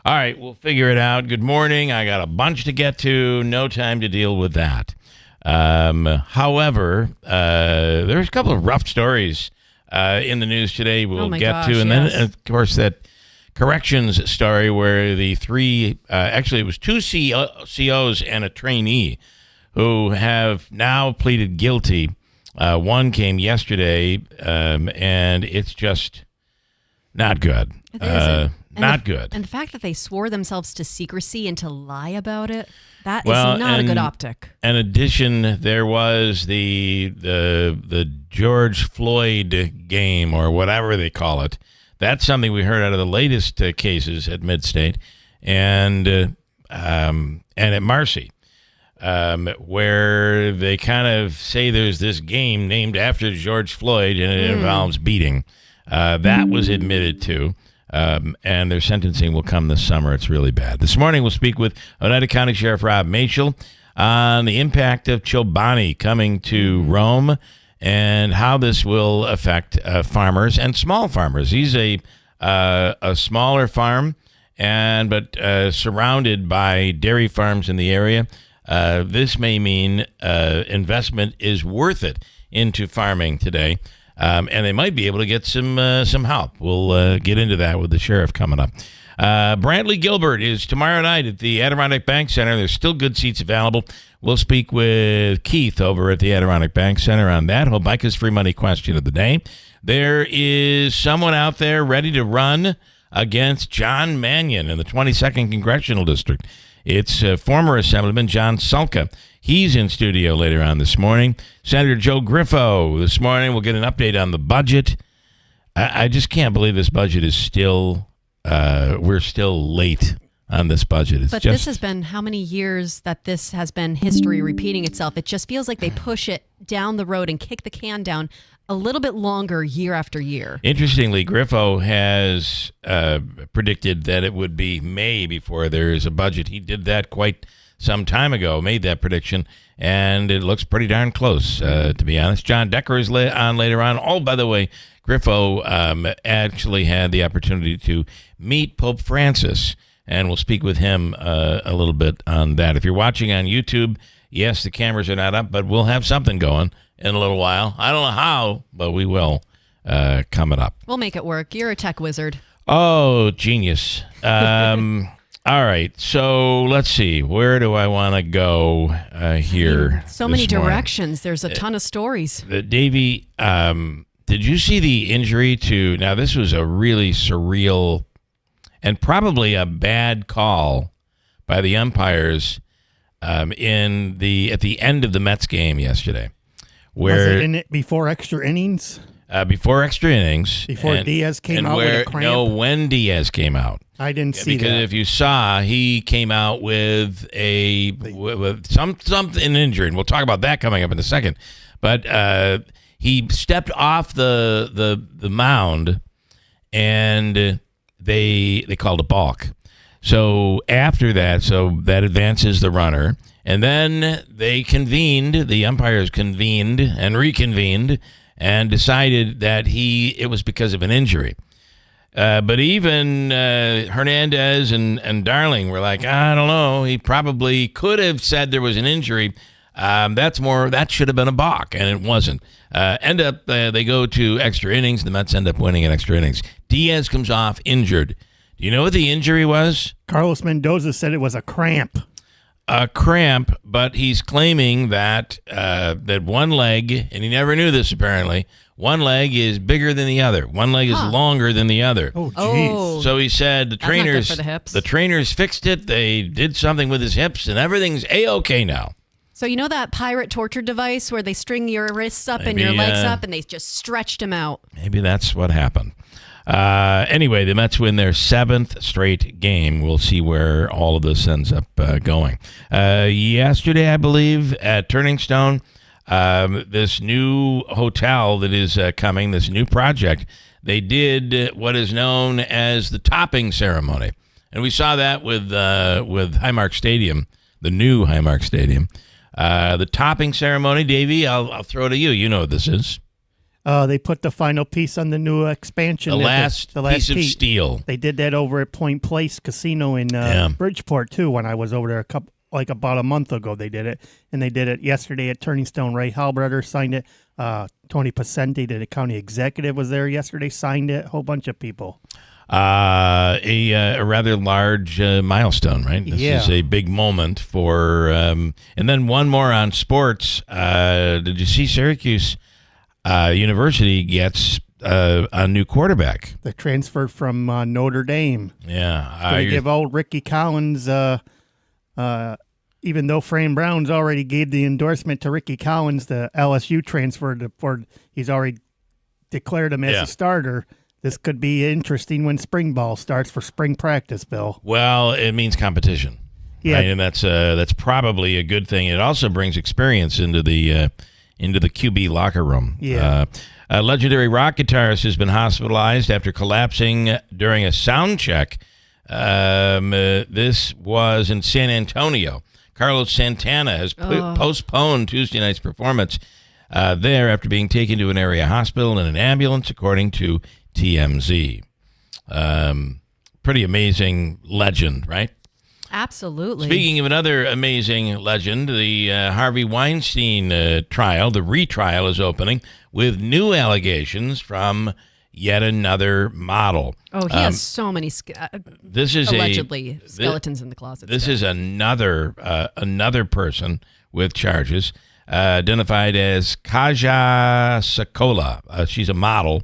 All right, we'll figure it out. Good morning. I got a bunch to get to. No time to deal with that. However, there's a couple of rough stories in the news today we'll get to. And then, of course, that corrections story where the three, actually it was two COs and a trainee who have now pleaded guilty. One came yesterday, and it's just not good. Not good. And the fact that they swore themselves to secrecy and to lie about it, that is not a good optic. In addition, there was the George Floyd game, or whatever they call it. That's something we heard out of the latest cases at Midstate and at Marcy, where they kind of say there's this game named after George Floyd, and it involves beating. That was admitted to. And their sentencing will come this summer. It's really bad. This morning, we'll speak with Oneida County Sheriff Rob Machel on the impact of Chobani coming to Rome and how this will affect farmers and small farmers. He's a smaller farm, but surrounded by dairy farms in the area. This may mean investment is worth it into farming today. And they might be able to get some help. We'll get into that with the sheriff coming up. Brantley Gilbert is tomorrow night at the Adirondack Bank Center. There's still good seats available. We'll speak with Keith over at the Adirondack Bank Center on that. He'll bike his free money question of the day. There is someone out there ready to run against John Mannion in the 22nd Congressional District. It's former Assemblyman John Sulka. He's in studio later on this morning. Senator Joe Griffo this morning. We'll get an update on the budget. I just can't believe this budget is still, we're still late on this budget. This has been how many years that this has been history repeating itself? It just feels like they push it down the road and kick the can down a little bit longer year after year. Interestingly, Griffo has predicted that it would be May before there is a budget. He did that quite some time ago, made that prediction, and it looks pretty darn close, to be honest. John Decker is on later on. Oh, by the way, Griffo actually had the opportunity to meet Pope Francis, and we'll speak with him a little bit on that. If you're watching on YouTube, yes, the cameras are not up, but we'll have something going in a little while. I don't know how, but we will coming up. We'll make it work. You're a tech wizard. Oh, genius. All right, so let's see. Where do I want to go here? So many directions. There's a ton of stories. Davey, did you see the injury to... Now, this was a really surreal and probably a bad call by the umpires at the end of the Mets game yesterday. Was it before extra innings? Before extra innings. Before Diaz came out with a cramp? No, when Diaz came out. I didn't see that. Because if you saw, he came out with something injured. And we'll talk about that coming up in a second. But he stepped off the mound, and they called a balk. So after that, that advances the runner. And then the umpires convened and reconvened and decided that it was because of an injury. But even Hernandez and Darling were like, I don't know. He probably could have said there was an injury. That should have been a balk, and it wasn't. They go to extra innings. The Mets end up winning in extra innings. Diaz comes off injured. Do you know what the injury was? Carlos Mendoza said it was a cramp. A cramp, but he's claiming that one leg, and he never knew this apparently, one leg is bigger than the other. One leg is longer than the other. Oh, jeez. So he said the trainers fixed it. They did something with his hips, and everything's A-OK now. So you know that pirate torture device where they string your wrists up and your legs up, and they just stretched him out? Maybe that's what happened. Anyway, the Mets win their 7th straight game. We'll see where all of this ends up going. Yesterday, I believe, at Turning Stone, this new hotel that is coming, this new project, they did what is known as the topping ceremony. And we saw that with Highmark Stadium, the new Highmark Stadium. The topping ceremony, Davey, I'll throw it to you. You know what this is. They put the final piece on the new expansion. The last piece of steel. They did that over at Point Place Casino in Bridgeport too. When I was over there about a month ago, they did it, and they did it yesterday at Turning Stone. Ray Halbrother signed it. Tony Pacenti, the county executive, was there yesterday, signed it. A whole bunch of people. A rather large milestone, right? This is a big moment for. And then one more on sports. Did you see Syracuse University gets a new quarterback? They transferred from Notre Dame. Yeah, they give old Ricky Collins. Even though Fran Brown's already gave the endorsement to Ricky Collins, the LSU transfer he's already declared him as a starter. This could be interesting when spring ball starts for spring practice, Bill. Well, it means competition. Yeah, right? And that's probably a good thing. It also brings experience into the QB locker room. Yeah. A legendary rock guitarist has been hospitalized after collapsing during a sound check. This was in San Antonio. Carlos Santana has postponed Tuesday night's performance there after being taken to an area hospital in an ambulance, according to TMZ. Pretty amazing legend, right? Absolutely. Speaking of another amazing legend, the Harvey Weinstein trial, the retrial is opening with new allegations from yet another model. Oh, he has so many allegedly skeletons in the closet. This is another person with charges, identified as Kaja Sakola. She's a model.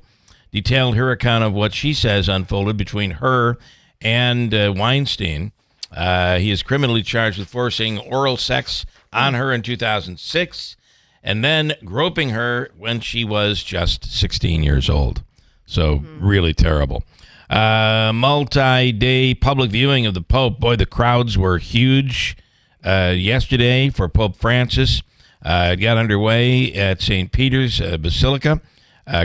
Detailed her account of what she says unfolded between her and Weinstein. He is criminally charged with forcing oral sex on her in 2006 and then groping her when she was just 16 years old. So really terrible. Multi-day public viewing of the Pope. Boy, the crowds were huge yesterday for Pope Francis. It got underway at St. Peter's Basilica.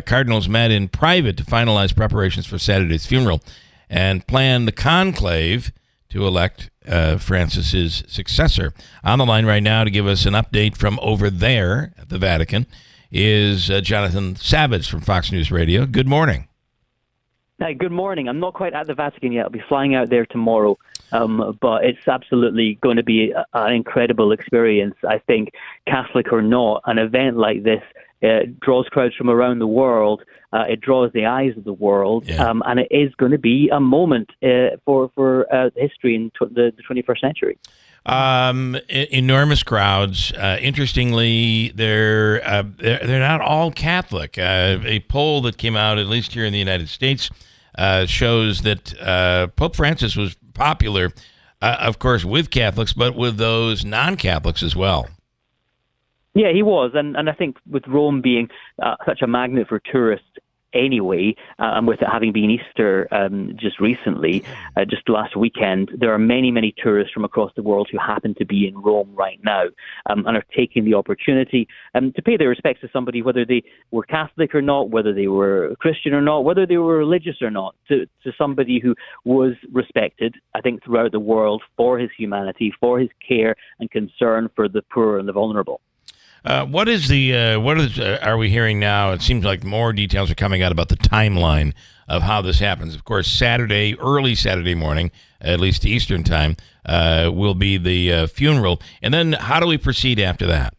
Cardinals met in private to finalize preparations for Saturday's funeral and plan the conclave to elect Francis's successor. On the line right now to give us an update from over there at the Vatican is Jonathan Savage from Fox News Radio. Good morning. Hi, good morning. I'm not quite at the Vatican yet. I'll be flying out there tomorrow, but it's absolutely going to be an incredible experience. I think, Catholic or not, an event like this draws crowds from around the world. It draws the eyes of the world, and it is going to be a moment for history in the 21st century. Enormous crowds. Interestingly, they're not all Catholic. A poll that came out, at least here in the United States, shows that Pope Francis was popular, of course, with Catholics, but with those non-Catholics as well. Yeah, he was, and I think with Rome being such a magnet for tourists anyway, and with it having been Easter just recently, just last weekend, there are many, many tourists from across the world who happen to be in Rome right now and are taking the opportunity to pay their respects to somebody, whether they were Catholic or not, whether they were Christian or not, whether they were religious or not, to somebody who was respected, I think, throughout the world for his humanity, for his care and concern for the poor and the vulnerable. Are we hearing now? It seems like more details are coming out about the timeline of how this happens. Of course, early Saturday morning, at least Eastern time, will be the funeral. And then how do we proceed after that?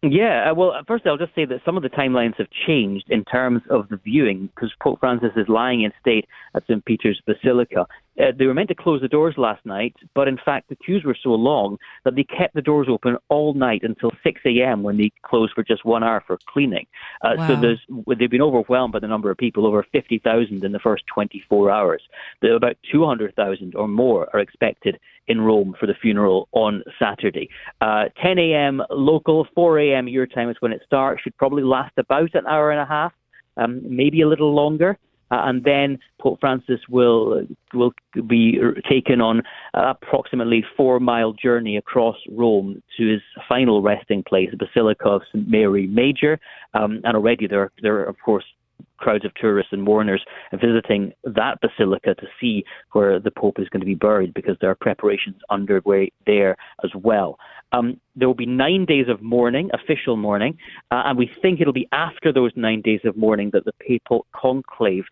Yeah, well, first I'll just say that some of the timelines have changed in terms of the viewing because Pope Francis is lying in state at St. Peter's Basilica. They were meant to close the doors last night, but in fact the queues were so long that they kept the doors open all night until 6 a.m. when they closed for just 1 hour for cleaning. Wow. So they've been overwhelmed by the number of people, over 50,000 in the first 24 hours. About 200,000 or more are expected in Rome for the funeral on Saturday. 10 a.m. local, 4 a.m. your time is when it starts. Should probably last about an hour and a half, maybe a little longer. And then Pope Francis will be taken on approximately 4-mile journey across Rome to his final resting place, the Basilica of St. Mary Major. And already there are, of course, crowds of tourists and mourners visiting that basilica to see where the Pope is going to be buried, because there are preparations underway there as well. There will be 9 days of mourning, official mourning, and we think it'll be after those 9 days of mourning that the papal conclave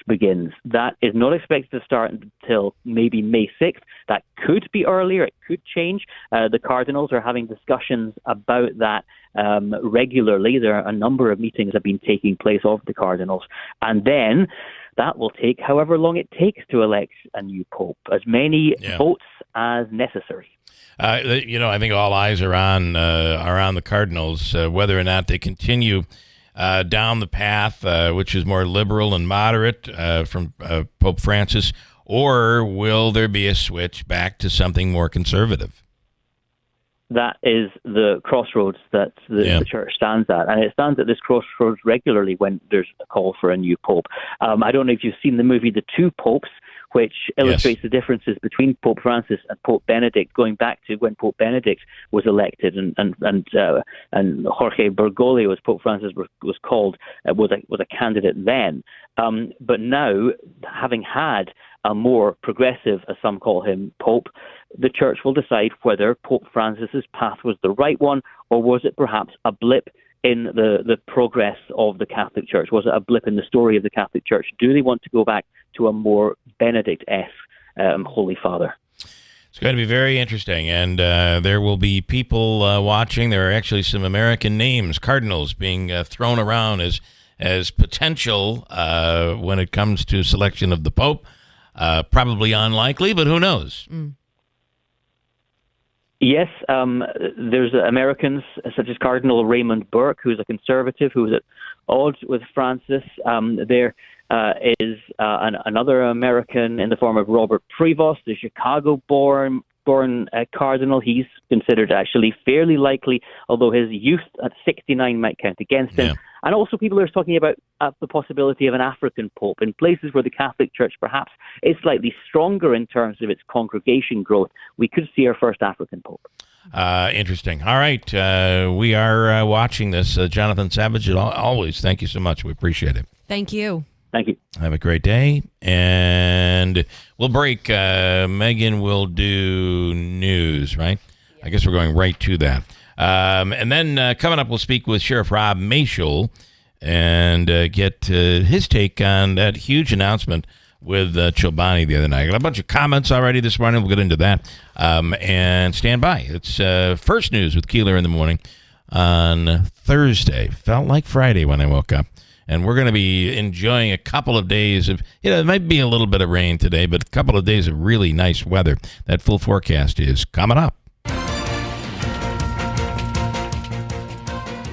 begins. That is not expected to start until maybe May 6th. That could be earlier. It could change. The cardinals are having discussions about that regularly. There are a number of meetings that have been taking place of the cardinals. And then that will take however long it takes to elect a new pope, as many votes as necessary. I think all eyes are on the Cardinals, whether or not they continue down the path, which is more liberal and moderate from Pope Francis, or will there be a switch back to something more conservative? That is the crossroads that the church stands at. And it stands at this crossroads regularly when there's a call for a new pope. I don't know if you've seen the movie The Two Popes, which illustrates the differences between Pope Francis and Pope Benedict, going back to when Pope Benedict was elected, and Jorge Bergoglio, as Pope Francis was called, was a candidate then. But now, having had a more progressive, as some call him, Pope, the Church will decide whether Pope Francis's path was the right one, or was it perhaps a blip in the progress of the Catholic Church? Was it a blip in the story of the Catholic Church? Do they want to go back to a more Benedict-esque Holy Father? It's going to be very interesting, and there will be people watching. There are actually some American names, cardinals, being thrown around as potential when it comes to selection of the Pope. Probably unlikely, but who knows? Yes, there's Americans such as Cardinal Raymond Burke, who's a conservative, who's at odds with Francis. There is another American in the form of Robert Prevost, the Chicago-born cardinal. He's considered actually fairly likely, although his youth at 69 might count against him. Yeah. And also people are talking about the possibility of an African pope in places where the Catholic Church perhaps is slightly stronger in terms of its congregation growth. We could see our first African pope. Interesting. All right. We are watching this. Jonathan Savage, always, thank you so much. We appreciate it. Thank you. Thank you. Have a great day. And we'll break. Megan will do news, right? I guess we're going right to that. And then coming up, we'll speak with Sheriff Rob Mashel and get his take on that huge announcement with Chobani the other night. I got a bunch of comments already this morning. We'll get into that. And stand by. It's First News with Keeler in the morning on Thursday. Felt like Friday when I woke up. And we're going to be enjoying a couple of days of, it might be a little bit of rain today, but a couple of days of really nice weather. That full forecast is coming up.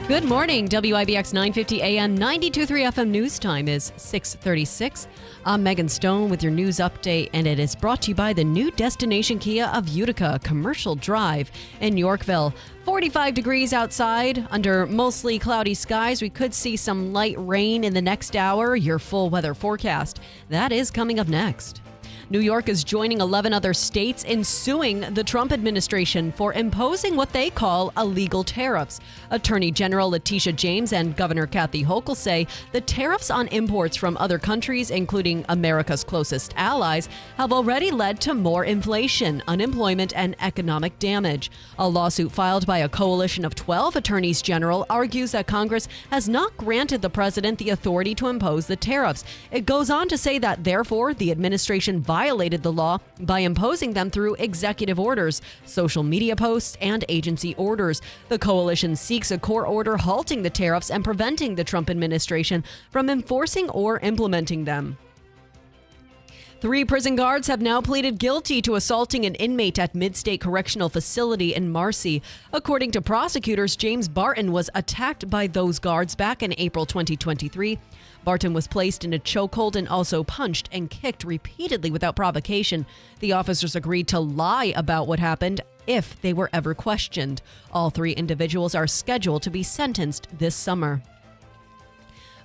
Good morning. WIBX 950 AM 92.3 FM news time is 6:36. I'm Megan Stone with your news update, and it is brought to you by the new destination Kia of Utica Commercial Drive in Yorkville. 45 degrees outside under mostly cloudy skies. We could see some light rain in the next hour. Your full weather forecast. That is coming up next. New York is joining 11 other states in suing the Trump administration for imposing what they call illegal tariffs. Attorney General Letitia James and Governor Kathy Hochul say the tariffs on imports from other countries, including America's closest allies, have already led to more inflation, unemployment, and economic damage. A lawsuit filed by a coalition of 12 attorneys general argues that Congress has not granted the president the authority to impose the tariffs. It goes on to say that, therefore, the administration violated the law by imposing them through executive orders, social media posts, and agency orders. The coalition seeks a court order halting the tariffs and preventing the Trump administration from enforcing or implementing them. 3 prison guards have now pleaded guilty to assaulting an inmate at Mid-State Correctional Facility in Marcy. According to prosecutors, James Barton was attacked by those guards back in April 2023. Barton was placed in a chokehold and also punched and kicked repeatedly without provocation. The officers agreed to lie about what happened if they were ever questioned. All 3 individuals are scheduled to be sentenced this summer.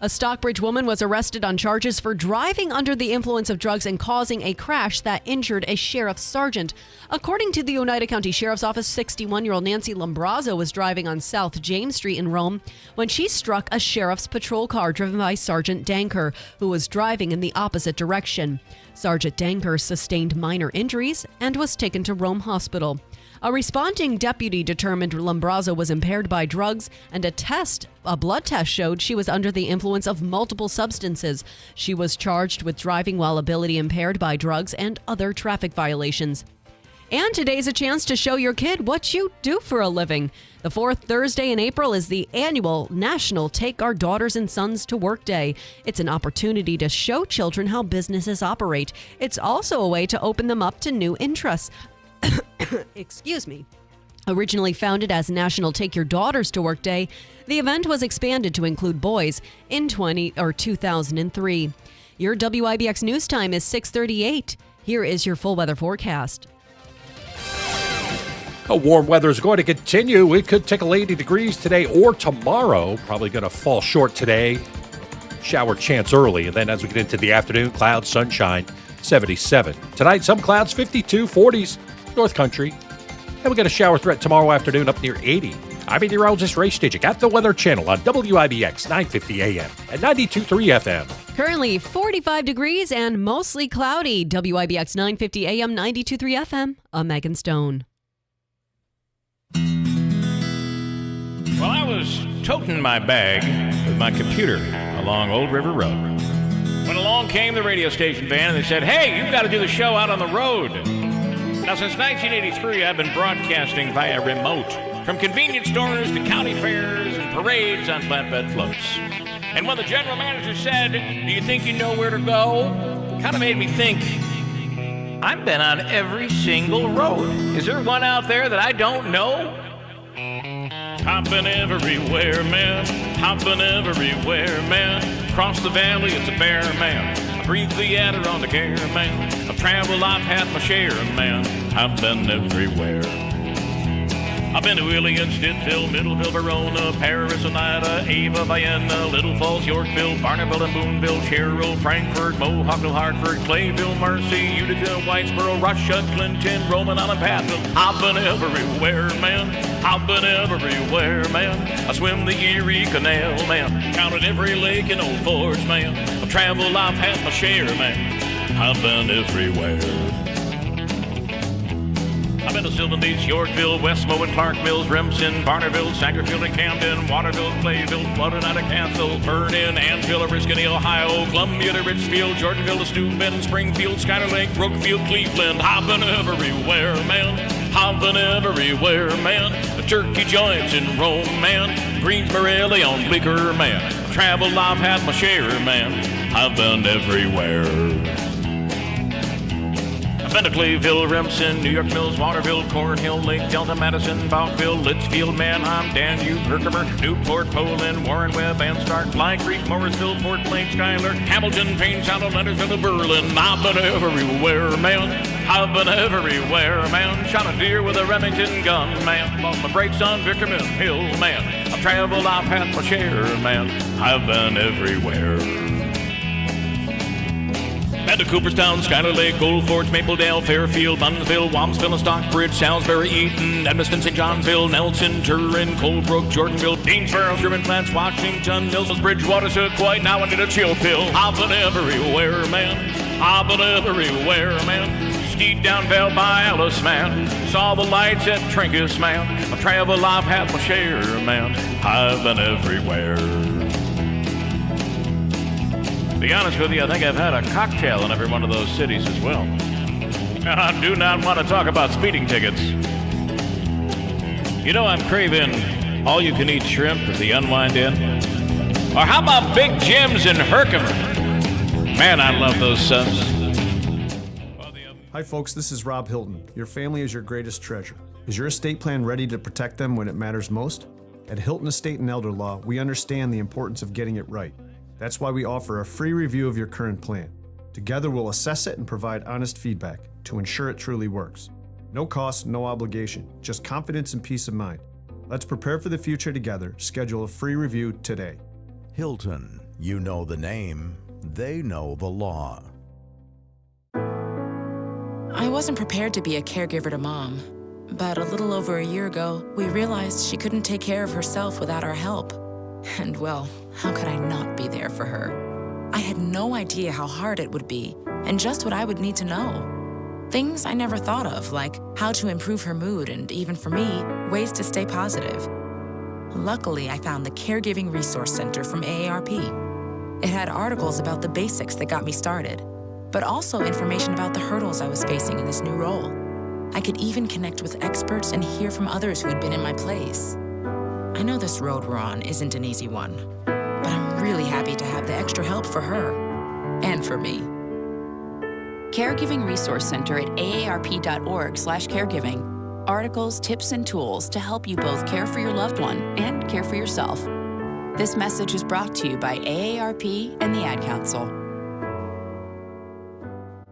A Stockbridge woman was arrested on charges for driving under the influence of drugs and causing a crash that injured a sheriff's sergeant. According to the Oneida County Sheriff's Office, 61-year-old Nancy Lombrazzo was driving on South James Street in Rome when she struck a sheriff's patrol car driven by Sergeant Danker, who was driving in the opposite direction. Sergeant Danker sustained minor injuries and was taken to Rome Hospital. A responding deputy determined Lombrazzo was impaired by drugs, and a blood test showed she was under the influence of multiple substances. She was charged with driving while ability impaired by drugs and other traffic violations. And today's a chance to show your kid what you do for a living. The fourth Thursday in April is the annual National Take Our Daughters and Sons to Work Day. It's an opportunity to show children how businesses operate. It's also a way to open them up to new interests. Excuse me. Originally founded as National Take Your Daughters to Work Day, the event was expanded to include boys in 2003. Your WIBX news time is 6:38. Here is your full weather forecast. Warm weather is going to continue. It could tickle 80 degrees today or tomorrow. Probably going to fall short today. Shower chance early, and then as we get into the afternoon, clouds, sunshine, 77. Tonight, some clouds, 52, 40s, North Country. And we got a shower threat tomorrow afternoon up near 80. I'm meteorologist Ray Stijik at the Weather Channel on WIBX 950 AM and 92.3 FM. Currently 45 degrees and mostly cloudy. WIBX 950 AM, 92.3 FM. I'm Megan Stone. Well, I was toting my bag with my computer along Old River Road when along came the radio station van and they said, "Hey, you've got to do the show out on the road." Now, since 1983, I've been broadcasting via remote from convenience stores to county fairs and parades on flatbed floats. And when the general manager said, "Do you think you know where to go?" kind of made me think, I've been on every single road. Is there one out there that I don't know? Hopping everywhere, man. Hopping everywhere, man. Across the valley, it's a bear, man. I breathe the adder on the care, man. I've traveled, I've had my share, man. I've been everywhere. I've been to Williams, Stittsville, Middleville, Verona, Paris, Oneida, Ava, Vienna, Little Falls, Yorkville, Barneville and Boonville, Sherrill, Frankfurt, Mohawkville, Hartford, Clayville, Mercy, Utica, Whitesboro, Russia, Clinton, Roman Island, Patton. I've been everywhere, man. I've been everywhere, man. I swim the Erie Canal, man. Counted every lake in Old Forge, man. I've traveled, I've had my share, man. I've been everywhere. I've been to Sylvan Beach, Yorkville, Westmo and Clark Mills, Remsen, Barnerville, Sangerfield and Camden, Waterville, Clayville, Flooded Castle, Vernon, Annville, Oriskany, Ohio, Columbia to Richfield, Jordanville to Steuben, Springfield, Skyler Lake, Brookfield, Cleveland. I've been everywhere, man. I've been everywhere, man. The turkey joints in Rome, man. Greensboro, Leon, Bleecker, man. Traveled, I've had my share, man. I've been everywhere. I've been to Clayville, Remsen, New York Mills, Waterville, Cornhill, Lake Delta, Madison, Falkville, Litchfield, Manheim, Danube, Herkimer, Newport, Poland, Warren Webb, Anstark, Fly Creek, Morrisville, Fort Plain, Schuyler, Hamilton, Paynestown, Leonardville, Berlin. I've been everywhere, man. I've been everywhere, man. Shot a deer with a Remington gun, man. Lost my brakes on Vickerman Hill, man. I've traveled, I've had my share, man. I've been everywhere. Been to Cooperstown, Schuyler Lake, Gold Forge, Mapledale, Fairfield, Bunsville, Wamsville, and Stockbridge, Salisbury, Eaton, Edmiston, St. Johnsville, Nelson, Turin, Coldbrook, Jordanville, Deansboro, Sherman Flats, Washington, Nelson's, Bridgewater, Sequoia. Now I need a chill pill. I've been everywhere, man. I've been everywhere, man. Skied down Val by Alice, man. Saw the lights at Trinkus, man. I travel, I've had my share, man. I've been everywhere. To be honest with you, I think I've had a cocktail in every one of those cities as well. And I do not want to talk about speeding tickets. You know, I'm craving all-you-can-eat shrimp at the Unwind Inn. Or how about Big Jim's in Herkimer? Man, I love those subs. Hi folks, this is Rob Hilton. Your family is your greatest treasure. Is your estate plan ready to protect them when it matters most? At Hilton Estate and Elder Law, we understand the importance of getting it right. That's why we offer a free review of your current plan. Together we'll assess it and provide honest feedback to ensure it truly works. No cost, no obligation, just confidence and peace of mind. Let's prepare for the future together. Schedule a free review today. Hilton, You know the name, they know the law. I wasn't prepared to be a caregiver to Mom, but a little over a year ago, we realized she couldn't take care of herself without our help. And well, how could I not be there for her? I had no idea how hard it would be, and just what I would need to know. Things I never thought of, like how to improve her mood and, even for me, ways to stay positive. Luckily, I found the Caregiving Resource Center from AARP. It had articles about the basics that got me started, but also information about the hurdles I was facing in this new role. I could even connect with experts and hear from others who had been in my place. I know this road we're on isn't an easy one, but I'm really happy to have the extra help for her and for me. Caregiving Resource Center at aarp.org/caregiving. Articles, tips, and tools to help you both care for your loved one and care for yourself. This message is brought to you by AARP and the Ad Council.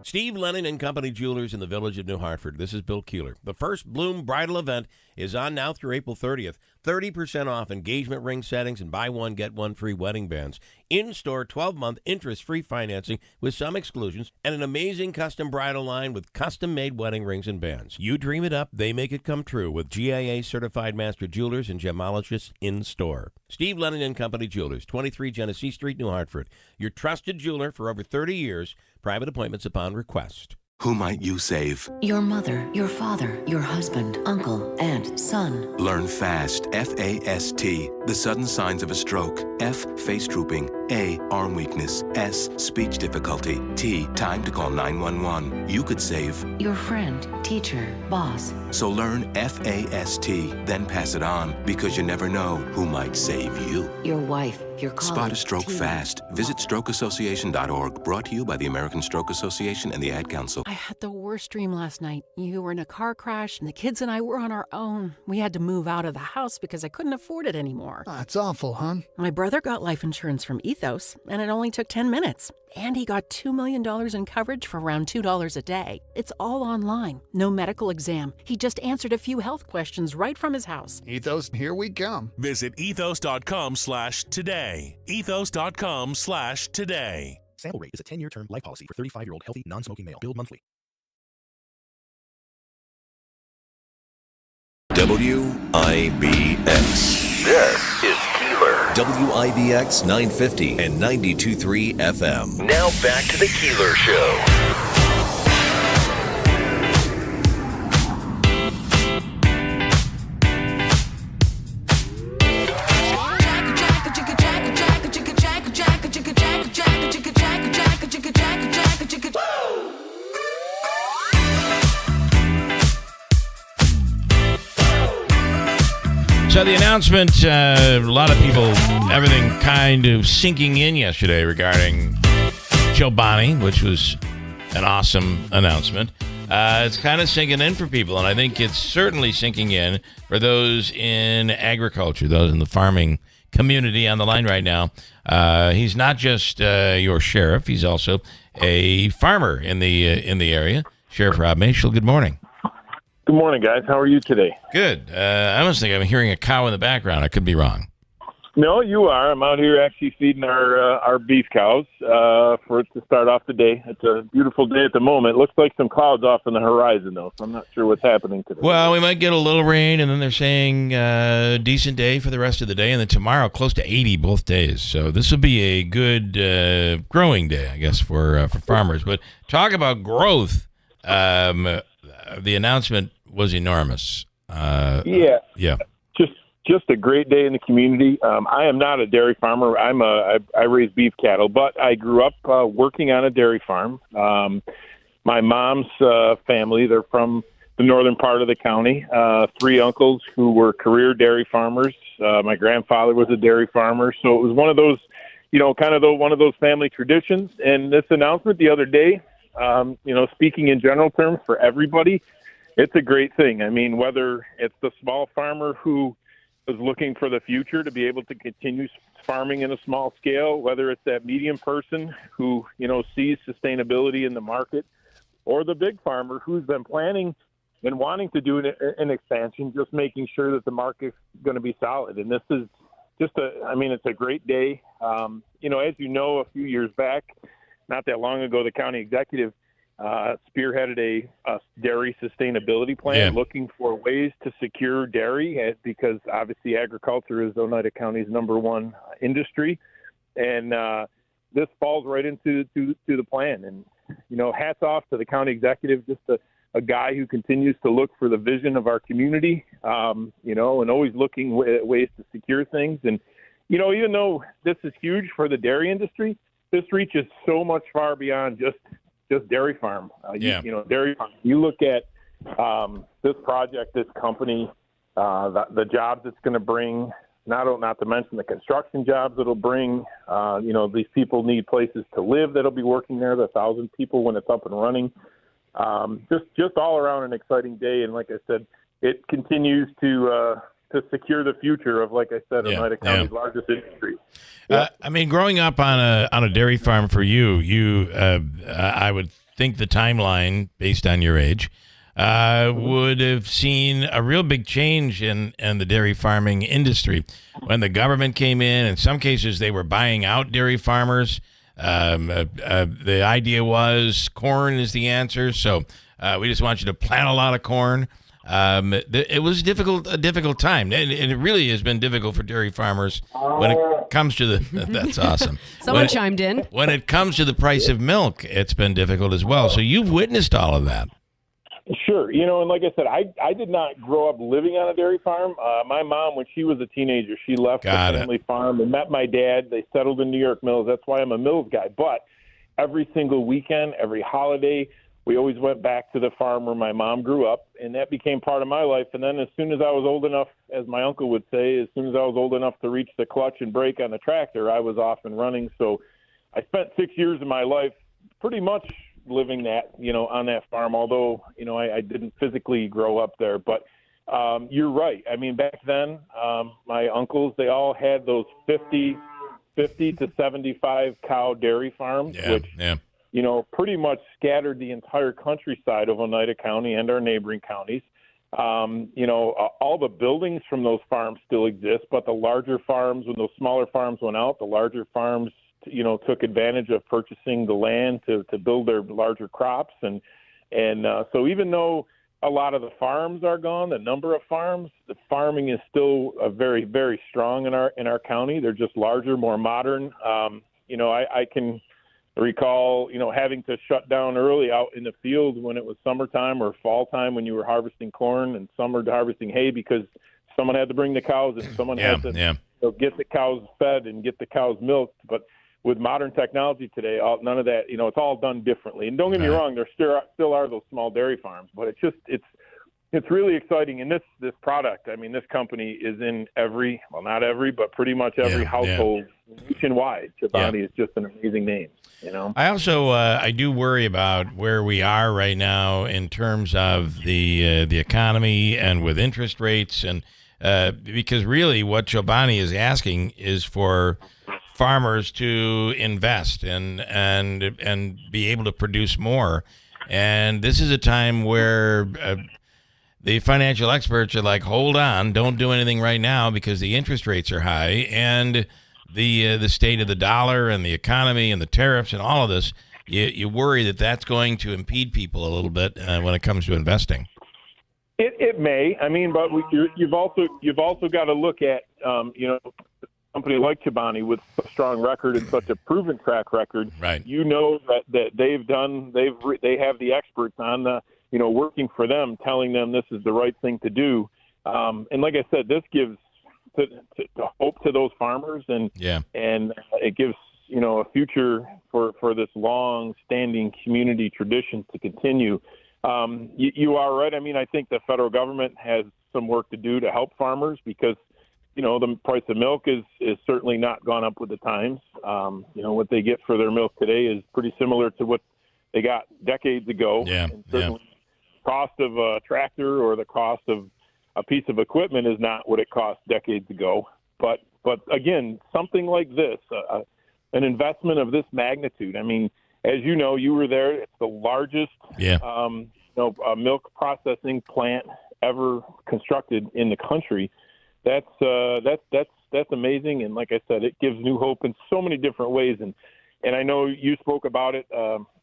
Steve Lennon and Company Jewelers in the Village of New Hartford. This is Bill Keeler. The First Bloom Bridal Event is on now through April 30th. 30% off engagement ring settings and buy one, get one free wedding bands. In-store 12-month interest-free financing with some exclusions and an amazing custom bridal line with custom-made wedding rings and bands. You dream it up, they make it come true with GIA-certified master jewelers and gemologists in-store. Steve Lennon and Company Jewelers, 23 Genesee Street, New Hartford. Your trusted jeweler for over 30 years. Private appointments upon request. Who might you save? Your mother, your father, your husband, uncle, aunt, son. Learn FAST, F-A-S-T, the sudden signs of a stroke. F, face drooping. A, arm weakness. S, speech difficulty. T, time to call 911. You could save your friend, teacher, boss. So learn FAST, then pass it on, because you never know who might save you. Your wife, your colleague. Spot a stroke fast. Visit strokeassociation.org. Brought to you by the American Stroke Association and the Ad Council. I had the worst dream last night. You were in a car crash, and the kids and I were on our own. We had to move out of the house because I couldn't afford it anymore. That's awful, hon. My brother got life insurance from Ethos, and it only took 10 minutes. And he got $2 million in coverage for around $2 a day. It's all online. No medical exam. He just answered a few health questions right from his house. Ethos, here we come. Visit ethos.com/today. Ethos.com/today. Sample rate is a 10-year term life policy for 35-year-old healthy, non-smoking male. Billed monthly. WIBX. This is Keeler. WIBX 950 and 92.3 FM. Now back to the Keeler Show. So the announcement, a lot of people, everything kind of sinking in yesterday regarding Chobani, which was an awesome announcement. It's kind of sinking in for people, and I think it's certainly sinking in for those in agriculture, those in the farming community on the line right now. He's not just your sheriff; he's also a farmer in the area. Sheriff Rob Mashel, good morning. Good morning, guys. How are you today? Good. I almost think I'm hearing a cow in the background. I could be wrong. No, you are. I'm out here actually feeding our beef cows for it to start off the day. It's a beautiful day at the moment. It looks like some clouds off in the horizon, though, so I'm not sure what's happening today. Well, we might get a little rain, and then they're saying decent day for the rest of the day, and then tomorrow close to 80 both days. So this will be a good growing day, I guess, for farmers. But talk about growth. The announcement was enormous. Yeah. Just a great day in the community. I am not a dairy farmer. I raise beef cattle, but I grew up working on a dairy farm. My mom's family, they're from the northern part of the county. 3 uncles who were career dairy farmers. My grandfather was a dairy farmer, so it was one of those, one of those family traditions. And this announcement the other day, speaking in general terms for everybody, it's a great thing. I mean, whether it's the small farmer who is looking for the future to be able to continue farming in a small scale, whether it's that medium person who, sees sustainability in the market, or the big farmer who's been planning and wanting to do an expansion, just making sure that the market's going to be solid. And this is it's a great day. As you know, a few years back, not that long ago, the county executive spearheaded a dairy sustainability plan, looking for ways to secure dairy, because obviously agriculture is Oneida County's number one industry, and this falls right into the plan. And hats off to the county executive, just a guy who continues to look for the vision of our community, and always looking at ways to secure things. And even though this is huge for the dairy industry, this reaches so much far beyond just dairy farm. Dairy farm. You look at this project, this company, the jobs it's going to bring. Not to mention the construction jobs it'll bring. These people need places to live that'll be working there. The 1,000 people when it's up and running. Just all around an exciting day. And like I said, it continues to secure the future of, like I said, Oneida County's largest industry. Growing up on a dairy farm for you, I would think the timeline, based on your age, would have seen a real big change in the dairy farming industry when the government came in some cases they were buying out dairy farmers. The idea was corn is the answer, so we just want you to plant a lot of corn. It was a difficult time, and it really has been difficult for dairy farmers when it comes to the. That's awesome. Someone chimed in. When it comes to the price of milk, it's been difficult as well. So you've witnessed all of that. Sure. And like I said, I did not grow up living on a dairy farm. My mom, when she was a teenager, she left the family farm and met my dad. They settled in New York Mills. That's why I'm a Mills guy. But every single weekend, every holiday, we always went back to the farm where my mom grew up, and that became part of my life. And then as soon as I was old enough, as my uncle would say, as soon as I was old enough to reach the clutch and brake on the tractor, I was off and running. So I spent 6 years of my life pretty much living that, on that farm, although, I didn't physically grow up there. But you're right. Back then, my uncles, they all had those 50 to 75 cow dairy farms, which pretty much scattered the entire countryside of Oneida County and our neighboring counties. All the buildings from those farms still exist, but the larger farms, when those smaller farms went out, the larger farms took advantage of purchasing the land to build their larger crops. And so even though a lot of the farms are gone, the number of farms, the farming is still very, very strong in our county. They're just larger, more modern. I can recall, having to shut down early out in the field when it was summertime or fall time when you were harvesting corn and summer harvesting hay, because someone had to bring the cows and someone had to get the cows fed and get the cows milked. But with modern technology today, none of that, it's all done differently. And don't get me wrong, there still are those small dairy farms, but it's really exciting. And this product, this company is in not every, but pretty much every household nationwide. Chobani is just an amazing name, I also, I do worry about where we are right now in terms of the economy and with interest rates, and because really what Chobani is asking is for farmers to invest and be able to produce more. And this is a time where the financial experts are like, hold on, don't do anything right now because the interest rates are high, and the state of the dollar and the economy and the tariffs and all of this, you worry that that's going to impede people a little bit when it comes to investing. It may. But you've also got to look at company like Chobani with a strong record and such a proven track record, right? That they have the experts on the, working for them, telling them this is the right thing to do. And like I said, this gives to hope to those farmers, and it gives a future for this long-standing community tradition to continue. You are right. I think the federal government has some work to do to help farmers, because the price of milk is certainly not gone up with the times. What they get for their milk today is pretty similar to what they got decades ago. And certainly the cost of a tractor or the cost of a piece of equipment is not what it cost decades ago. But again, something like this, an investment of this magnitude. As you know, you were there. It's the largest milk processing plant ever constructed in the country. that's amazing. And like I said, it gives new hope in so many different ways. And I know you spoke about it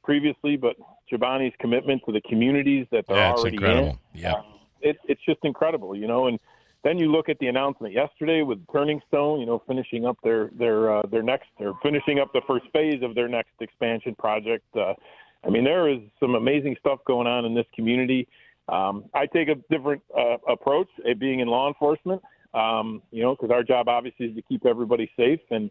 previously, but Chobani's commitment to the communities that they're already incredible. in, yeah, it's just incredible, And then you look at the announcement yesterday with Turning Stone, finishing up their next, or finishing up the first phase of their next expansion project. There is some amazing stuff going on in this community. I take a different approach, being in law enforcement, because our job obviously is to keep everybody safe, and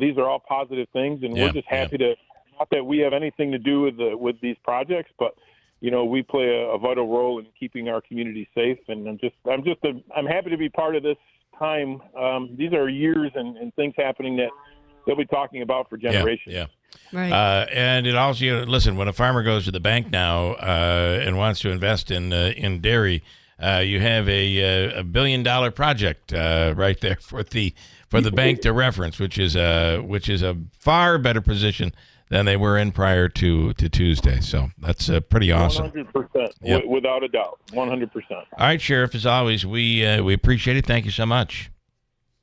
these are all positive things, and we're just happy to, not that we have anything to do with these projects, but we play a vital role in keeping our community safe, and I'm happy to be part of this time. These are years and things happening that they'll be talking about for generations. Yeah. Right. And it also, listen, when a farmer goes to the bank now and wants to invest in dairy, you have a $1 billion project right there for the bank to reference, which is a far better position than they were in prior to Tuesday. So that's pretty awesome. 100%, yep. Without a doubt, 100%. All right, Sheriff, as always, we appreciate it. Thank you so much.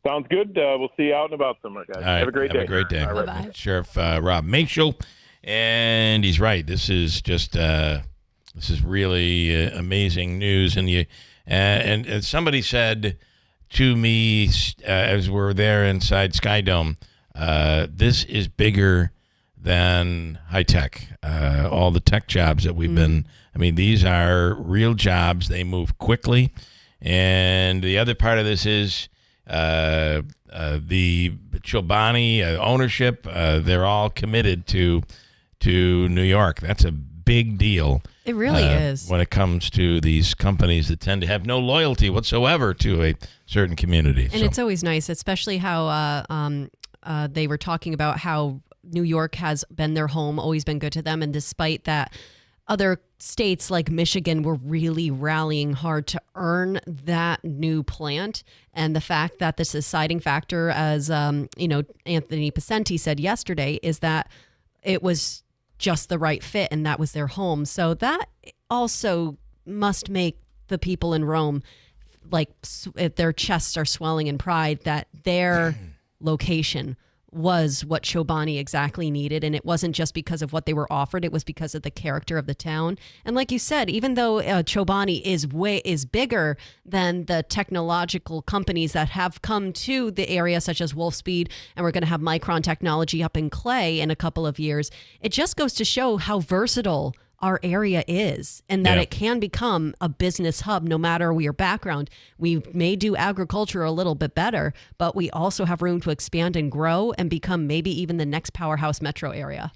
Sounds good. We'll see you out and about somewhere, guys. Right, have a great day. Have a great day. All right. Bye-bye. Sheriff Rob Machel, and he's right. This is just this is really amazing news. And somebody said to me as we're there inside Sky Dome, this is bigger than high tech. All the tech jobs that we've been. These are real jobs. They move quickly, and the other part of this is. The Chobani ownership, they're all committed to New York. That's a big deal. It really is. When it comes to these companies that tend to have no loyalty whatsoever to a certain community. And it's always nice, especially how they were talking about how New York has been their home, always been good to them. And despite that, other states like Michigan were really rallying hard to earn that new plant. And the fact that this deciding factor, as Anthony Pacenti said yesterday, is that it was just the right fit and that was their home. So that also must make the people in Rome, like their chests are swelling in pride that their location was what Chobani exactly needed. And it wasn't just because of what they were offered. It was because of the character of the town. And like you said, even though Chobani is bigger than the technological companies that have come to the area, such as Wolfspeed, and we're going to have Micron Technology up in Clay in a couple of years, it just goes to show how versatile our area is, and that it can become a business hub no matter your background. We may do agriculture a little bit better, but we also have room to expand and grow and become maybe even the next powerhouse metro area.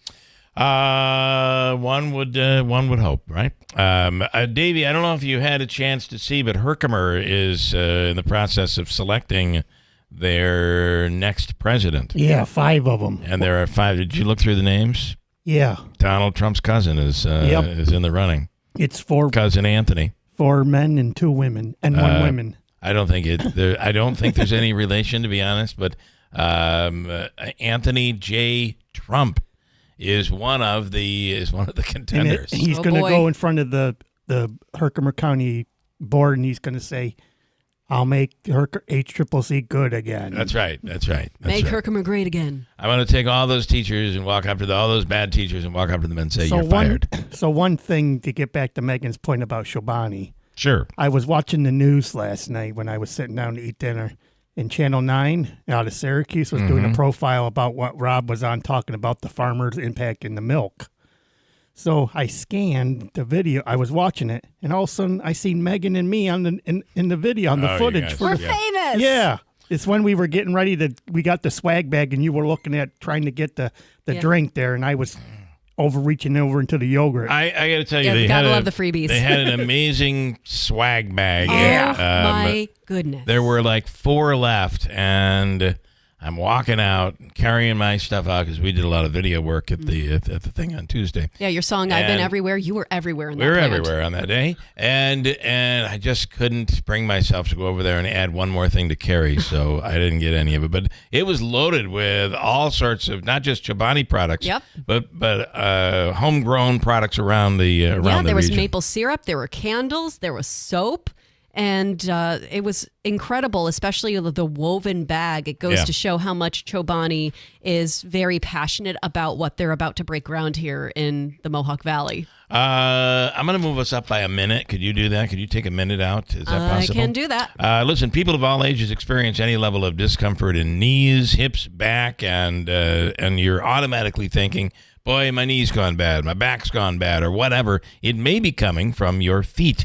One would hope, right? Davey, I don't know if you had a chance to see, but Herkimer is in the process of selecting their next president. Yeah, 5 of them. And there are 5. Did you look through the names? Yeah. Donald Trump's cousin is in the running. It's 4 cousin Anthony. 4 men and 2 women and 1 woman. I don't think I don't think there's any relation, to be honest. But Anthony J. Trump is one of the contenders. He's going to go in front of the Herkimer County board, and he's going to say, "I'll make HCCC good again." That's right. Make Herkimer great again. I'm going to take all those teachers and walk up to all those bad teachers and walk up to them and say, "You're fired." So one thing to get back to Megan's point about Chobani. Sure. I was watching the news last night when I was sitting down to eat dinner, and Channel 9 out of Syracuse was doing a profile about what Rob was on, talking about the farmers' impact in the milk. So I scanned the video. I was watching it, and all of a sudden I seen Megan and me on in the video on the footage. We're famous. Yeah, it's when we were getting ready to. We got the swag bag, and you were looking at trying to get the drink there, and I was overreaching over into the yogurt. I got to tell you, they gotta love the freebies. They had an amazing swag bag. My goodness! There were like 4 left, and I'm walking out, carrying my stuff out because we did a lot of video work at the thing on Tuesday. Yeah, your song "I've Been Everywhere." You were everywhere in that. We were plant. everywhere on that day, and I just couldn't bring myself to go over there and add one more thing to carry, so I didn't get any of it. But it was loaded with all sorts of not just Chobani products, but homegrown products around the there was region. maple syrup, there were candles, there was soap. And it was incredible, especially the woven bag. It goes to show how much Chobani is very passionate about what they're about to break ground here in the Mohawk Valley. I'm going to move us up by a minute. Could you do that? Could you take a minute out? Is that possible? I can do that. Listen, people of all ages experience any level of discomfort in knees, hips, back, and you're automatically thinking, boy, my knee's gone bad, my back's gone bad, or whatever. It may be coming from your feet.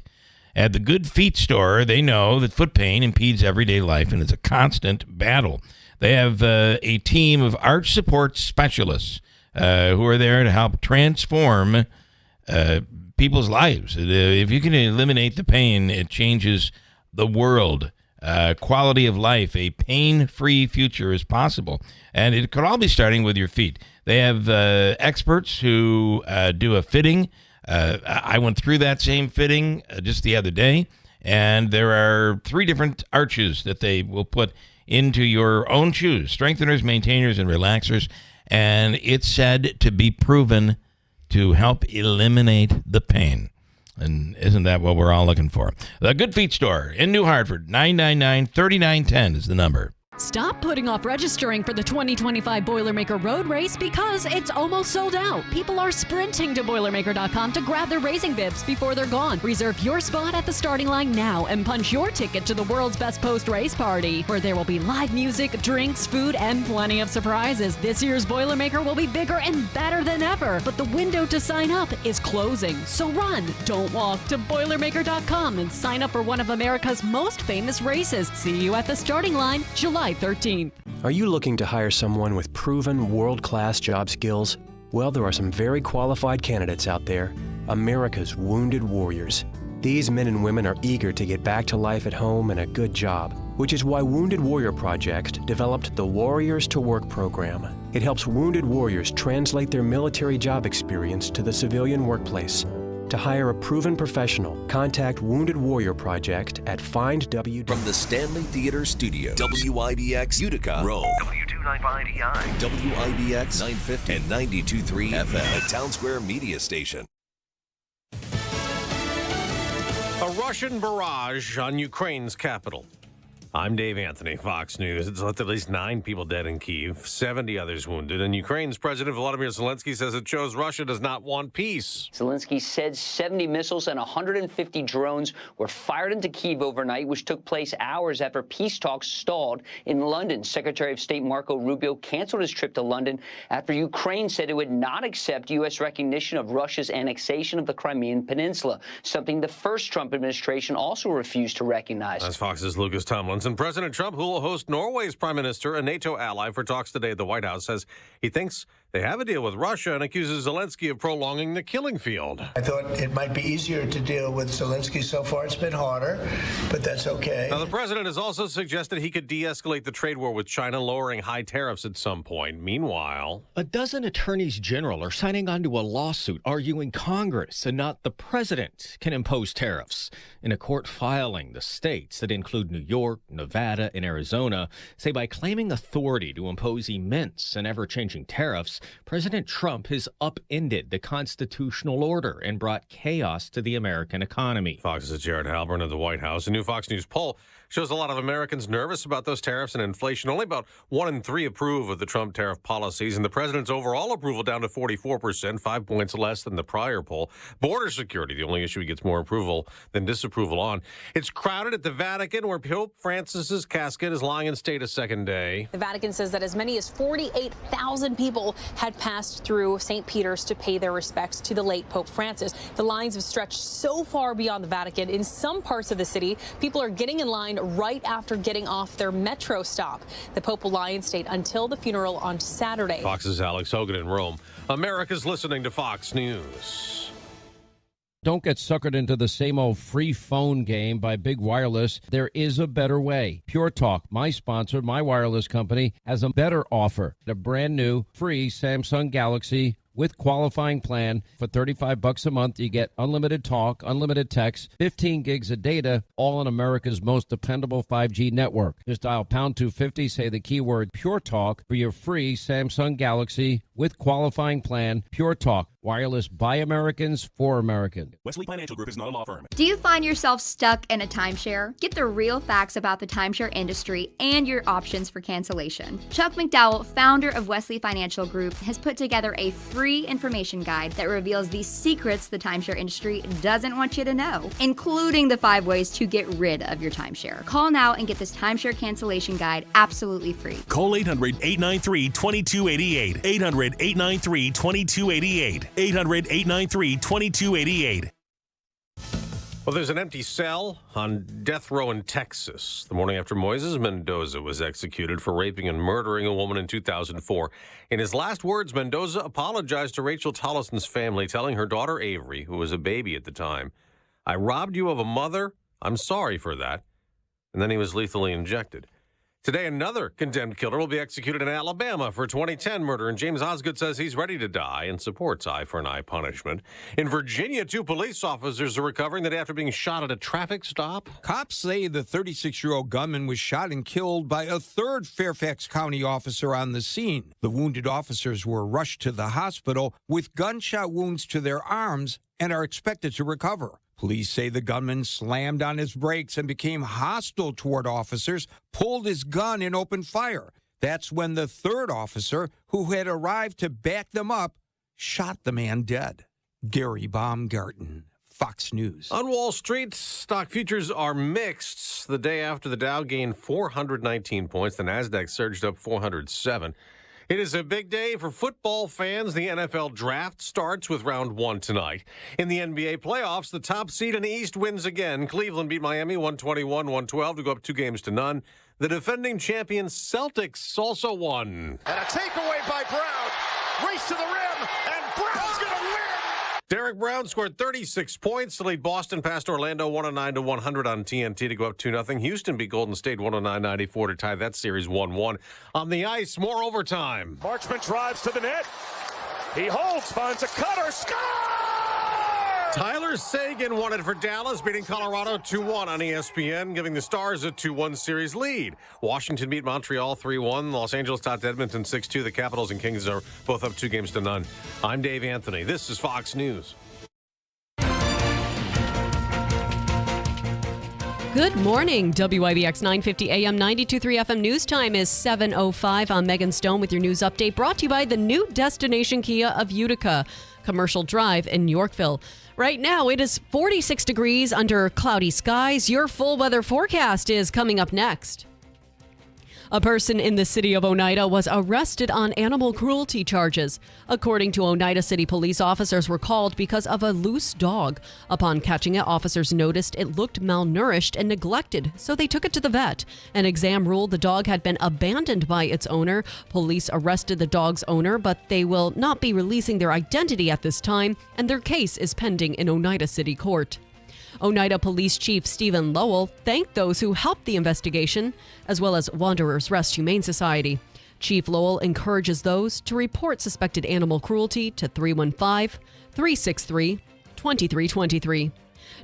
At the Good Feet store, they know that foot pain impedes everyday life and it's a constant battle. They have a team of arch support specialists who are there to help transform people's lives. If you can eliminate the pain, it changes the world. Quality of life, a pain-free future is possible. And it could all be starting with your feet. They have experts who do a fitting. I went through that same fitting just the other day, and there are 3 different arches that they will put into your own shoes, strengtheners, maintainers, and relaxers, and it's said to be proven to help eliminate the pain. And isn't that what we're all looking for? The Good Feet store in New Hartford, 999-3910 is the number. Stop putting off registering for the 2025 Boilermaker Road Race because it's almost sold out. People are sprinting to Boilermaker.com to grab their racing bibs before they're gone. Reserve your spot at the starting line now and punch your ticket to the world's best post-race party, where there will be live music, drinks, food, and plenty of surprises. This year's Boilermaker will be bigger and better than ever, but the window to sign up is closing. So run, don't walk, to Boilermaker.com and sign up for one of America's most famous races. See you at the starting line, July 13th. Are you looking to hire someone with proven world-class job skills? Well, there are some very qualified candidates out there. America's Wounded Warriors. These men and women are eager to get back to life at home and a good job, which is why Wounded Warrior Project developed the Warriors to Work program. It helps wounded warriors translate their military job experience to the civilian workplace. To hire a proven professional, contact Wounded Warrior Project at FindW. From the Stanley Theater Studio, WIBX Utica, Rome. W295EI, WIBX 950 and 92.3 FM, a Town Square media station. A Russian barrage on Ukraine's capital. I'm Dave Anthony, Fox News. It's left at least 9 people dead in Kyiv, 70 others wounded, and Ukraine's President Volodymyr Zelensky says it shows Russia does not want peace. Zelensky said 70 missiles and 150 drones were fired into Kyiv overnight, which took place hours after peace talks stalled in London. Secretary of State Marco Rubio canceled his trip to London after Ukraine said it would not accept U.S. recognition of Russia's annexation of the Crimean Peninsula, something the first Trump administration also refused to recognize. That's Fox's Lucas Tomlinson. President Trump, who will host Norway's prime minister, a NATO ally, for talks today at the White House, says he thinks they have a deal with Russia and accuses Zelensky of prolonging the killing field. I thought it might be easier to deal with Zelensky. So far, it's been harder, but that's okay. Now, the president has also suggested he could de-escalate the trade war with China, lowering high tariffs at some point. Meanwhile, a dozen attorneys general are signing on to a lawsuit arguing Congress and not the president can impose tariffs. In a court filing, the states that include New York, Nevada, and Arizona say by claiming authority to impose immense and ever-changing tariffs, President Trump has upended the constitutional order and brought chaos to the American economy. Fox's Jared Halpern at the White House. A new Fox News poll shows a lot of Americans nervous about those tariffs and inflation. Only about 1 in 3 approve of the Trump tariff policies, and the president's overall approval down to 44%, 5 points less than the prior poll. Border security, the only issue he gets more approval than disapproval on. It's crowded at the Vatican, where Pope Francis's casket is lying in state a second day. The Vatican says that as many as 48,000 people had passed through St. Peter's to pay their respects to the late Pope Francis. The lines have stretched so far beyond the Vatican. In some parts of the city, people are getting in line right after getting off their metro stop. The Pope will lie in state until the funeral on Saturday. Fox's Alex Hogan in Rome. America's listening to Fox News. Don't get suckered into the same old free phone game by Big Wireless. There is a better way. Pure Talk, my sponsor, my wireless company, has a better offer. A brand new free Samsung Galaxy with qualifying plan for $35 a month. You get unlimited talk, unlimited text, 15 gigs of data, all on America's most dependable 5G network. Just dial pound 250, say the keyword Pure Talk for your free Samsung Galaxy with qualifying plan. Pure Talk. Wireless by Americans for Americans. Wesley Financial Group is not a law firm. Do you find yourself stuck in a timeshare? Get the real facts about the timeshare industry and your options for cancellation. Chuck McDowell, founder of Wesley Financial Group, has put together a free information guide that reveals the secrets the timeshare industry doesn't want you to know, including the 5 ways to get rid of your timeshare. Call now and get this timeshare cancellation guide absolutely free. Call 800-893-2288. 800-893-2288. 800-893-2288. Well, there's an empty cell on death row in Texas the morning after Moises Mendoza was executed for raping and murdering a woman in 2004. In his last words, Mendoza apologized to Rachel Tollison's family, telling her daughter Avery, who was a baby at the time, "I robbed you of a mother. I'm sorry for that." And then he was lethally injected. Today, another condemned killer will be executed in Alabama for 2010 murder, and James Osgood says he's ready to die and supports eye-for-an-eye punishment. In Virginia, 2 police officers are recovering the day after being shot at a traffic stop. Cops say the 36-year-old gunman was shot and killed by a third Fairfax County officer on the scene. The wounded officers were rushed to the hospital with gunshot wounds to their arms and are expected to recover. Police say the gunman slammed on his brakes and became hostile toward officers, pulled his gun and opened fire. That's when the third officer, who had arrived to back them up, shot the man dead. Gary Baumgarten, Fox News. On Wall Street, stock futures are mixed. The day after the Dow gained 419 points, the Nasdaq surged up 407. It is a big day for football fans. The NFL draft starts with round 1 tonight. In the NBA playoffs, the top seed in the East wins again. Cleveland beat Miami 121-112 to go up 2-0. The defending champions Celtics also won. And a takeaway by Brown. Race to the rim, and Brown's going to win. Derek Brown scored 36 points to lead Boston past Orlando 109-100 on TNT to go up 2-0. Houston beat Golden State 109-94 to tie that series 1-1. On the ice, more overtime. Marchman drives to the net. He holds, finds a cutter, score! Tyler Sagan won it for Dallas, beating Colorado 2-1 on ESPN, giving the Stars a 2-1 series lead. Washington beat Montreal 3-1. Los Angeles topped Edmonton 6-2. The Capitals and Kings are both up 2-0. I'm Dave Anthony. This is Fox News. Good morning. WIBX 950 AM 92.3 FM news time is 7:05. I'm Megan Stone with your news update, brought to you by the new destination Kia of Utica, Commercial Drive in Yorkville. Right now, it is 46 degrees under cloudy skies. Your full weather forecast is coming up next. A person in the city of Oneida was arrested on animal cruelty charges. According to Oneida City police, officers were called because of a loose dog. Upon catching it, officers noticed it looked malnourished and neglected, so they took it to the vet. An exam ruled the dog had been abandoned by its owner. Police arrested the dog's owner, but they will not be releasing their identity at this time, and their case is pending in Oneida City Court. Oneida Police Chief Stephen Lowell thanked those who helped the investigation, as well as Wanderers Rest Humane Society. Chief Lowell encourages those to report suspected animal cruelty to 315-363-2323.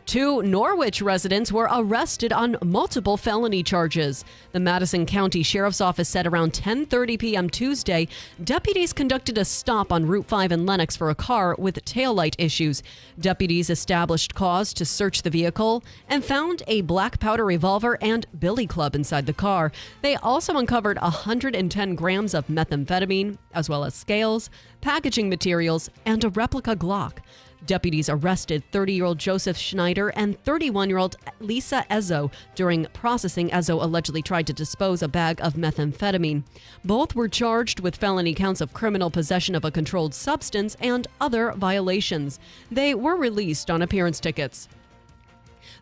2 Norwich residents were arrested on multiple felony charges. The Madison County Sheriff's Office said around 10:30 p.m. Tuesday, deputies conducted a stop on Route 5 in Lenox for a car with taillight issues. Deputies established cause to search the vehicle and found a black powder revolver and billy club inside the car. They also uncovered 110 grams of methamphetamine, as well as scales, packaging materials, and a replica Glock. Deputies arrested 30-year-old Joseph Schneider and 31-year-old Lisa Ezzo. During processing, Ezzo allegedly tried to dispose a bag of methamphetamine. Both were charged with felony counts of criminal possession of a controlled substance and other violations. They were released on appearance tickets.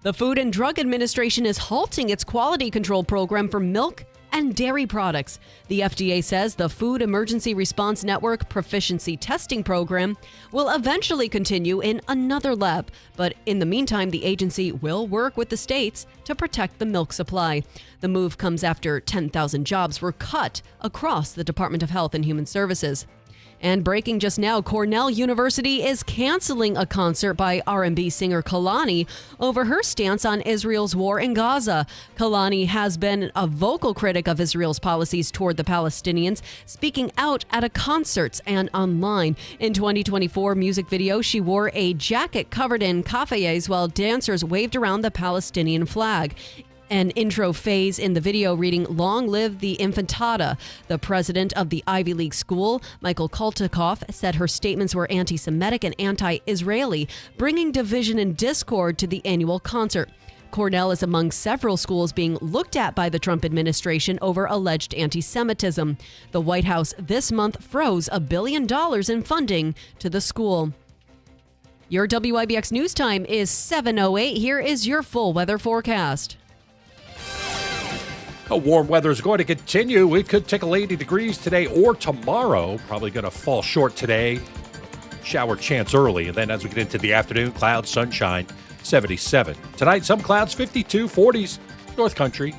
The Food and Drug Administration is halting its quality control program for milk and dairy products. The FDA says the Food Emergency Response Network Proficiency Testing Program will eventually continue in another lab, but in the meantime, the agency will work with the states to protect the milk supply. The move comes after 10,000 jobs were cut across the Department of Health and Human Services. And breaking just now, Cornell University is canceling a concert by R&B singer Kehlani over her stance on Israel's war in Gaza. Kehlani has been a vocal critic of Israel's policies toward the Palestinians, speaking out at a concerts and online. In 2024 music video, she wore a jacket covered in kafayehs while dancers waved around the Palestinian flag. An intro phase in the video reading, "Long live the Infantada." The president of the Ivy League school, Michael Koltikoff, said her statements were anti-Semitic and anti-Israeli, bringing division and discord to the annual concert. Cornell is among several schools being looked at by the Trump administration over alleged anti-Semitism. The White House this month froze $1 billion in funding to the school. Your WIBX News Time is 7:08. Here is your full weather forecast. Warm weather is going to continue. We could tickle 80 degrees today or tomorrow. Probably going to fall short today. Shower chance early. And then as we get into the afternoon, clouds, sunshine, 77. Tonight, some clouds, 52, 40s, North Country.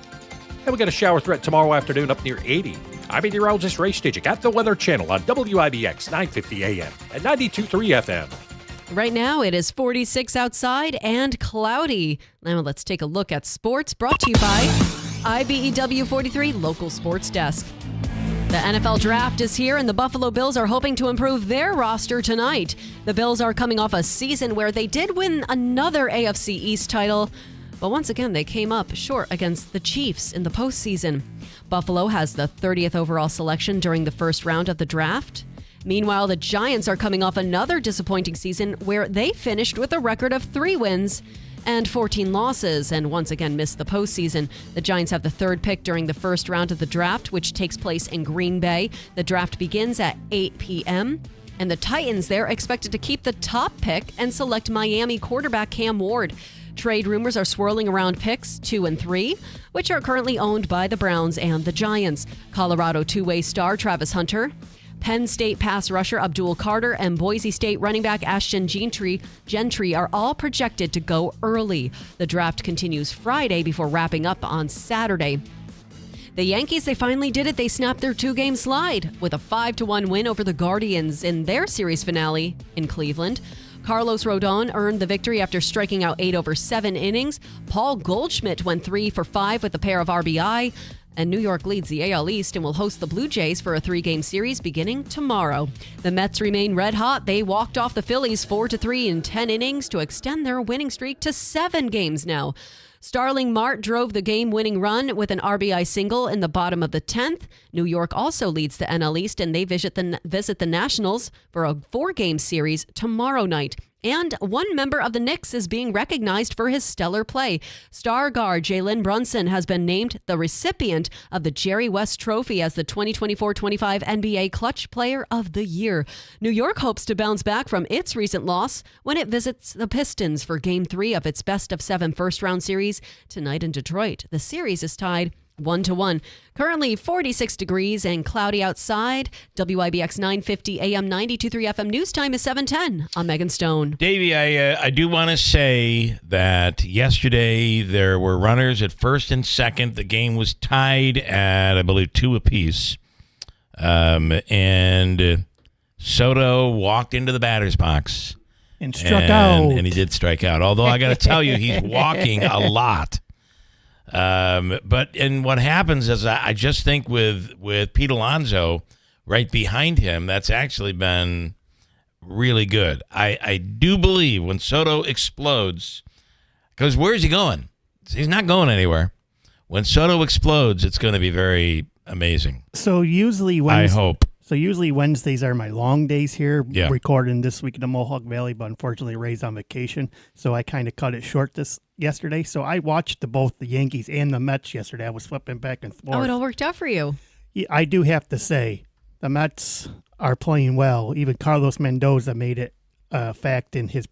And we got a shower threat tomorrow afternoon up near 80. I'm meteorologist Ray Stijik at the Weather Channel on WIBX 950 AM and 92.3 FM. Right now, it is 46 outside and cloudy. Now let's take a look at sports, brought to you by IBEW 43 Local Sports Desk. The NFL Draft is here, and the Buffalo Bills are hoping to improve their roster tonight. The Bills are coming off a season where they did win another AFC East title, but once again, they came up short against the Chiefs in the postseason. Buffalo has the 30th overall selection during the first round of the draft. Meanwhile, the Giants are coming off another disappointing season where they finished with a record of 3 wins and 14 losses, and once again missed the postseason. The Giants have the 3rd pick during the first round of the draft, which takes place in Green Bay. The draft begins at 8 p.m., and the Titans, they're expected to keep the top pick and select Miami quarterback Cam Ward. Trade rumors are swirling around picks 2 and 3, which are currently owned by the Browns and the Giants. Colorado two-way star Travis Hunter, Penn State pass rusher Abdul Carter, and Boise State running back Ashton Gentry are all projected to go early. The draft continues Friday before wrapping up on Saturday. The Yankees, they finally did it. They snapped their 2-game slide with a 5-1 win over the Guardians in their series finale in Cleveland. Carlos Rodon earned the victory after striking out 8 over 7 innings. Paul Goldschmidt went 3 for 5 with a pair of RBI. And New York leads the AL East and will host the Blue Jays for a 3-game series beginning tomorrow. The Mets remain red hot. They walked off the Phillies 4-3 in 10 innings to extend their winning streak to 7 games now. Starling Marte drove the game-winning run with an RBI single in the bottom of the 10th. New York also leads the NL East, and they visit the Nationals for a 4-game series tomorrow night. And one member of the Knicks is being recognized for his stellar play. Star guard Jalen Brunson has been named the recipient of the Jerry West Trophy as the 2024-25 NBA Clutch Player of the Year. New York hopes to bounce back from its recent loss when it visits the Pistons for Game 3 of its best-of-7 first-round series tonight in Detroit. The series is tied 1-1. Currently 46 degrees and cloudy outside. WIBX 950 AM 92.3 FM news time is 7:10. I'm Megan Stone. Davey, I do want to say that yesterday there were runners at first and second. The game was tied at, I believe, 2 apiece. And Soto walked into the batter's box. And struck out. And he did strike out. Although I got to tell you, he's walking a lot. But what happens is I just think with Pete Alonso right behind him, that's actually been really good. I do believe when Soto explodes, because where's he going? He's not going anywhere. When Soto explodes, it's going to be very amazing. So usually I hope. So usually Wednesdays are my long days here, Yeah. recording this week in the Mohawk Valley, but unfortunately Ray's on vacation, so I kind of cut it short yesterday. So I watched both the Yankees and the Mets yesterday. I was flipping back and forth. Oh, it all worked out for you. Yeah, I do have to say, the Mets are playing well. Even Carlos Mendoza made it a fact in his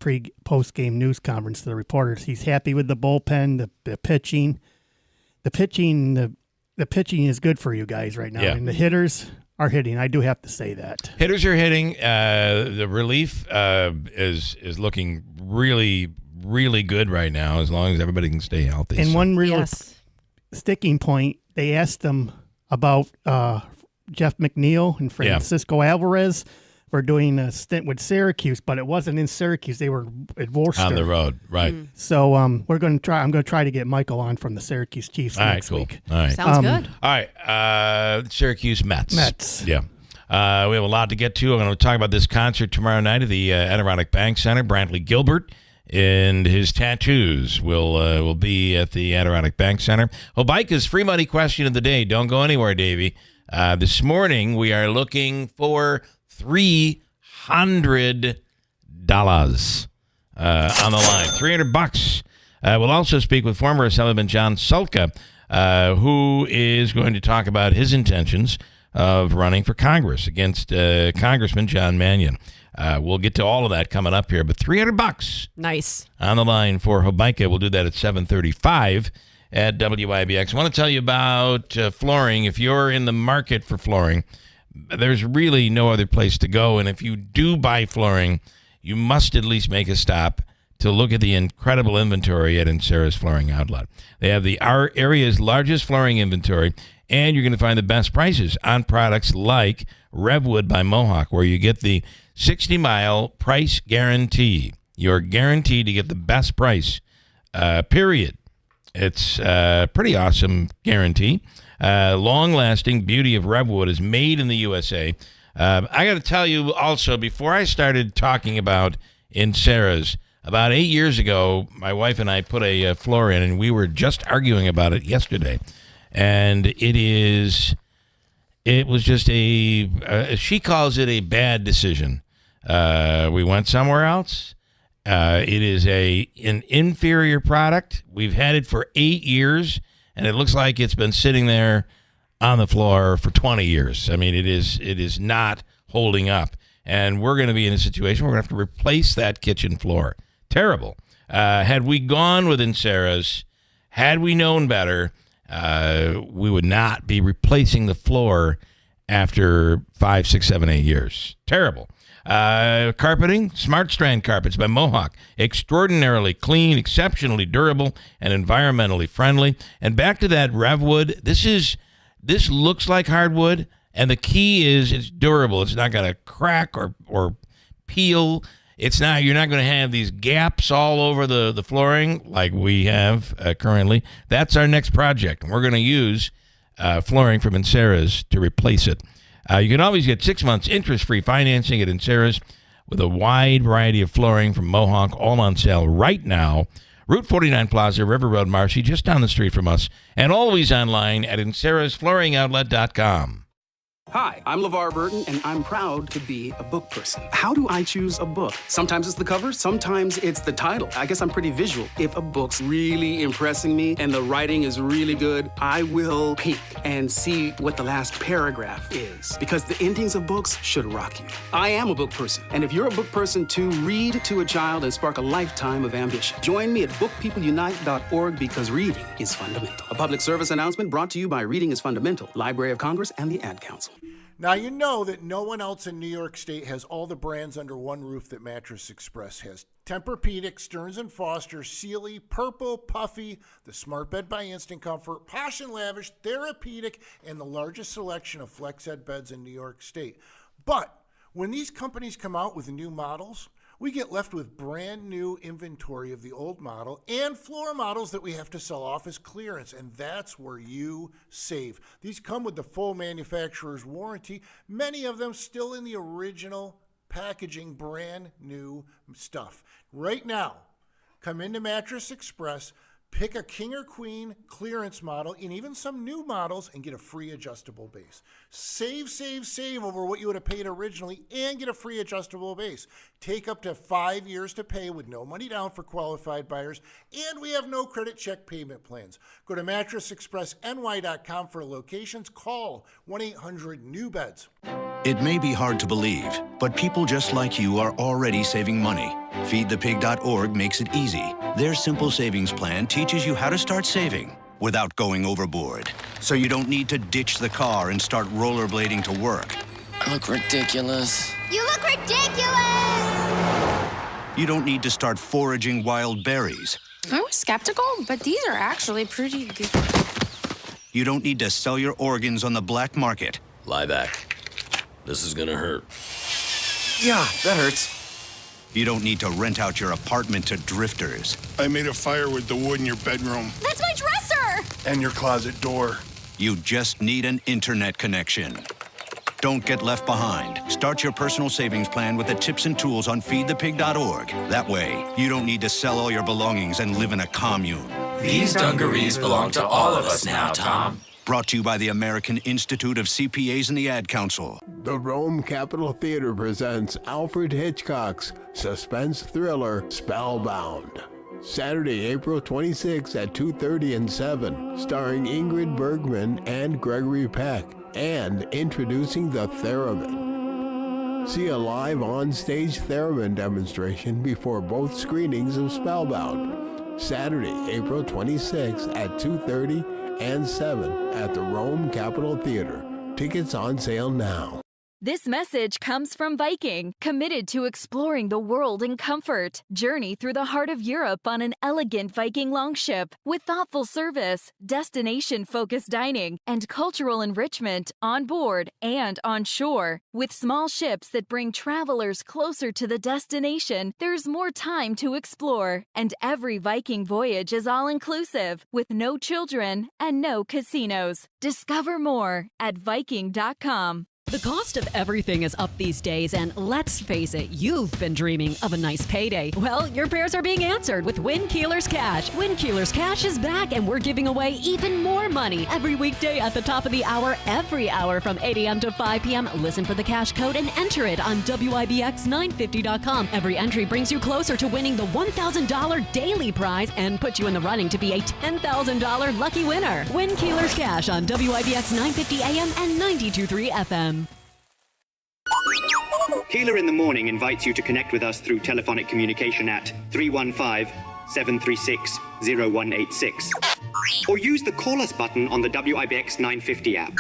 post-game news conference to the reporters. He's happy with the bullpen, the pitching. The pitching is good for you guys right now. Yeah. And the hitters are hitting. I do have to say that. Hitters are hitting. The relief is looking really, really good right now, as long as everybody can stay healthy. And one real sticking point, they asked them about Jeff McNeil and Francisco Alvarez. were doing a stint with Syracuse, but it wasn't in Syracuse. They were at Worcester. On the road, right. So we're going to try. I'm going to try to get Michael on from the Syracuse Chiefs next week. All right. Sounds good. All right. Syracuse Mets. Mets. Yeah. We have a lot to get to. I'm going to talk about this concert tomorrow night at the Adirondack Bank Center. Brantley Gilbert and his tattoos will be at the Adirondack Bank Center. WIBX's free money question of the day. Don't go anywhere, Davey. This morning we are looking for $300 on the line. $300. We'll also speak with former Assemblyman John Sulka, who is going to talk about his intentions of running for Congress against Congressman John Mannion. We'll get to all of that coming up here, but $300 Nice on the line for WIBX. We'll do that at 7:35 at WIBX. I want to tell you about flooring. If you're in the market for flooring, there's really no other place to go. And if you do buy flooring, you must at least make a stop to look at the incredible inventory at Incera's Flooring Outlet. They have our area's largest flooring inventory, and you're going to find the best prices on products like Revwood by Mohawk, where you get the 60-mile price guarantee. You're guaranteed to get the best price, period. It's a pretty awesome guarantee. Long-lasting beauty of Revwood is made in the USA. I got to tell you also, before I started talking about Incera's, about 8 years ago, my wife and I put a floor in, and we were just arguing about it yesterday. And it was just she calls it a bad decision. We went somewhere else. It is an inferior product. We've had it for 8 years, and it looks like it's been sitting there on the floor for 20 years. I mean, it is not holding up. And we're going to be in a situation where we're going to have to replace that kitchen floor. Terrible. Had we gone with Incera's, had we known better, we would not be replacing the floor after 5, 6, 7, 8 years. Terrible. Carpeting, Smart Strand Carpets by Mohawk. Extraordinarily clean, exceptionally durable, and environmentally friendly. And back to that Revwood, this looks like hardwood, and the key is it's durable. It's not going to crack or peel. You're not going to have these gaps all over the flooring like we have currently. That's our next project. We're going to use flooring from Incera's to replace it. You can always get 6 months interest-free financing at Incera's with a wide variety of flooring from Mohawk, all on sale right now. Route 49 Plaza, River Road, Marcy, just down the street from us, and always online at Incera'sFlooringOutlet.com. Hi, I'm LeVar Burton, and I'm proud to be a book person. How do I choose a book? Sometimes it's the cover, sometimes it's the title. I guess I'm pretty visual. If a book's really impressing me and the writing is really good, I will peek and see what the last paragraph is, because the endings of books should rock you. I am a book person, and if you're a book person too, read to a child and spark a lifetime of ambition. Join me at bookpeopleunite.org, because reading is fundamental. A public service announcement brought to you by Reading is Fundamental, Library of Congress, and the Ad Council. Now, you know that no one else in New York State has all the brands under one roof that Mattress Express has. Tempur-Pedic, Stearns & Foster, Sealy, Purple, Puffy, the Smart Bed by Instant Comfort, Posh & Lavish, Therapeutic, and the largest selection of flex head beds in New York State. But when these companies come out with new models, we get left with brand new inventory of the old model and floor models that we have to sell off as clearance, and that's where you save. These come with the full manufacturer's warranty, many of them still in the original packaging, brand new stuff. Right now, come into Mattress Express, pick a king or queen clearance model and even some new models and get a free adjustable base. Save over what you would have paid originally and get a free adjustable base. Take up to 5 years to pay with no money down for qualified buyers, and we have no credit check payment plans. Go to mattressexpressny.com for locations. Call 1-800-NEW-BEDS. It may be hard to believe, but people just like you are already saving money. FeedThePig.org makes it easy. Their simple savings plan teaches you how to start saving without going overboard. So you don't need to ditch the car and start rollerblading to work. I look ridiculous. You look ridiculous! You don't need to start foraging wild berries. I was skeptical, but these are actually pretty good. You don't need to sell your organs on the black market. Lie back. This is gonna hurt. Yeah, that hurts. You don't need to rent out your apartment to drifters. I made a fire with the wood in your bedroom. That's my dresser! And your closet door. You just need an internet connection. Don't get left behind. Start your personal savings plan with the tips and tools on feedthepig.org. That way, you don't need to sell all your belongings and live in a commune. These dungarees belong to all of us now, Tom. Brought to you by the American Institute of CPAs and the Ad Council. The Rome Capitol Theater presents Alfred Hitchcock's suspense thriller Spellbound. Saturday, April 26 at 2:30 and 7, starring Ingrid Bergman and Gregory Peck, and introducing the Theremin. See a live on-stage Theremin demonstration before both screenings of Spellbound. Saturday, April 26 at 2:30 and 7 at the Rome Capitol Theater. Tickets on sale now. This message comes from Viking, committed to exploring the world in comfort. Journey through the heart of Europe on an elegant Viking longship with thoughtful service, destination-focused dining, and cultural enrichment on board and on shore. With small ships that bring travelers closer to the destination, there's more time to explore. And every Viking voyage is all-inclusive, with no children and no casinos. Discover more at Viking.com. The cost of everything is up these days, and let's face it, you've been dreaming of a nice payday. Well, your prayers are being answered with Win Keeler's Cash. Win Keeler's Cash is back, and we're giving away even more money every weekday at the top of the hour, every hour from 8 a.m. to 5 p.m. Listen for the cash code and enter it on WIBX950.com. Every entry brings you closer to winning the $1,000 daily prize and puts you in the running to be a $10,000 lucky winner. Win Keeler's Cash on WIBX 950 AM and 92.3 FM. Keeler in the Morning invites you to connect with us through telephonic communication at 315-736-0186. Or use the Call Us button on the WIBX 950 app.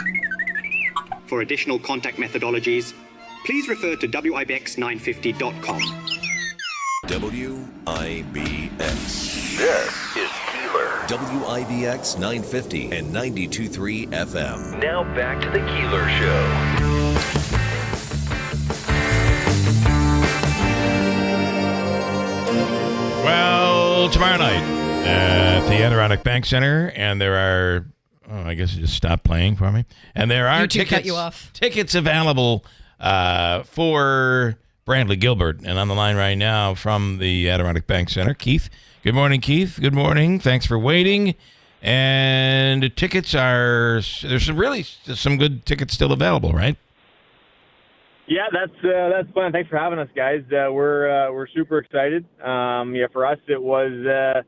For additional contact methodologies, please refer to WIBX950.com. WIBX. This is Keeler. WIBX 950 and 92.3 FM. Now back to the Keeler Show. Well, tomorrow night at the Adirondack Bank Center, and there are, I guess it just stopped playing for me. And there are tickets available for Brantley Gilbert. And on the line right now from the Adirondack Bank Center, Keith. Good morning, Keith. Good morning. Thanks for waiting. And tickets are, there's some good tickets still available, right? Yeah, that's fun. Thanks for having us, guys. We're super excited. For us, it was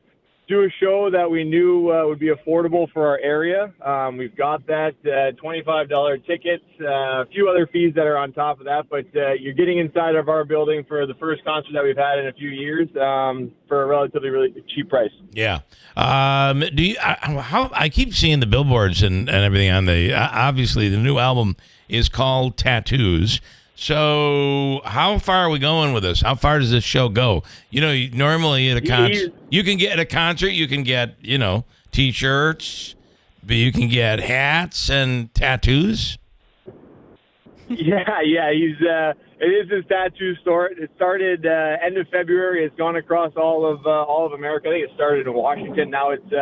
do a show that we knew would be affordable for our area. We've got that $25 tickets, a few other fees that are on top of that, but you're getting inside of our building for the first concert that we've had in a few years for a relatively really cheap price. Yeah. I keep seeing the billboards and everything on the obviously the new album is called Tattoos. So how far are we going with this? How far does this show go? Normally at a concert, you can get at a concert, you can get, T-shirts, but you can get hats and tattoos. Yeah. It is his tattoo store. It started end of February. It's gone across all of America. I think it started in Washington. Now it's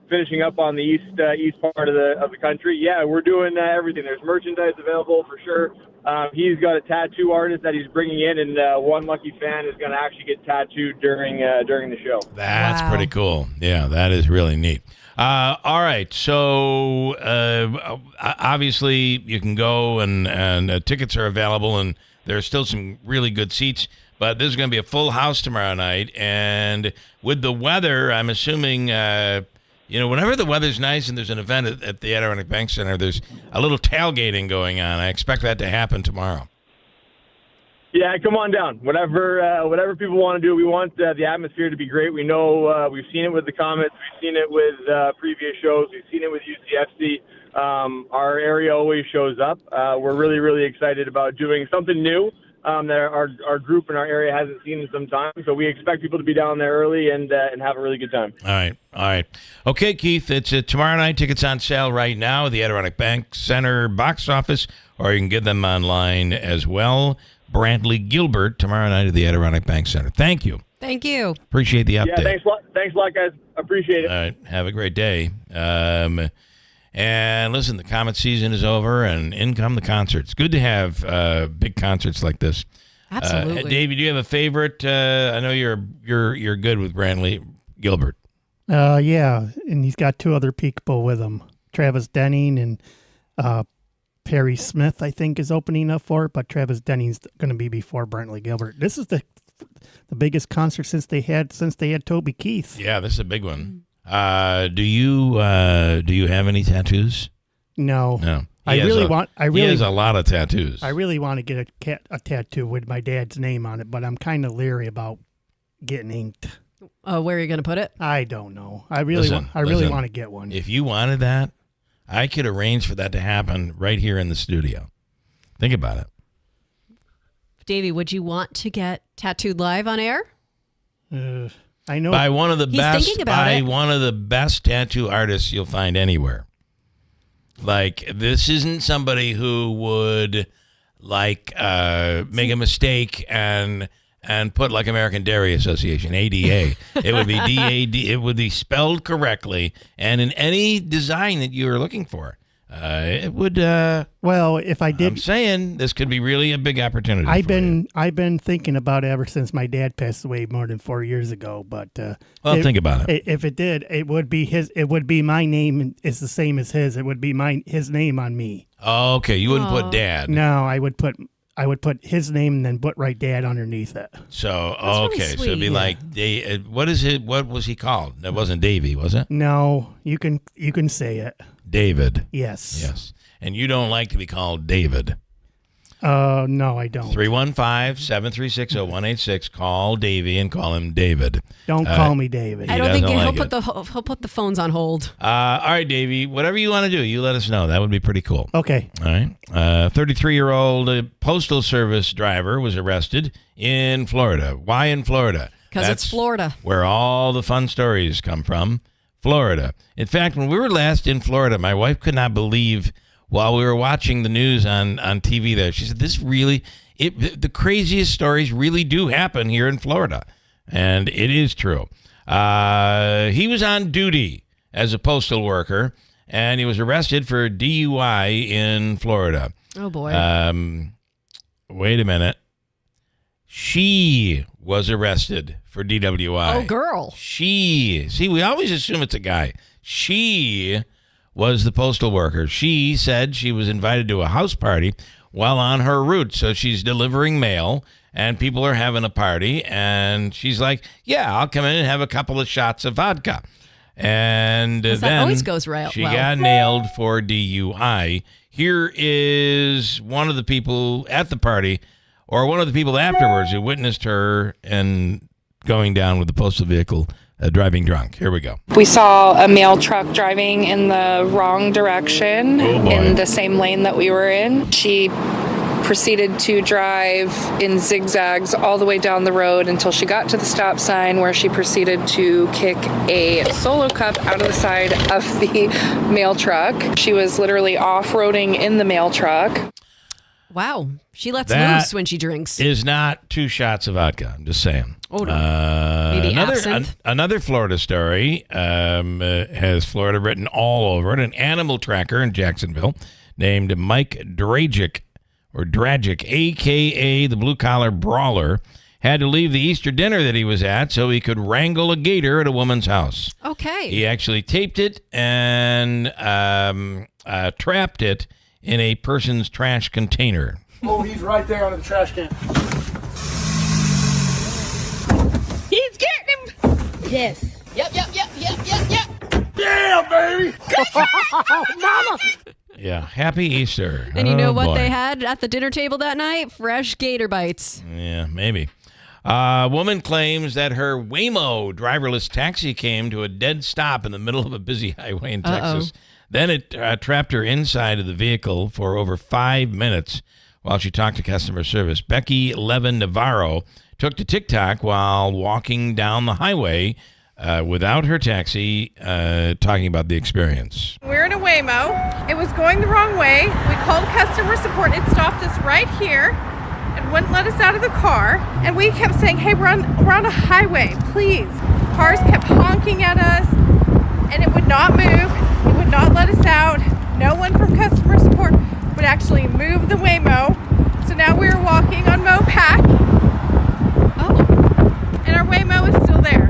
finishing up on the east part of the country. Yeah, we're doing everything. There's merchandise available for sure. He's got a tattoo artist that he's bringing in, and one lucky fan is going to actually get tattooed during the show. That's pretty cool. Yeah, that is really neat. All right, so obviously you can go and tickets are available, and there are still some really good seats. But this is going to be a full house tomorrow night, and with the weather, I'm assuming. Whenever the weather's nice and there's an event at the Adirondack Bank Center, there's a little tailgating going on. I expect that to happen tomorrow. Yeah, come on down. Whatever people want to do, we want the atmosphere to be great. We know we've seen it with the Comets. We've seen it with previous shows. We've seen it with UCFC. Our area always shows up. We're really, really excited about doing something new that our group in our area hasn't seen in some time. So we expect people to be down there early and have a really good time. All right. Okay, Keith, it's tomorrow night. Tickets on sale right now at the Adirondack Bank Center box office, or you can get them online as well. Brantley Gilbert tomorrow night at the Adirondack Bank Center. Thank you. Thank you. Appreciate the update. Yeah, thanks a lot, guys. Appreciate it. All right, have a great day. And listen, the Comet season is over, and in come the concerts. Good to have big concerts like this. Absolutely. David, do you have a favorite? I know you're good with Brantley Gilbert. Yeah, and he's got two other people with him. Travis Denning and Perry Smith, I think, is opening up for it, but Travis Denning's going to be before Brantley Gilbert. This is the biggest concert since they had Toby Keith. Yeah, this is a big one. Do you have any tattoos? No. He has a lot of tattoos. I really want to get a tattoo with my dad's name on it, but I'm kind of leery about getting inked. Where are you going to put it? I don't know. I really want to get one. If you wanted that, I could arrange for that to happen right here in the studio. Think about it. Davey, would you want to get tattooed live on air? I know by one of the one of the best tattoo artists you'll find anywhere. Like, this isn't somebody who would make a mistake and put like American Dairy Association, ADA. It would be DAD. It would be spelled correctly and in any design that you are looking for. It would. Well, if I did, I'm saying this could be really a big opportunity. I've been thinking about it ever since my dad passed away more than 4 years ago. But think about it. If it did, it would be his. It would be my name. It's the same as his. It would be his name on me. Oh, okay. You wouldn't put Dad. No, I would put his name and then put Dad underneath it. So really so it'd be like what is it? What was he called? That wasn't Davey, was it? No, you can say it. David. Yes. And you don't like to be called David. No, I don't. 315-736-0186. Call Davey and call him David. Don't call me David. I don't think he'll put the phones on hold. All right, Davey. Whatever you want to do, you let us know. That would be pretty cool. Okay. All right. 33-year-old Postal Service driver was arrested in Florida. Why in Florida? Because it's Florida. Where all the fun stories come from. Florida. In fact, when we were last in Florida, my wife could not believe while we were watching the news on TV there. She said, the craziest stories really do happen here in Florida. And it is true. He was on duty as a postal worker, and he was arrested for DUI in Florida. Oh, boy. Wait a minute. She was arrested for DWI. Oh, girl. See, we always assume it's a guy. She was the postal worker. She said she was invited to a house party while on her route. So she's delivering mail, and people are having a party, and she's like, yeah, I'll come in and have a couple of shots of vodka. And then that always goes right. She got nailed for DUI. Here is one of the people at the party, or one of the people afterwards who witnessed her and going down with the postal vehicle driving drunk. Here we go. We saw a mail truck driving in the wrong direction in the same lane that we were in. She proceeded to drive in zigzags all the way down the road until she got to the stop sign, where she proceeded to kick a Solo Cup out of the side of the mail truck. She was literally off-roading in the mail truck. Wow. She lets loose when she drinks. Is not 2 shots of vodka. I'm just saying. Oh, no. Maybe absinthe. Another Florida story has Florida written all over it. An animal tracker in Jacksonville named Mike Dragic, a.k.a. the blue-collar brawler, had to leave the Easter dinner that he was at so he could wrangle a gator at a woman's house. Okay. He actually taped it and trapped it in a person's trash container. Oh, he's right there under the trash can. He's getting him! Yes. Yep. Yeah, baby! Mama! Yeah, happy Easter. And you know what they had at the dinner table that night? Fresh gator bites. Yeah, maybe. A woman claims that her Waymo driverless taxi came to a dead stop in the middle of a busy highway in Texas. Then it trapped her inside of the vehicle for over 5 minutes while she talked to customer service. Becky Levin Navarro took to TikTok while walking down the highway without her taxi, talking about the experience. We're in a Waymo. It was going the wrong way. We called customer support. It stopped us right here. and wouldn't let us out of the car. And we kept saying, hey, we're on a highway, please. Cars kept honking at us, and it would not move. It would not let us out. No one from customer support would actually move the Waymo. So now we are walking on Mopac. Oh. And our Waymo is still there.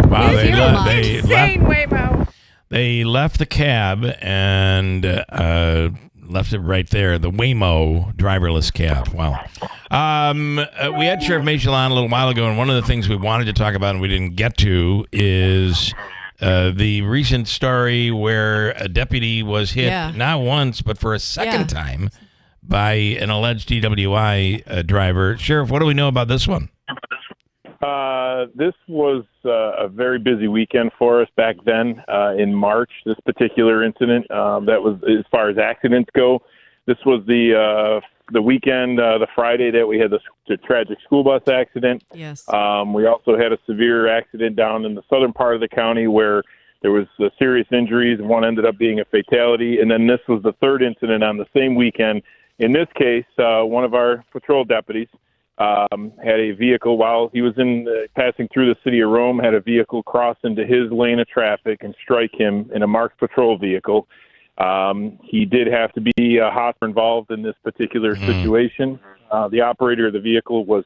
Wow, Waymo. They left the cab and left it right there. The Waymo driverless cab. Wow. We had Sheriff Machel on a little while ago, and one of the things we wanted to talk about and we didn't get to is the recent story where a deputy was hit not once but for a second time by an alleged DWI driver. Sheriff, what do we know about this one? This was a very busy weekend for us back then in March, this particular incident. That was, as far as accidents go, this was the weekend, the Friday that we had the tragic school bus accident. Yes. We also had a severe accident down in the southern part of the county where there was serious injuries. One ended up being a fatality. And then this was the third incident on the same weekend. In this case, one of our patrol deputies had a vehicle while he was passing through the city of Rome, had a vehicle cross into his lane of traffic and strike him in a marked patrol vehicle. He did have to be hospital involved in this particular situation. The operator of the vehicle was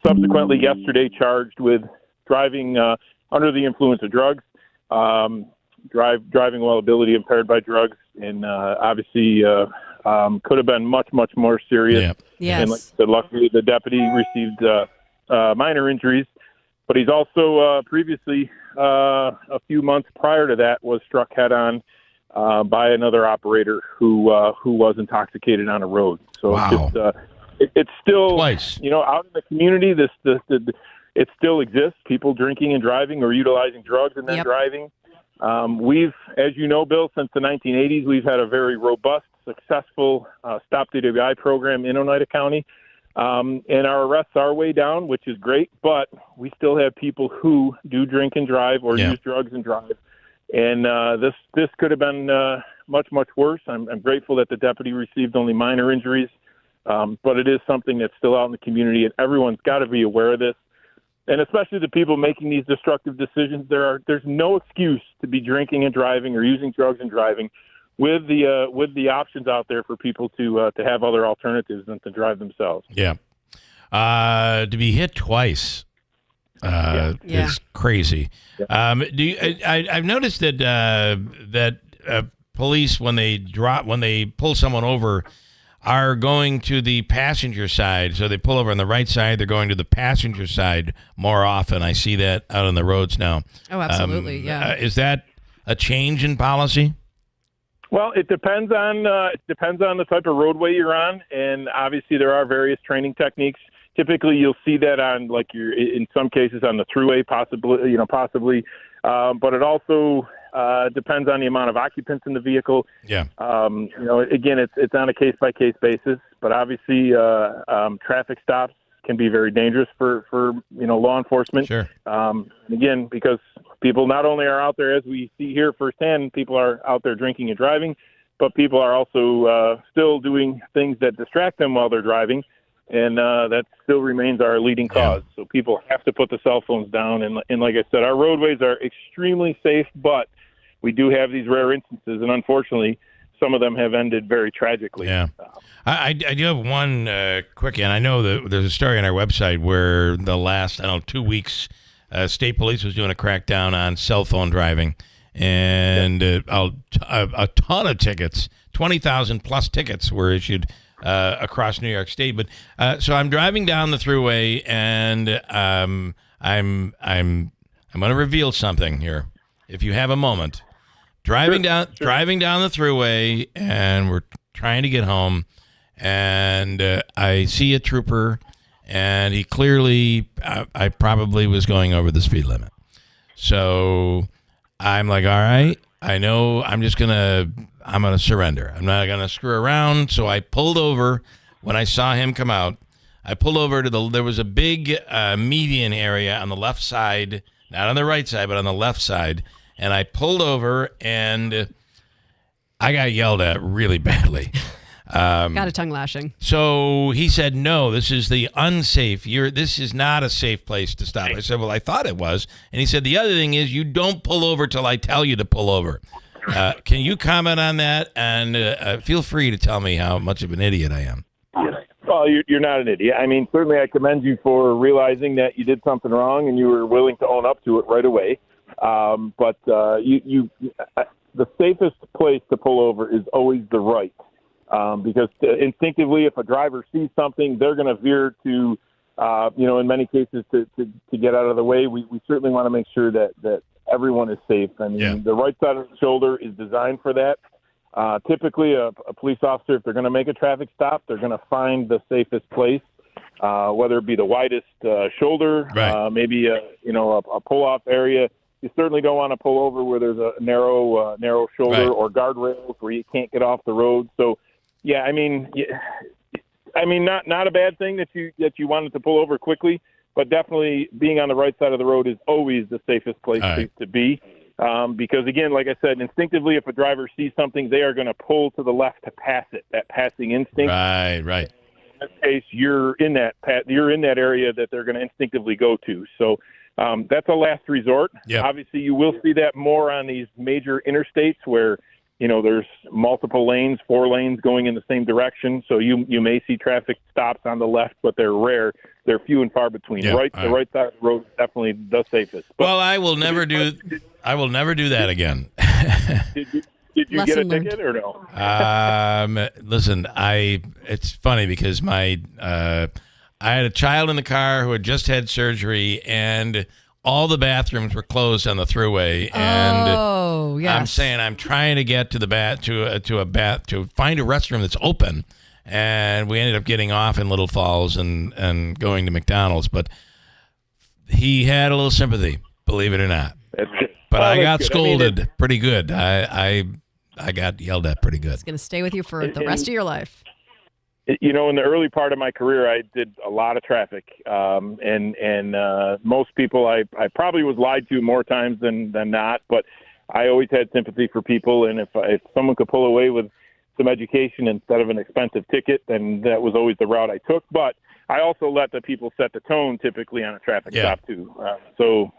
subsequently yesterday charged with driving under the influence of drugs, driving while ability impaired by drugs, and obviously could have been much, much more serious. Yeah. Yes. And like I said, luckily the deputy received minor injuries, but he's also previously, a few months prior to that, was struck head-on by another operator who was intoxicated on a road. So wow. It's still, twice. Out in the community, it still exists. People drinking and driving or utilizing drugs and then driving. We've, as you know, Bill, since the 1980s, we've had a very robust, successful Stop DWI program in Oneida County. And our arrests are way down, which is great, but we still have people who do drink and drive or use drugs and drive. And this could have been much, much worse. I'm grateful that the deputy received only minor injuries, but it is something that's still out in the community, and everyone's got to be aware of this. And especially the people making these destructive decisions, there's no excuse to be drinking and driving or using drugs and driving, with the options out there for people to have other alternatives than to drive themselves. Yeah, to be hit twice is crazy. Yeah. I've noticed that police, when they pull someone over, are going to the passenger side. So they pull over on the right side, they're going to the passenger side more often. I see that out on the roads now. Oh, absolutely, Is that a change in policy? Well, it depends on the type of roadway you're on, and obviously there are various training techniques. Typically, you'll see that on in some cases on the thruway, possibly, but it also depends on the amount of occupants in the vehicle. Yeah. Again, it's on a case-by-case basis, but obviously traffic stops can be very dangerous for law enforcement. Sure. Again, because people not only are out there, as we see here firsthand, people are out there drinking and driving, but people are also still doing things that distract them while they're driving, and that still remains our leading cause. So people have to put the cell phones down, and like I said, our roadways are extremely safe, but we do have these rare instances, and unfortunately, some of them have ended very tragically. Yeah. I do have one quickie, and I know that there's a story on our website where the last, 2 weeks, state police was doing a crackdown on cell phone driving, and a ton of tickets, 20,000 plus tickets were issued across New York State. But so I'm driving down the thruway, and I'm going to reveal something here, if you have a moment. Driving down the thruway, and we're trying to get home, and I see a trooper, and he clearly, I probably was going over the speed limit. So I'm like, all right, I know, I'm going to surrender. I'm not going to screw around. So I pulled over when I saw him come out. I pulled over there was a big median area on the left side, not on the right side, but on the left side. And I pulled over, and I got yelled at really badly. Got a tongue lashing. So he said, no, this is the unsafe. This is not a safe place to stop. I said, well, I thought it was. And he said, the other thing is you don't pull over till I tell you to pull over. Can you comment on that? And feel free to tell me how much of an idiot I am. Well, you're not an idiot. I mean, certainly I commend you for realizing that you did something wrong and you were willing to own up to it right away. But the safest place to pull over is always the right. Because instinctively, if a driver sees something, they're going to veer to, in many cases to get out of the way. We certainly want to make sure that everyone is safe. I mean, the right side of the shoulder is designed for that. Typically, a police officer, if they're going to make a traffic stop, they're going to find the safest place, whether it be the widest shoulder, maybe a pull-off area. You certainly don't want to pull over where there's a narrow shoulder or guardrails where you can't get off the road. So, I mean, not a bad thing that you wanted to pull over quickly, but definitely being on the right side of the road is always the safest place to be. Because, again, like I said, instinctively, if a driver sees something, they are going to pull to the left to pass it, that passing instinct. Right. In this case, you're in that area that they're going to instinctively go to. So that's a last resort. Yep. Obviously, you will see that more on these major interstates where, there's multiple lanes, 4 lanes going in the same direction. So you may see traffic stops on the left, but they're rare. They're few and far between. The right side of the road is definitely the safest. But, well, I will never do that again. Did you get a ticket or no? Listen, it's funny because I had a child in the car who had just had surgery, and all the bathrooms were closed on the throughway. And yes. I'm saying I'm trying to get to the to find a restroom that's open, and we ended up getting off in Little Falls and going to McDonald's. But he had a little sympathy, believe it or not. But I got scolded pretty good. I got yelled at pretty good. It's going to stay with you for the rest of your life. In the early part of my career, I did a lot of traffic, and most people I probably was lied to more times than not. But I always had sympathy for people, and if someone could pull away with some education instead of an expensive ticket, then that was always the route I took. But I also let the people set the tone typically on a traffic stop too. So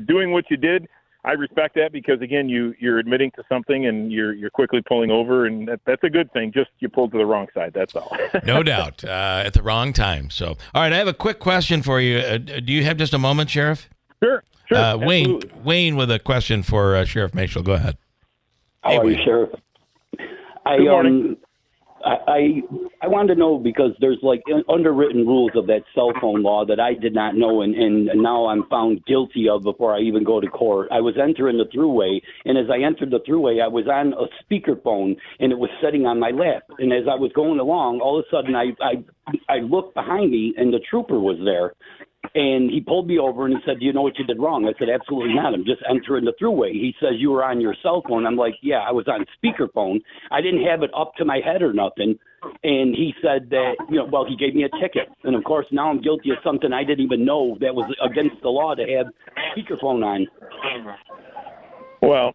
doing what you did, I respect that because, again, you're admitting to something and you're quickly pulling over, and that's a good thing. Just you pulled to the wrong side, that's all. No doubt, at the wrong time. So, all right, I have a quick question for you. Do you have just a moment, Sheriff? Sure. Wayne with a question for Sheriff Mashel. Go ahead. How are you, Sheriff? Good morning. I wanted to know because there's like underwritten rules of that cell phone law that I did not know, and now I'm found guilty of before I even go to court. I was entering the thruway, and as I entered the thruway, I was on a speakerphone, and it was sitting on my lap. And as I was going along, all of a sudden I looked behind me, and the trooper was there. And he pulled me over and he said, "Do you know what you did wrong?" I said, "Absolutely not. I'm just entering the thruway." He says, "You were on your cell phone." I'm like, "Yeah, I was on speakerphone. I didn't have it up to my head or nothing." And he said that, he gave me a ticket. And, of course, now I'm guilty of something I didn't even know that was against the law to have speakerphone on. Well,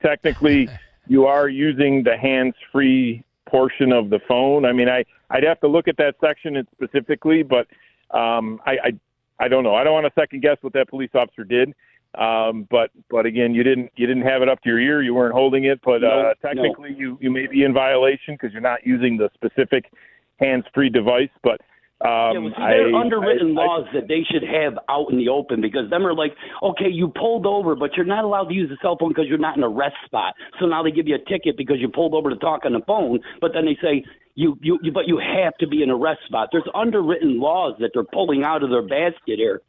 technically you are using the hands-free portion of the phone. I mean, I'd have to look at that section specifically, but I don't know. I don't want to second guess what that police officer did. But again, you didn't have it up to your ear. You weren't holding it, but technically you may be in violation because you're not using the specific hands-free device. But there are underwritten laws that they should have out in the open because them are like, okay, you pulled over, but you're not allowed to use the cell phone because you're not in a rest spot. So now they give you a ticket because you pulled over to talk on the phone, but then they say, but you have to be in a rest spot. There's underwritten laws that they're pulling out of their basket here.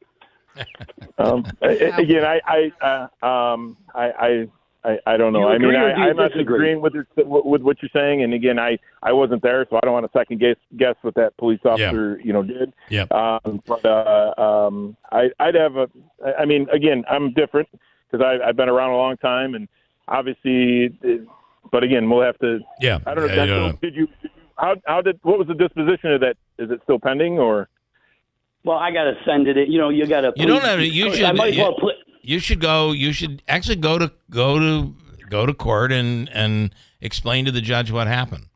Again, I don't know. I mean, I'm not disagreeing with what you're saying. And again, I wasn't there, so I don't want to second guess what that police officer, did. Yeah. I'd have again, I'm different because I've been around a long time, and obviously, but again, we'll have to. Yeah. I don't know. What was the disposition of that? Is it still pending or? Well, I got to send it. You got to. You don't have to. You should go. You should actually go to court and explain to the judge what happened.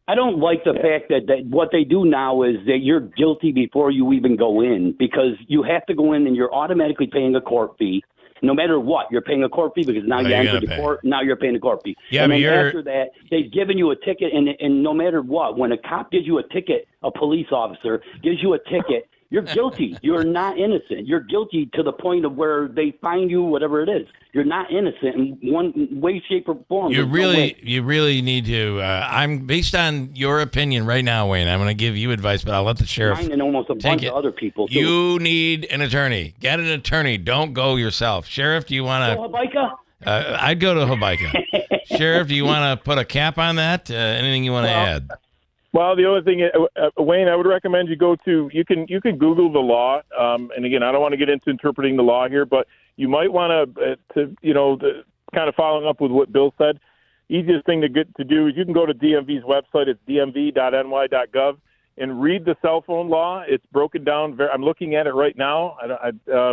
I don't like the fact that what they do now is that you're guilty before you even go in, because you have to go in and you're automatically paying a court fee. No matter what, you're paying a court fee because now you entered the court. Now you're paying a court fee. Yeah, and but then after that, they've given you a ticket, and no matter what, when a cop gives you a ticket, a police officer gives you a ticket, you're guilty. You're not innocent. You're guilty to the point of where they find you, whatever it is. You're not innocent in one way, shape, or form. You really need to. I'm based on your opinion right now, Wayne. I'm going to give you advice, but I'll let the sheriff. Mine and almost a bunch of other people. Too. You need an attorney. Get an attorney. Don't go yourself. Sheriff, do you want to? I'd go to Habaika. Sheriff, do you want to put a cap on that? Anything you want to add? Well, the only thing, Wayne, I would recommend you go to, you can Google the law. And again, I don't want to get into interpreting the law here, but you might want to kind of following up with what Bill said. Easiest thing to do is you can go to DMV's website. It's dmv.ny.gov and read the cell phone law. It's broken down. I'm looking at it right now.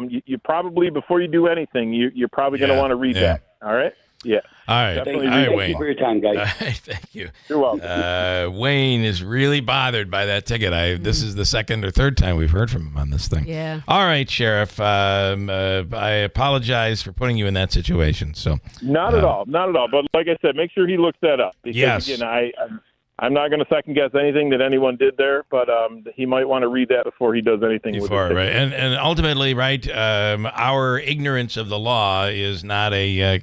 You probably, before you do anything, you're probably going to want to read that. All right. Yeah. All right. Thank Wayne. you for your time, guys. Thank you. You're welcome. Wayne is really bothered by that ticket. This is the second or third time we've heard from him on this thing. Yeah. All right, Sheriff. I apologize for putting you in that situation. So not at all. But like I said, make sure he looks that up. Because, yes. Again, I'm not going to second guess anything that anyone did there, but he might want to read that before he does anything with it. Right. And ultimately, right, our ignorance of the law is not a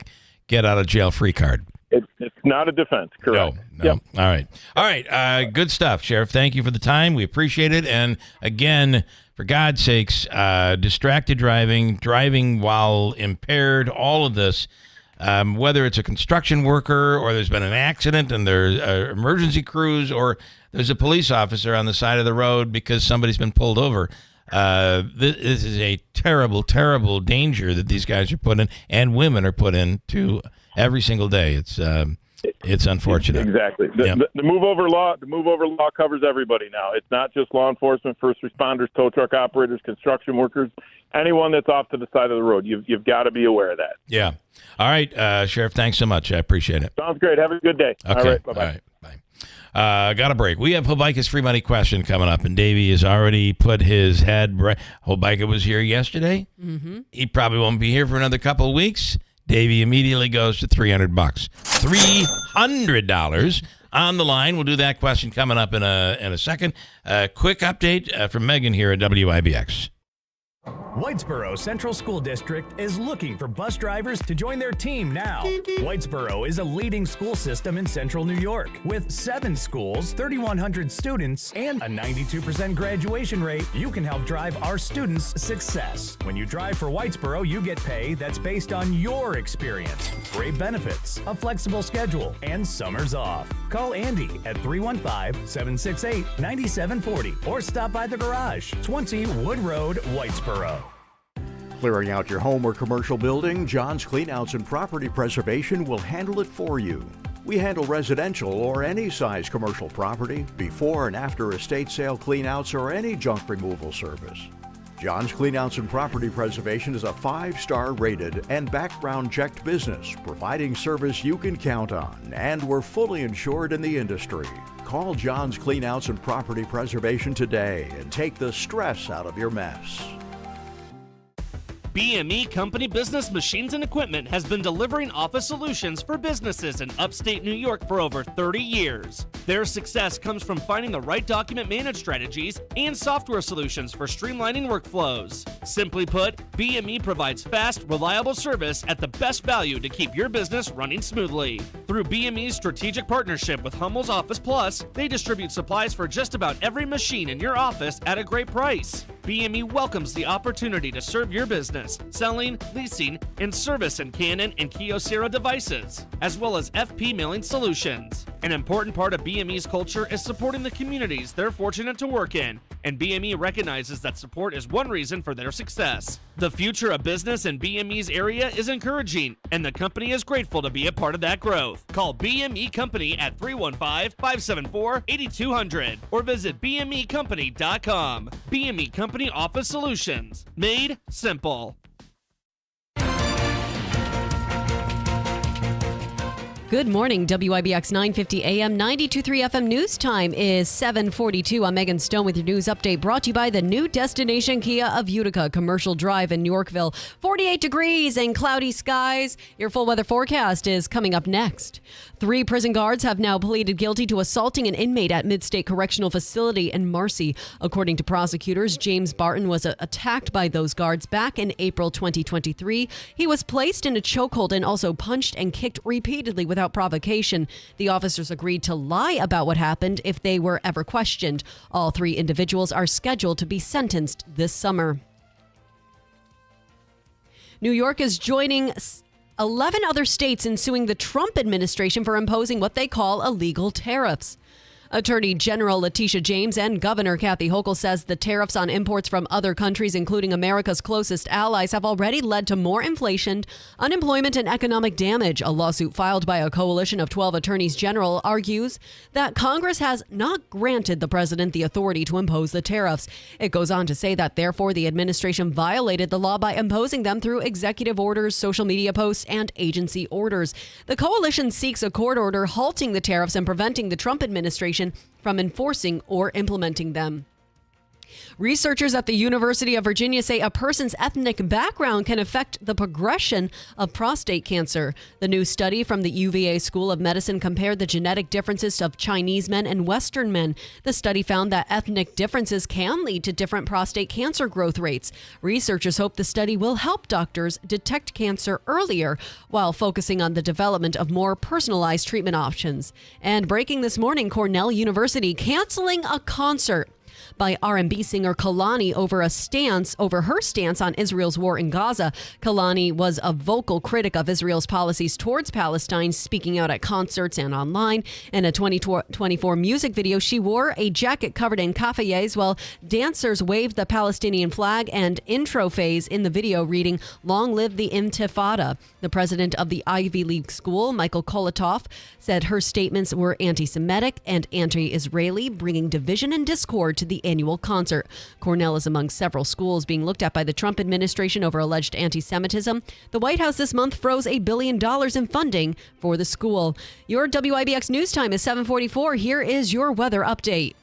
get-out-of-jail-free card. It's not a defense, correct? No. Yep. All right. Good stuff, Sheriff. Thank you for the time. We appreciate it. And again, for God's sakes, distracted driving while impaired, all of this, whether it's a construction worker or there's been an accident and there's emergency crews or there's a police officer on the side of the road because somebody's been pulled over. This is a terrible, terrible danger that these guys are put in, and women are put in to every single day. It's unfortunate. Exactly. The move over law covers everybody now. It's not just law enforcement, first responders, tow truck operators, construction workers, anyone that's off to the side of the road. You've got to be aware of that. Yeah. All right, Sheriff. Thanks so much. I appreciate it. Sounds great. Have a good day. Okay. All right. Bye-bye. All right. Bye. Got a break. We have Habaika's free money question coming up, and Davey has already put his head. Habaika was here yesterday. Mm-hmm. He probably won't be here for another couple of weeks. Davey immediately goes to $300. $300 on the line. We'll do that question coming up in a second. Quick update from Megan here at WIBX. Whitesboro Central School District is looking for bus drivers to join their team now. Whitesboro is a leading school system in central New York with 7 schools, 3,100 students, and a 92% graduation rate. You can help drive our students' success. When you drive for Whitesboro, you get pay that's based on your experience, great benefits, a flexible schedule, and summers off. Call Andy at 315-768-9740 or stop by the garage, 20 Wood Road, Whitesboro. Clearing out your home or commercial building, John's Cleanouts and Property Preservation will handle it for you. We handle residential or any size commercial property, before and after estate sale cleanouts or any junk removal service. John's Cleanouts and Property Preservation is a 5-star rated and background checked business, providing service you can count on, and we're fully insured in the industry. Call John's Cleanouts and Property Preservation today and take the stress out of your mess. BME Company Business Machines and Equipment has been delivering office solutions for businesses in upstate New York for over 30 years. Their success comes from finding the right document management strategies and software solutions for streamlining workflows. Simply put, BME provides fast, reliable service at the best value to keep your business running smoothly. Through BME's strategic partnership with Hummel's Office Plus, they distribute supplies for just about every machine in your office at a great price. BME welcomes the opportunity to serve your business, selling, leasing, and servicing Canon and Kyocera devices, as well as FP mailing solutions. An important part of BME's culture is supporting the communities they're fortunate to work in, and BME recognizes that support is one reason for their success. The future of business in BME's area is encouraging, and the company is grateful to be a part of that growth. Call BME Company at 315-574-8200 or visit BMEcompany.com. BME Company Office Solutions. Made simple. Good morning. WIBX 950 AM, 92.3 FM news time is 7:42. I'm Megan Stone with your news update, brought to you by the new destination Kia of Utica, Commercial Drive in Yorkville. 48 degrees and cloudy skies. Your full weather forecast is coming up next. 3 prison guards have now pleaded guilty to assaulting an inmate at Midstate Correctional Facility in Marcy. According to prosecutors, James Barton was attacked by those guards back in April 2023. He was placed in a chokehold and also punched and kicked repeatedly without provocation. The officers agreed to lie about what happened if they were ever questioned. All 3 individuals are scheduled to be sentenced this summer. New York is joining 11 other states in suing the Trump administration for imposing what they call illegal tariffs. Attorney General Letitia James and Governor Kathy Hochul says the tariffs on imports from other countries, including America's closest allies, have already led to more inflation, unemployment, and economic damage. A lawsuit filed by a coalition of 12 attorneys general argues that Congress has not granted the president the authority to impose the tariffs. It goes on to say that, therefore, the administration violated the law by imposing them through executive orders, social media posts, and agency orders. The coalition seeks a court order halting the tariffs and preventing the Trump administration from enforcing or implementing them. Researchers at the University of Virginia say a person's ethnic background can affect the progression of prostate cancer. The new study from the UVA School of Medicine compared the genetic differences of Chinese men and Western men. The study found that ethnic differences can lead to different prostate cancer growth rates. Researchers hope the study will help doctors detect cancer earlier while focusing on the development of more personalized treatment options. And breaking this morning, Cornell University canceling a concert by R&B singer Kehlani over her stance on Israel's war in Gaza. Kehlani was a vocal critic of Israel's policies towards Palestine, speaking out at concerts and online. In a 2024 music video, she wore a jacket covered in kafayehs while dancers waved the Palestinian flag, and intro phase in the video reading, "Long live the Intifada." The president of the Ivy League school, Michael Kolatoff, said her statements were anti-Semitic and anti-Israeli, bringing division and discord to the annual concert. Cornell is among several schools being looked at by the Trump administration over alleged anti-Semitism. The White House this month froze $1 billion in funding for the school. Your WIBX news time is 7:44. Here is your weather update.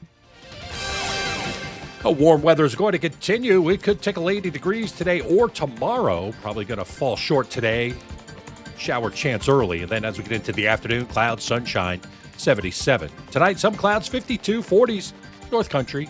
Warm weather is going to continue. We could tickle 80 degrees today or tomorrow. Probably going to fall short today. Shower chance early, and then as we get into the afternoon, clouds, sunshine, 77. Tonight, some clouds, 52, 40s, North Country.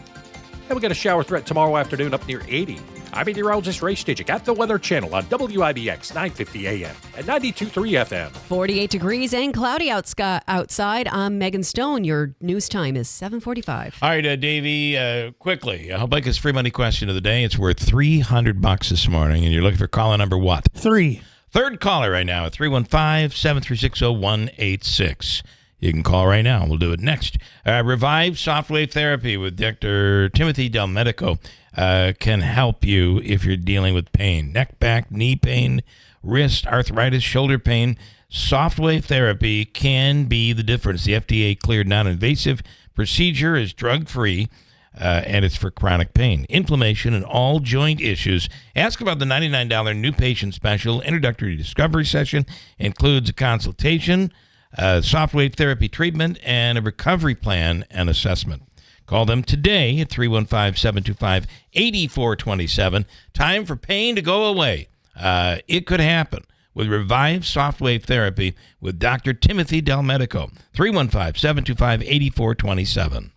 And we got a shower threat tomorrow afternoon up near 80. I'm meteorologist Ray Stijik at the Weather Channel on WIBX 950 AM and 92.3 FM. 48 degrees and cloudy outside. I'm Megan Stone. Your news time is 7:45. All right, Davey, quickly. I'll make this free money question of the day. It's worth $300 this morning, and you're looking for caller number what? 3. Third caller right now at 315-736-0186. You can call right now. We'll do it next. Revive Soft Wave Therapy with Dr. Timothy Del Medico can help you if you're dealing with pain. Neck, back, knee pain, wrist, arthritis, shoulder pain. Soft Wave Therapy can be the difference. The FDA-cleared non-invasive procedure is drug-free, and it's for chronic pain, inflammation, and all joint issues. Ask about the $99 new patient special. Introductory discovery session includes a consultation, soft wave therapy treatment, and a recovery plan and assessment. Call them today at 315-725-8427. Time for pain to go away. It could happen with Revive Soft Wave Therapy with Dr. Timothy Del Medico. 315-725-8427.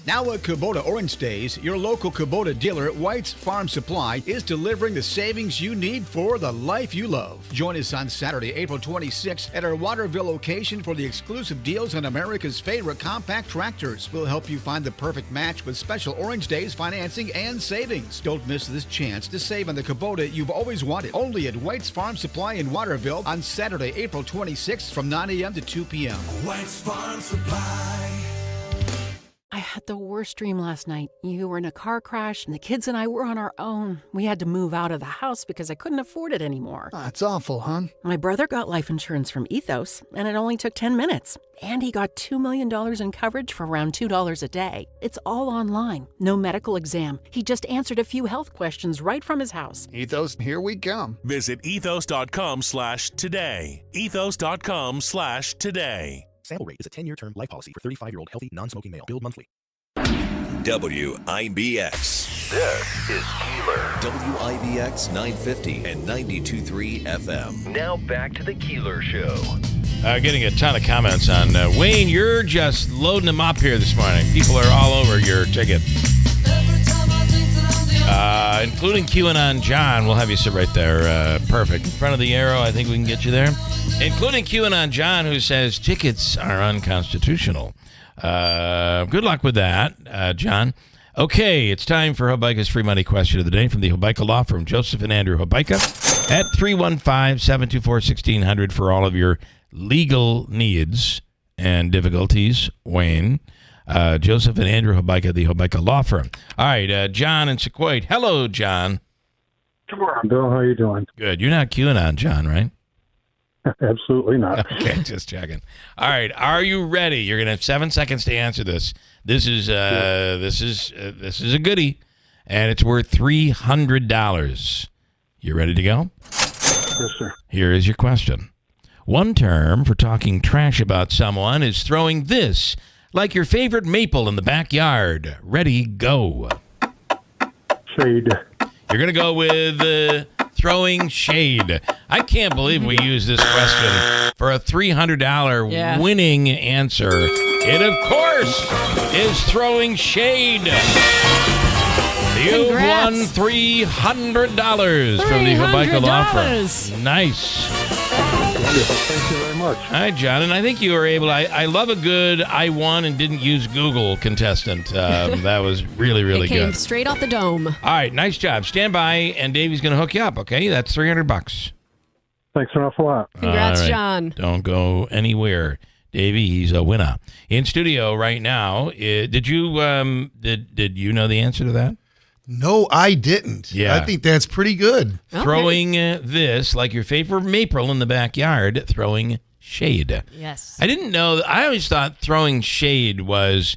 Now at Kubota Orange Days, your local Kubota dealer at White's Farm Supply is delivering the savings you need for the life you love. Join us on Saturday, April 26th at our Waterville location for the exclusive deals on America's favorite compact tractors. We'll help you find the perfect match with special Orange Days financing and savings. Don't miss this chance to save on the Kubota you've always wanted. Only at White's Farm Supply in Waterville on Saturday, April 26th from 9 a.m. to 2 p.m. White's Farm Supply. I had the worst dream last night. You were in a car crash, and the kids and I were on our own. We had to move out of the house because I couldn't afford it anymore. That's awful, hon. My brother got life insurance from Ethos, and it only took 10 minutes. And he got $2 million in coverage for around $2 a day. It's all online. No medical exam. He just answered a few health questions right from his house. Ethos, here we come. Visit ethos.com/today. Ethos.com/today. Sample rate is a 10-year term life policy for 35-year-old healthy, non-smoking male. Billed monthly. WIBX. This is Keeler. WIBX 950 and 92.3 FM. Now back to the Keeler Show. Getting a ton of comments on Wayne. You're just loading them up here this morning. People are all over your ticket. Including QAnon John. We'll have you sit right there. Perfect. In front of the arrow, I think we can get you there. Including QAnon John, who says tickets are unconstitutional. Good luck with that, John. Okay, it's time for Hobeika's free money question of the day from the Hobeika Law Firm. Joseph and Andrew Hobeika at 315-724-1600 for all of your legal needs and difficulties. Wayne. Joseph and Andrew Hobeika, the Hobeika Law Firm. All right, John in Sequoia. Hello, John. Come on, Bill. How you doing? Good. You're not QAnon, John, right? Absolutely not. Okay, just checking. All right, are you ready? You're gonna have 7 seconds to answer this. This is a goodie, and it's worth $300. You ready to go? Yes, sir. Here is your question. One term for talking trash about someone is throwing this, like your favorite maple in the backyard. Ready, go. Shade. You're going to go with throwing shade. I can't believe we used this question for a $300 winning answer. It, of course, is throwing shade. You've won $300 from the Hobeika Law Firm. Nice. Thank you very much. All right, John, and I think you were able. I love a good I won and didn't use Google contestant. That was really, really it came good. Straight off the dome. All right, nice job. Stand by, and Davey's going to hook you up. Okay, that's $300. Thanks an awful lot. Congrats, John. Don't go anywhere, Davey. He's a winner. In studio right now. Did you did you know the answer to that? No, I didn't. Yeah. I think that's pretty good. Okay. Throwing this, like your favorite maple in the backyard, throwing shade. Yes. I didn't know. I always thought throwing shade was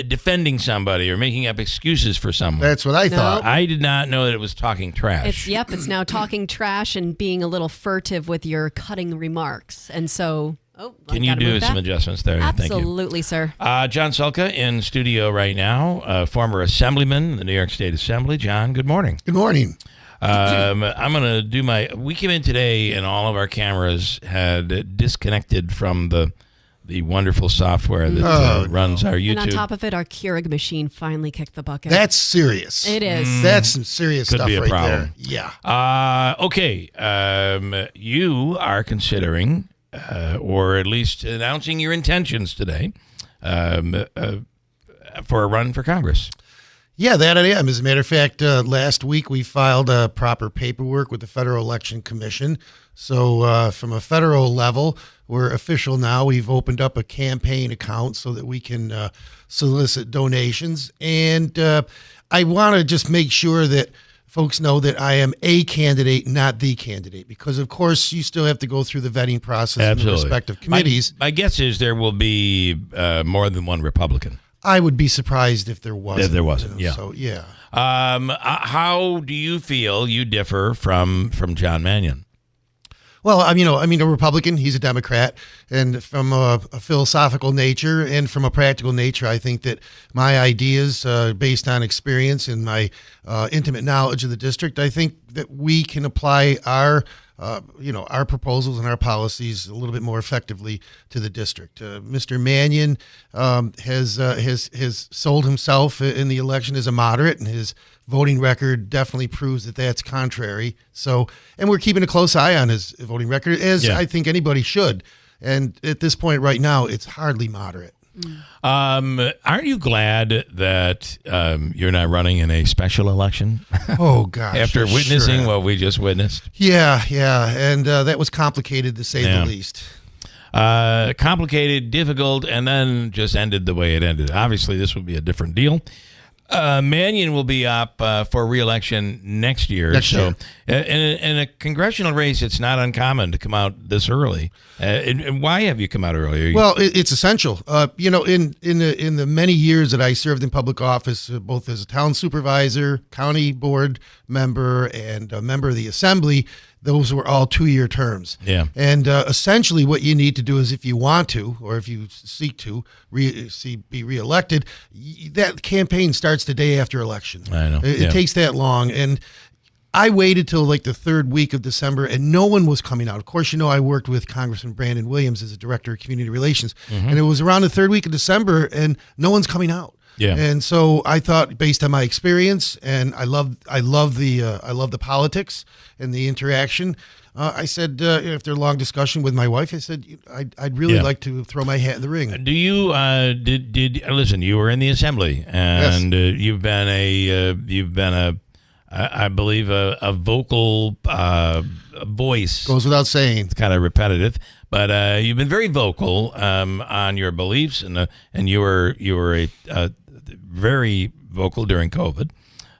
defending somebody or making up excuses for someone. That's what I thought. I did not know that it was talking trash. It's now talking trash and being a little furtive with your cutting remarks. And so... Can you do some adjustments there? Absolutely, Thank you. sir. John Sulka in studio right now, former assemblyman in the New York State Assembly. John, good morning. Good morning. I'm going to do we came in today and all of our cameras had disconnected from the wonderful software that runs our YouTube. And on top of it, our Keurig machine finally kicked the bucket. That's serious. It is. That's some serious Could stuff be a right problem. there. Yeah. Okay. You are considering... or at least announcing your intentions today for a run for Congress. Yeah, that I am. As a matter of fact, last week we filed proper paperwork with the Federal Election Commission. So from a federal level, we're official now. We've opened up a campaign account so that we can solicit donations. And I want to just make sure that folks know that I am a candidate, not the candidate, because, of course, you still have to go through the vetting process in the respective committees. My guess is there will be more than one Republican. I would be surprised if there wasn't. If there wasn't, yeah. So, yeah. How do you feel you differ from John Mannion? Well, a Republican. He's a Democrat, and from a philosophical nature and from a practical nature, I think that my ideas, based on experience and my intimate knowledge of the district, I think that we can apply our proposals and our policies a little bit more effectively to the district. Mr. Mannion has sold himself in the election as a moderate, and his voting record definitely proves that that's contrary. So, and we're keeping a close eye on his voting record, as I think anybody should. And at this point right now, it's hardly moderate. Aren't you glad that you're not running in a special election? Oh, gosh. After witnessing what we just witnessed? Yeah. And that was complicated, to say the least. complicated, difficult, and then just ended the way it ended. Obviously, this will be a different deal. Mannion will be up for re-election next year. In a congressional race, it's not uncommon to come out this early. And why have you come out early? Well, it's essential. In the many years that I served in public office, both as a town supervisor, county board member, and a member of the assembly, those were all 2-year terms. Yeah. And essentially what you need to do is, if you want to, or if you seek to be reelected, that campaign starts the day after election. I know. It takes that long. And I waited till like the third week of December, and no one was coming out. Of course, I worked with Congressman Brandon Williams as a director of community relations, and it was around the third week of December, and no one's coming out. Yeah. And so I thought, based on my experience, and I love the politics and the interaction. I said, after a long discussion with my wife, I said, I'd really like to throw my hat in the ring. Do you listen? You were in the assembly, and you've been I believe a vocal voice. Goes without saying. It's kind of repetitive, but you've been very vocal on your beliefs, and you were very vocal during COVID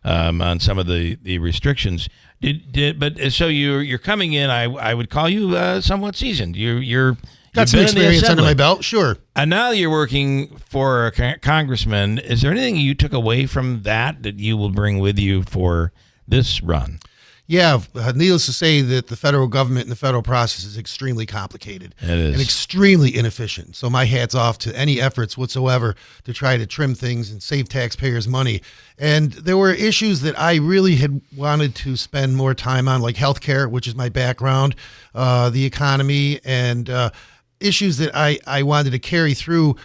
on some of the restrictions. So you're coming in. I would call you somewhat seasoned. You've got some experience under my belt, sure. And now you're working for a congressman. Is there anything you took away from that you will bring with you for this run? Yeah, needless to say that the federal government and the federal process is extremely complicated. It is. And extremely inefficient. So my hat's off to any efforts whatsoever to try to trim things and save taxpayers money. And there were issues that I really had wanted to spend more time on, like healthcare, which is my background, the economy, and issues that I wanted to carry through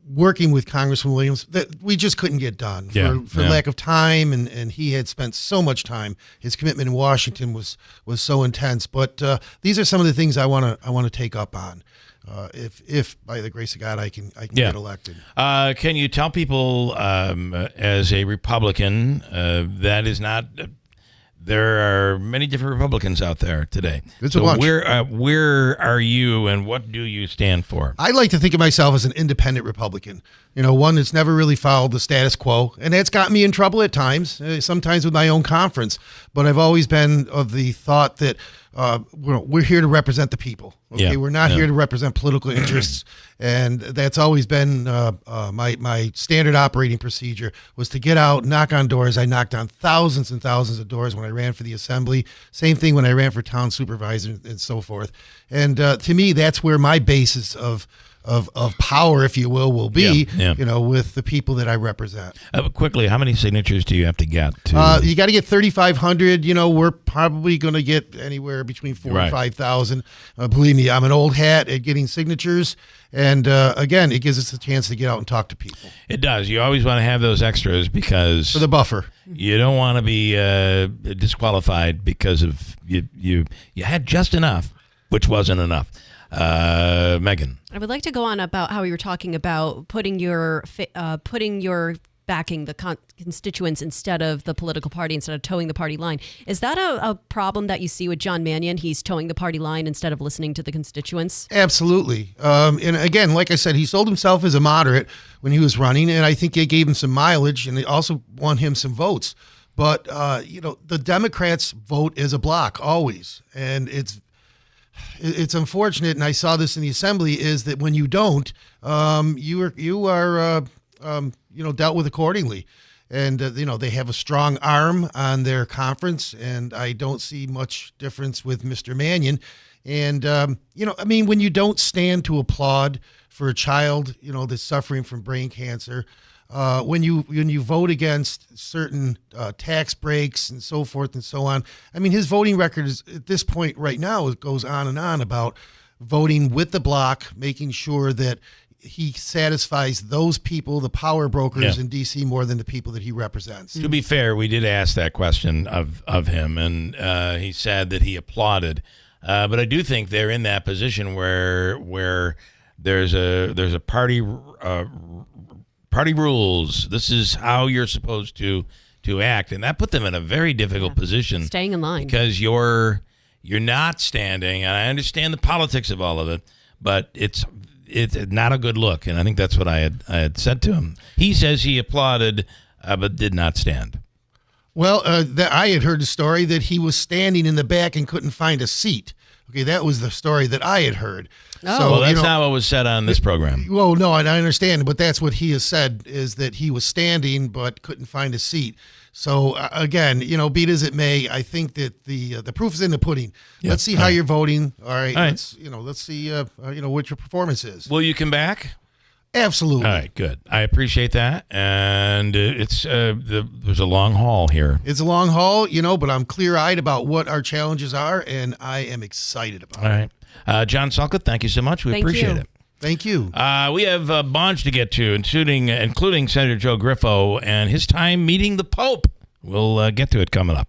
working with Congressman Williams that we just couldn't get done for lack of time, and he had spent so much time. His commitment in Washington was so intense. But these are some of the things I want to take up on. If by the grace of God I can get elected. Can you tell people as a Republican that is not? There are many different Republicans out there today. It's a bunch. Where are you, and what do you stand for? I like to think of myself as an independent Republican. One that's never really followed the status quo, and that's got me in trouble at times, sometimes with my own conference. But I've always been of the thought that we're here to represent the people. Okay, Yeah. We're not here to represent political interests, and that's always been my standard operating procedure was to get out, knock on doors. I knocked on thousands and thousands of doors when I ran for the assembly. Same thing when I ran for town supervisor and so forth. And to me, that's where my basis of power, if you will be, with the people that I represent. Quickly, how many signatures do you have to get? You got to get 3,500. We're probably going to get anywhere between 4,000 and 5,000. Believe me, I'm an old hat at getting signatures. And again, it gives us a chance to get out and talk to people. It does. You always want to have those extras because for the buffer. You don't want to be disqualified because of you had just enough, which wasn't enough. Megan, I would like to go on about how you were talking about putting your backing the constituents instead of the political party, instead of towing the party line. Is that a problem that you see with John Mannion? He's towing the party line instead of listening to the constituents? Absolutely. And again, like I said, he sold himself as a moderate when he was running, and I think they gave him some mileage, and they also won him some votes. But the Democrats vote as a block always, and it's unfortunate, and I saw this in the assembly, is that when you don't, you are dealt with accordingly. And, they have a strong arm on their conference, and I don't see much difference with Mr. Mannion. And, when you don't stand to applaud for a child, that's suffering from brain cancer, when you vote against certain tax breaks and so forth and so on. His voting record is at this point right now, it goes on and on about voting with the bloc, making sure that he satisfies those people, the power brokers in D.C., more than the people that he represents. To be fair, we did ask that question of him, and he said that he applauded. But I do think they're in that position where there's a party rules. This is how you're supposed to act, and that put them in a very difficult position. Staying in line because you're not standing. And I understand the politics of all of it, but it's not a good look, and I think that's what I had said to him. He says he applauded, but did not stand. Well, I had heard the story that he was standing in the back and couldn't find a seat. Okay, that was the story that I had heard. Oh, so, well, that's not what was said on this program. Well, no, I understand, but that's what he has said, is that he was standing but couldn't find a seat. So, again, be it as it may, I think that the proof is in the pudding. Yep. Let's see how you're voting. All right. Let's see, what your performance is. Will you come back? Absolutely. All right, good. I appreciate that. And there's a long haul here. It's a long haul, but I'm clear-eyed about what our challenges are, and I am excited about it. All right. John Sulka, thank you so much. We appreciate it. Thank you. We have a bunch to get to, including Senator Joe Griffo and his time meeting the Pope. We'll get to it coming up.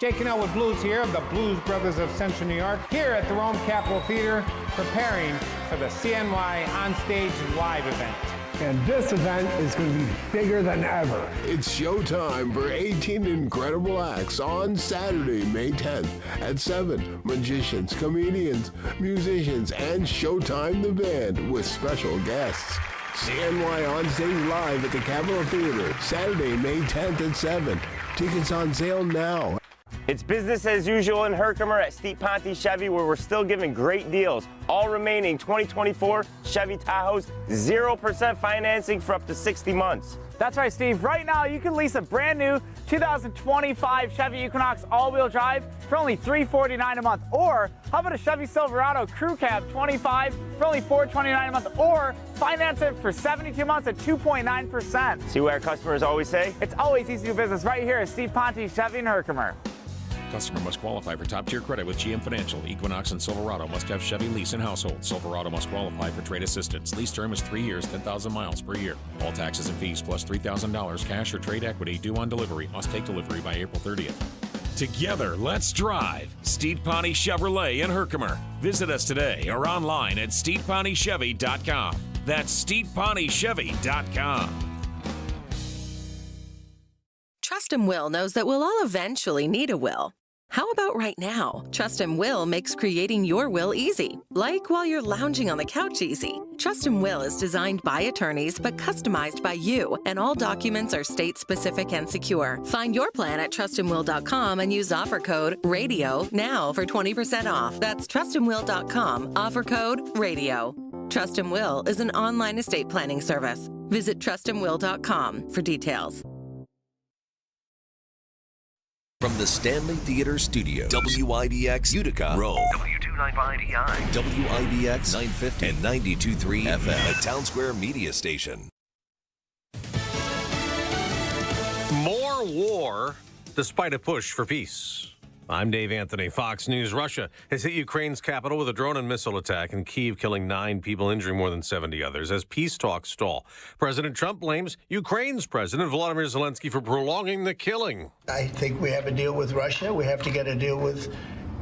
Jake Cannell with Blues here, the Blues Brothers of Central New York, here at the Rome Capitol Theater, preparing for the CNY Onstage Live event. And this event is going to be bigger than ever. It's showtime for 18 incredible acts on Saturday, May 10th at 7. Magicians, comedians, musicians, and Showtime the Band with special guests. CNY Onstage Live at the Capitol Theater, Saturday, May 10th at 7. Tickets on sale now. It's business as usual in Herkimer at Steve Ponte Chevy, where we're still giving great deals. All remaining 2024 Chevy Tahoes, 0% financing for up to 60 months. That's right, Steve. Right now, you can lease a brand new 2025 Chevy Equinox all-wheel drive for only $349 a month. Or how about a Chevy Silverado Crew Cab 25 for only $429 a month? Or finance it for 72 months at 2.9%. See what our customers always say? It's always easy to do business right here at Steve Ponte Chevy in Herkimer. Customer must qualify for top-tier credit with GM Financial. Equinox and Silverado must have Chevy lease in household. Silverado must qualify for trade assistance. Lease term is 3 years, 10,000 miles per year. All taxes and fees plus $3,000 cash or trade equity due on delivery. Must take delivery by April 30th. Together, let's drive. Steve Ponte Chevrolet in Herkimer. Visit us today or online at StevePonteChevy.com. That's StevePonteChevy.com. Trust and Will knows that we'll all eventually need a will. How about right now? Trust and Will makes creating your will easy, like while you're lounging on the couch easy. Trust and Will is designed by attorneys but customized by you, and all documents are state-specific and secure. Find your plan at trustandwill.com and use offer code RADIO now for 20% off. That's trustandwill.com, offer code RADIO. Trust and Will is an online estate planning service. Visit trustandwill.com for details. From the Stanley Theater Studio, WIBX Utica, Rome. W295EI. WIBX 950 and 92.3 FM, a Town Square media station. More war despite a push for peace. I'm Dave Anthony, Fox News. Russia has hit Ukraine's capital with a drone and missile attack in Kyiv, killing 9 people, injuring more than 70 others as peace talks stall. President Trump blames Ukraine's President Volodymyr Zelensky for prolonging the killing. I think we have a deal with Russia. We have to get a deal with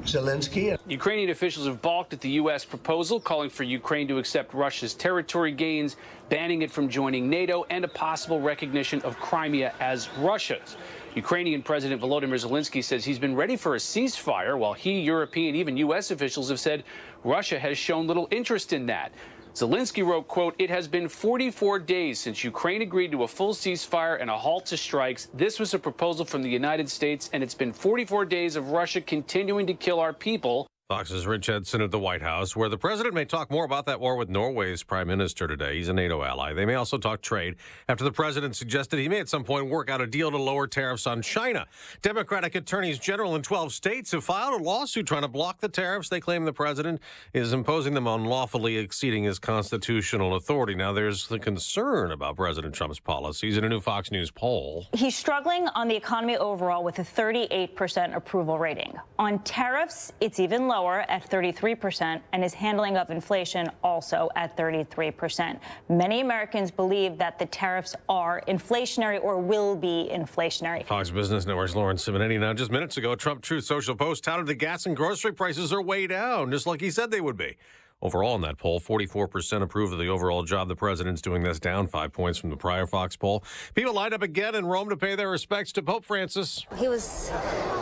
Zelensky. Ukrainian officials have balked at the U.S. proposal, calling for Ukraine to accept Russia's territory gains, banning it from joining NATO, and a possible recognition of Crimea as Russia's. Ukrainian President Volodymyr Zelensky says he's been ready for a ceasefire, while he, European, even U.S. officials have said Russia has shown little interest in that. Zelensky wrote, quote, "It has been 44 days since Ukraine agreed to a full ceasefire and a halt to strikes. This was a proposal from the United States, and it's been 44 days of Russia continuing to kill our people." Fox's Rich Edson at the White House, where the president may talk more about that war with Norway's prime minister today. He's a NATO ally. They may also talk trade after the president suggested he may at some point work out a deal to lower tariffs on China. Democratic attorneys general in 12 states have filed a lawsuit trying to block the tariffs. They claim the president is imposing them unlawfully, exceeding his constitutional authority. Now, there's the concern about President Trump's policies in a new Fox News poll. He's struggling on the economy overall with a 38% approval rating. On tariffs, it's even lower at 33%, and his handling of inflation also at 33%. Many Americans believe that the tariffs are inflationary or will be inflationary. Fox Business Network's Lauren Simonetti. Now, just minutes ago, Trump Truth Social Post touted the gas and grocery prices are way down, just like he said they would be. Overall, in that poll, 44% approve of the overall job the president's doing. That's down 5 points from the prior Fox poll. People lined up again in Rome to pay their respects to Pope Francis. He was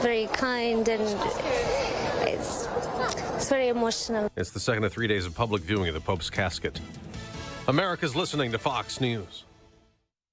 very kind, and eyes. It's very emotional. It's the second of 3 days of public viewing of the Pope's casket. America's listening to Fox News.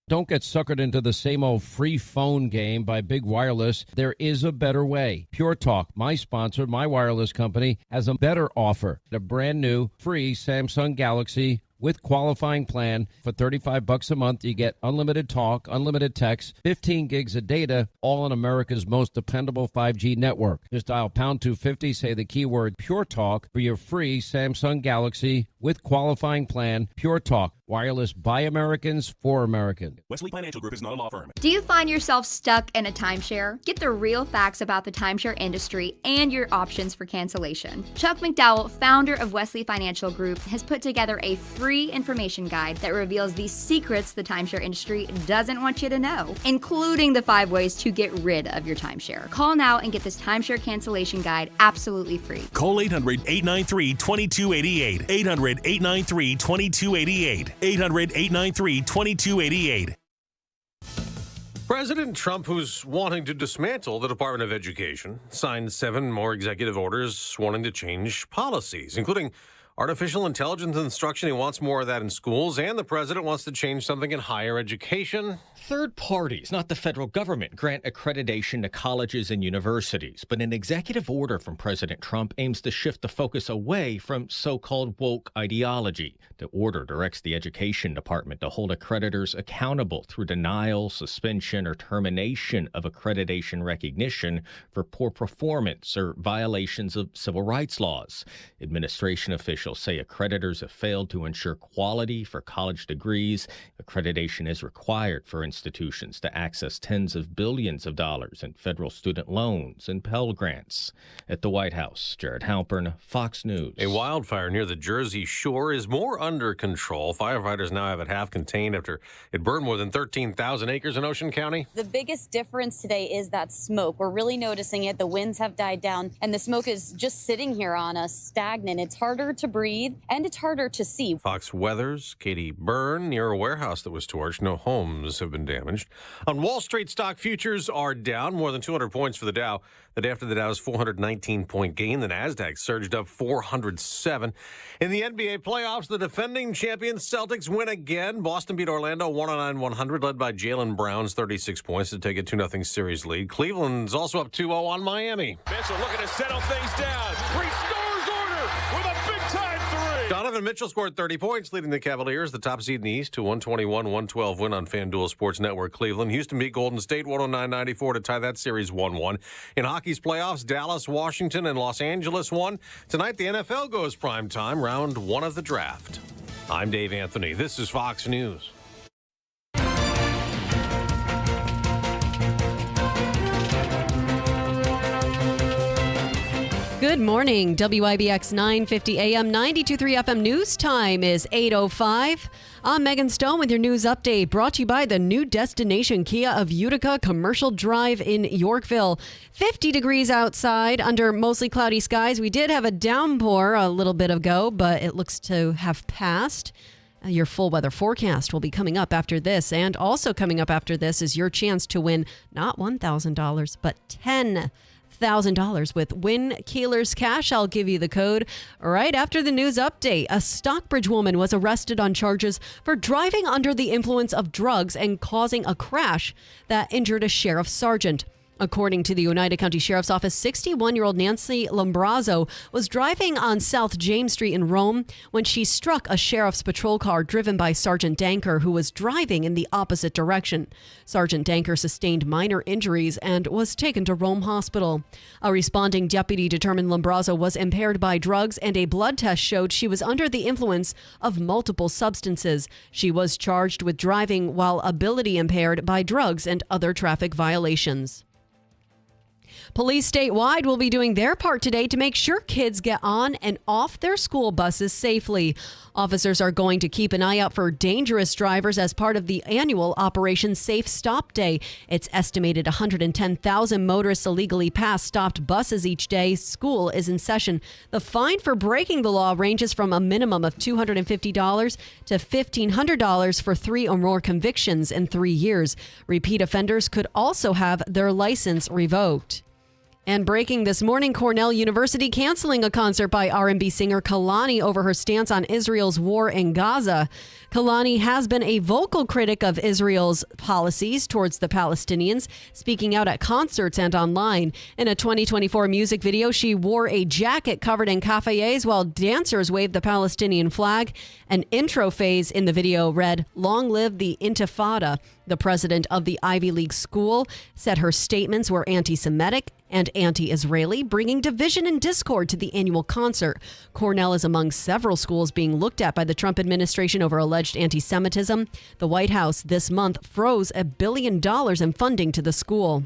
Don't get suckered into the same old free phone game by Big Wireless. There is a better way. Pure Talk, my sponsor, my wireless company, has a better offer. A brand new free Samsung Galaxy with qualifying plan for $35 a month. You get unlimited talk, unlimited text, 15 gigs of data, all on America's most dependable 5G network. Just dial pound 250, say the keyword Pure Talk for your free Samsung Galaxy with qualifying plan. Pure Talk, wireless by Americans for Americans. Wesley Financial Group is not a law firm. Do you find yourself stuck in a timeshare? Get the real facts about the timeshare industry and your options for cancellation. Chuck McDowell, founder of Wesley Financial Group, has put together a free information guide that reveals the secrets the timeshare industry doesn't want you to know, including the 5 ways to get rid of your timeshare. Call now and get this timeshare cancellation guide absolutely free. Call 800-893-2288. 800-893-2288. 800-893-2288. President Trump, who's wanting to dismantle the Department of Education, signed 7 more executive orders wanting to change policies, including artificial intelligence instruction. He wants more of that in schools, and the president wants to change something in higher education. Third parties, not the federal government, grant accreditation to colleges and universities. But an executive order from President Trump aims to shift the focus away from so-called woke ideology. The order directs the Education Department to hold accreditors accountable through denial, suspension, or termination of accreditation recognition for poor performance or violations of civil rights laws. Administration officials say accreditors have failed to ensure quality for college degrees. Accreditation is required for institutions to access tens of billions of dollars in federal student loans and Pell Grants. At the White House, Jared Halpern, Fox News. A wildfire near the Jersey Shore is more under control. Firefighters now have it half contained after it burned more than 13,000 acres in Ocean County. The biggest difference today is that smoke. We're really noticing it. The winds have died down, and the smoke is just sitting here on us, stagnant. It's harder to breathe, and it's harder to see. Fox Weather's Katie Byrne near a warehouse that was torched. No homes have been damaged. On Wall Street, stock futures are down more than 200 points for the Dow. The day after the Dow's 419-point gain, the Nasdaq surged up 407. In the NBA playoffs, the defending champions Celtics win again. Boston beat Orlando 109-100, led by Jaylen Brown's 36 points to take a 2-0 series lead. Cleveland's also up 2-0 on Miami. Mitchell looking to settle things down. Restores order with a big-time 3. Donovan Mitchell scored 30 points, leading the Cavaliers, the top seed in the East, to 121-112 win on FanDuel Sports Network. Cleveland, Houston beat Golden State 109-94 to tie that series 1-1. In hockey's playoffs, Dallas, Washington, and Los Angeles won. Tonight, the NFL goes prime time, round 1 of the draft. I'm Dave Anthony. This is Fox News. Good morning. WIBX 950 AM 92.3 FM news time is 8:05. I'm Megan Stone with your news update, brought to you by the new destination Kia of Utica Commercial Drive in Yorkville. 50 degrees outside under mostly cloudy skies. We did have a downpour a little bit ago, but it looks to have passed. Your full weather forecast will be coming up after this. And also coming up after this is your chance to win not $1,000, but $10,000 with Win Keeler's Cash. I'll give you the code right after the news update. A Stockbridge woman was arrested on charges for driving under the influence of drugs and causing a crash that injured a sheriff's sergeant. According to the Oneida County Sheriff's Office, 61-year-old Nancy Lombrazzo was driving on South James Street in Rome when she struck a sheriff's patrol car driven by Sergeant Danker, who was driving in the opposite direction. Sergeant Danker sustained minor injuries and was taken to Rome Hospital. A responding deputy determined Lombrazzo was impaired by drugs, and a blood test showed she was under the influence of multiple substances. She was charged with driving while ability impaired by drugs and other traffic violations. Police statewide will be doing their part today to make sure kids get on and off their school buses safely. Officers are going to keep an eye out for dangerous drivers as part of the annual Operation Safe Stop Day. It's estimated 110,000 motorists illegally pass stopped buses each day. School is in session. The fine for breaking the law ranges from a minimum of $250 to $1,500 for 3 or more convictions in 3 years. Repeat offenders could also have their license revoked. And breaking this morning, Cornell University canceling a concert by R&B singer Kehlani over her stance on Israel's war in Gaza. Kehlani has been a vocal critic of Israel's policies towards the Palestinians, speaking out at concerts and online. In a 2024 music video, she wore a jacket covered in cafes while dancers waved the Palestinian flag. An intro phase in the video read, "Long live the Intifada." The president of the Ivy League school said her statements were anti-Semitic and anti-Israeli, bringing division and discord to the annual concert. Cornell is among several schools being looked at by the Trump administration over alleged anti-Semitism. The White House this month froze $1 billion in funding to the school.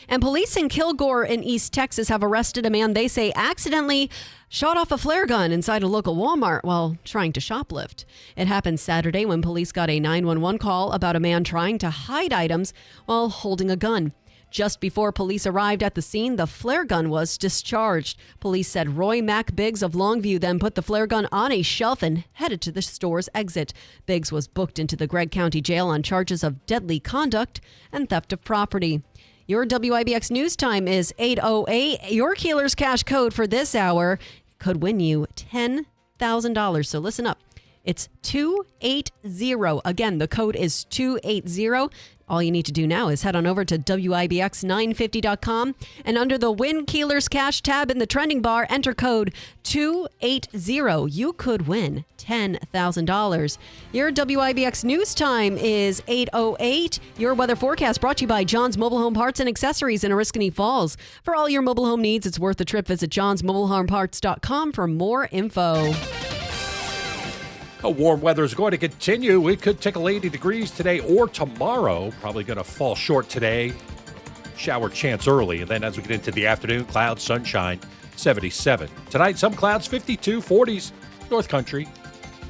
And police in Kilgore in East Texas have arrested a man they say accidentally shot off a flare gun inside a local Walmart while trying to shoplift. It happened Saturday when police got a 911 call about a man trying to hide items while holding a gun. Just before police arrived at the scene, the flare gun was discharged. Police said Roy Mack Biggs of Longview then put the flare gun on a shelf and headed to the store's exit. Biggs was booked into the Gregg County Jail on charges of deadly conduct and theft of property. Your WIBX news time is 8:08. Your Keeler's cash code for this hour could win you $10,000. So listen up. It's 280. Again, the code is 280. All you need to do now is head on over to WIBX950.com and under the Win Keeler's Cash tab in the trending bar, enter code 280. You could win $10,000. Your WIBX news time is 8:08. Your weather forecast brought to you by John's Mobile Home Parts and Accessories in Oriskany Falls. For all your mobile home needs, it's worth the trip. Visit johnsmobilehomeparts.com for more info. Warm weather is going to continue. We could tickle 80 degrees today or tomorrow. Probably going to fall short today. Shower chance early. And then as we get into the afternoon, clouds, sunshine, 77. Tonight, some clouds, 52, 40s, North Country.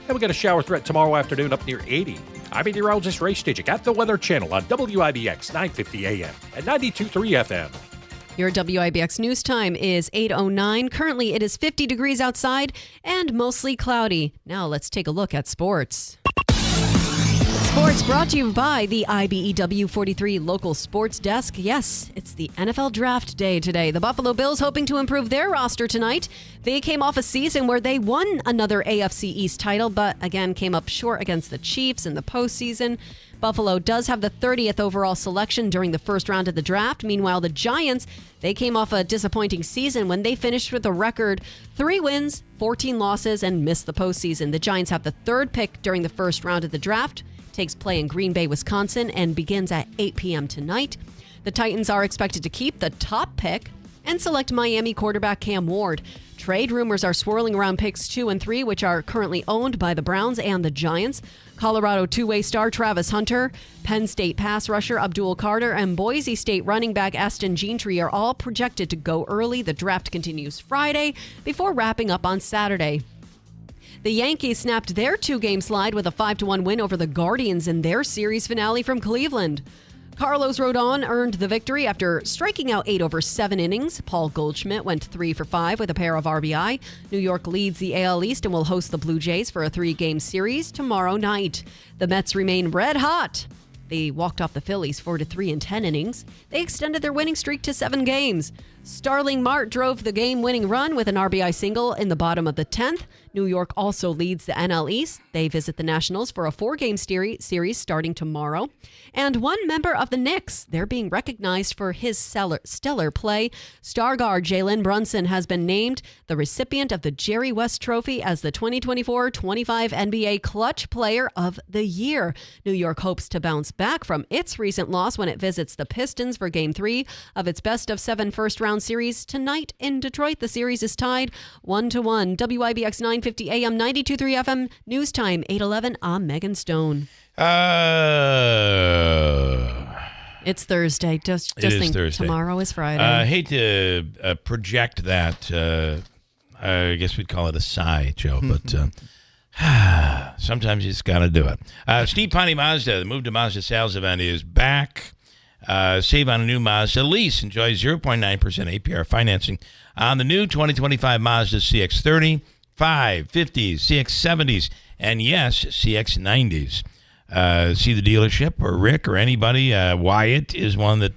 And we got a shower threat tomorrow afternoon up near 80. I'm meteorologist Ray Stijik at the Weather Channel on WIBX 950 AM and 92.3 FM. Your WIBX news time is 8:09. Currently, it is 50 degrees outside and mostly cloudy. Now let's take a look at sports. Sports brought to you by the IBEW 43 local sports desk. Yes, it's the NFL draft day today. The Buffalo Bills hoping to improve their roster tonight. They came off a season where they won another AFC East title, but again came up short against the Chiefs in the postseason. Buffalo does have the 30th overall selection during the first round of the draft. Meanwhile, the Giants, they came off a disappointing season when they finished with a record 3 wins, 14 losses, and missed the postseason. The Giants have the 3rd pick during the first round of the draft. Takes play in Green Bay, Wisconsin, and begins at 8 p.m. tonight. The Titans are expected to keep the top pick and select Miami quarterback Cam Ward. Trade rumors are swirling around picks 2 and 3, which are currently owned by the Browns and the Giants. Colorado two-way star Travis Hunter, Penn State pass rusher Abdul Carter, and Boise State running back Aston Gentry are all projected to go early. The draft continues Friday before wrapping up on Saturday. The Yankees snapped their 2-game slide with a 5-1 win over the Guardians in their series finale from Cleveland. Carlos Rodon earned the victory after striking out 8 over 7 innings. Paul Goldschmidt went 3 for 5 with a pair of RBI. New York leads the AL East and will host the Blue Jays for a 3-game series tomorrow night. The Mets remain red hot. They walked off the Phillies 4-3 in 10 innings. They extended their winning streak to 7 games. Starling Marte drove the game-winning run with an RBI single in the bottom of the 10th. New York also leads the NL East. They visit the Nationals for a 4-game series starting tomorrow. And one member of the Knicks, they're being recognized for his stellar play. Star guard Jalen Brunson has been named the recipient of the Jerry West Trophy as the 2024-25 NBA Clutch Player of the Year. New York hopes to bounce back from its recent loss when it visits the Pistons for Game 3 of its best-of-7 first-round series tonight in Detroit. The series is tied 1-1. WIBX 950 AM 92.3 FM news time 8:11. I'm Megan Stone. It's Thursday. Just think Thursday. Tomorrow is Friday. I hate to project that. I guess we'd call it a sigh, Joe, but sometimes you just got to do it. Steve Ponte Mazda, the Move to Mazda sales event is back. Save on a new Mazda lease. Enjoy 0.9% APR financing on the new 2025 Mazda CX-30, 550s, CX-70s, and yes, CX-90s. See the dealership or Rick or anybody. Wyatt is one that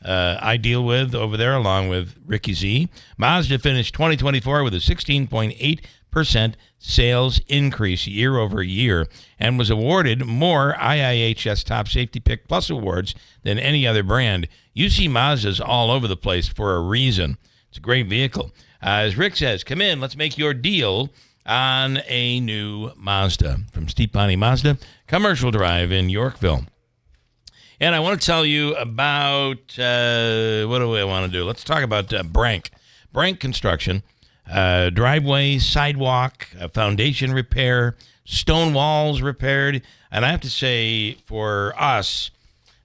I deal with over there, along with Ricky Z. Mazda finished 2024 with a 16.8% sales increase year over year and was awarded more IIHS Top Safety Pick Plus awards than any other brand. You see Mazdas all over the place for a reason. It's a great vehicle. As Rick says, come in, let's make your deal on a new Mazda from Steve Ponte Mazda, Commercial Drive in Yorkville. And I want to tell you about, what do I want to do? Let's talk about Brank. Brank Construction, driveway, sidewalk, foundation repair, stone walls repaired. And I have to say, for us,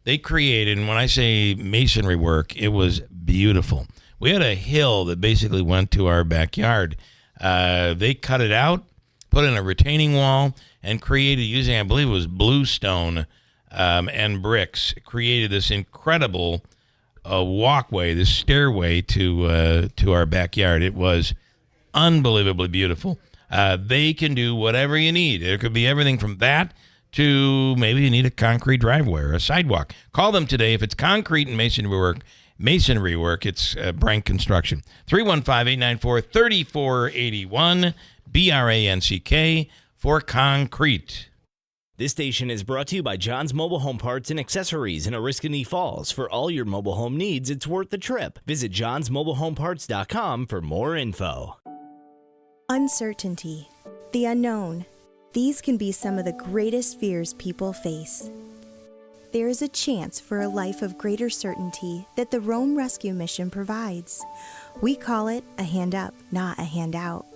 they created, and when I say masonry work, it was beautiful. We had a hill that basically went to our backyard. They cut it out, put in a retaining wall, and created, using, I believe it was bluestone and bricks, created this incredible walkway, this stairway to our backyard. It was unbelievably beautiful. They can do whatever you need. It could be everything from that to maybe you need a concrete driveway or a sidewalk. Call them today. If it's concrete and masonry work, it's Brank Construction. 315-894-3481, BRANCK, for concrete. This station is brought to you by John's Mobile Home Parts and Accessories in Oriskany Falls. For all your mobile home needs, it's worth the trip. Visit johnsmobilehomeparts.com for more info. Uncertainty, the unknown. These can be some of the greatest fears people face. There is a chance for a life of greater certainty that the Rome Rescue Mission provides. We call it a hand up, not a handout.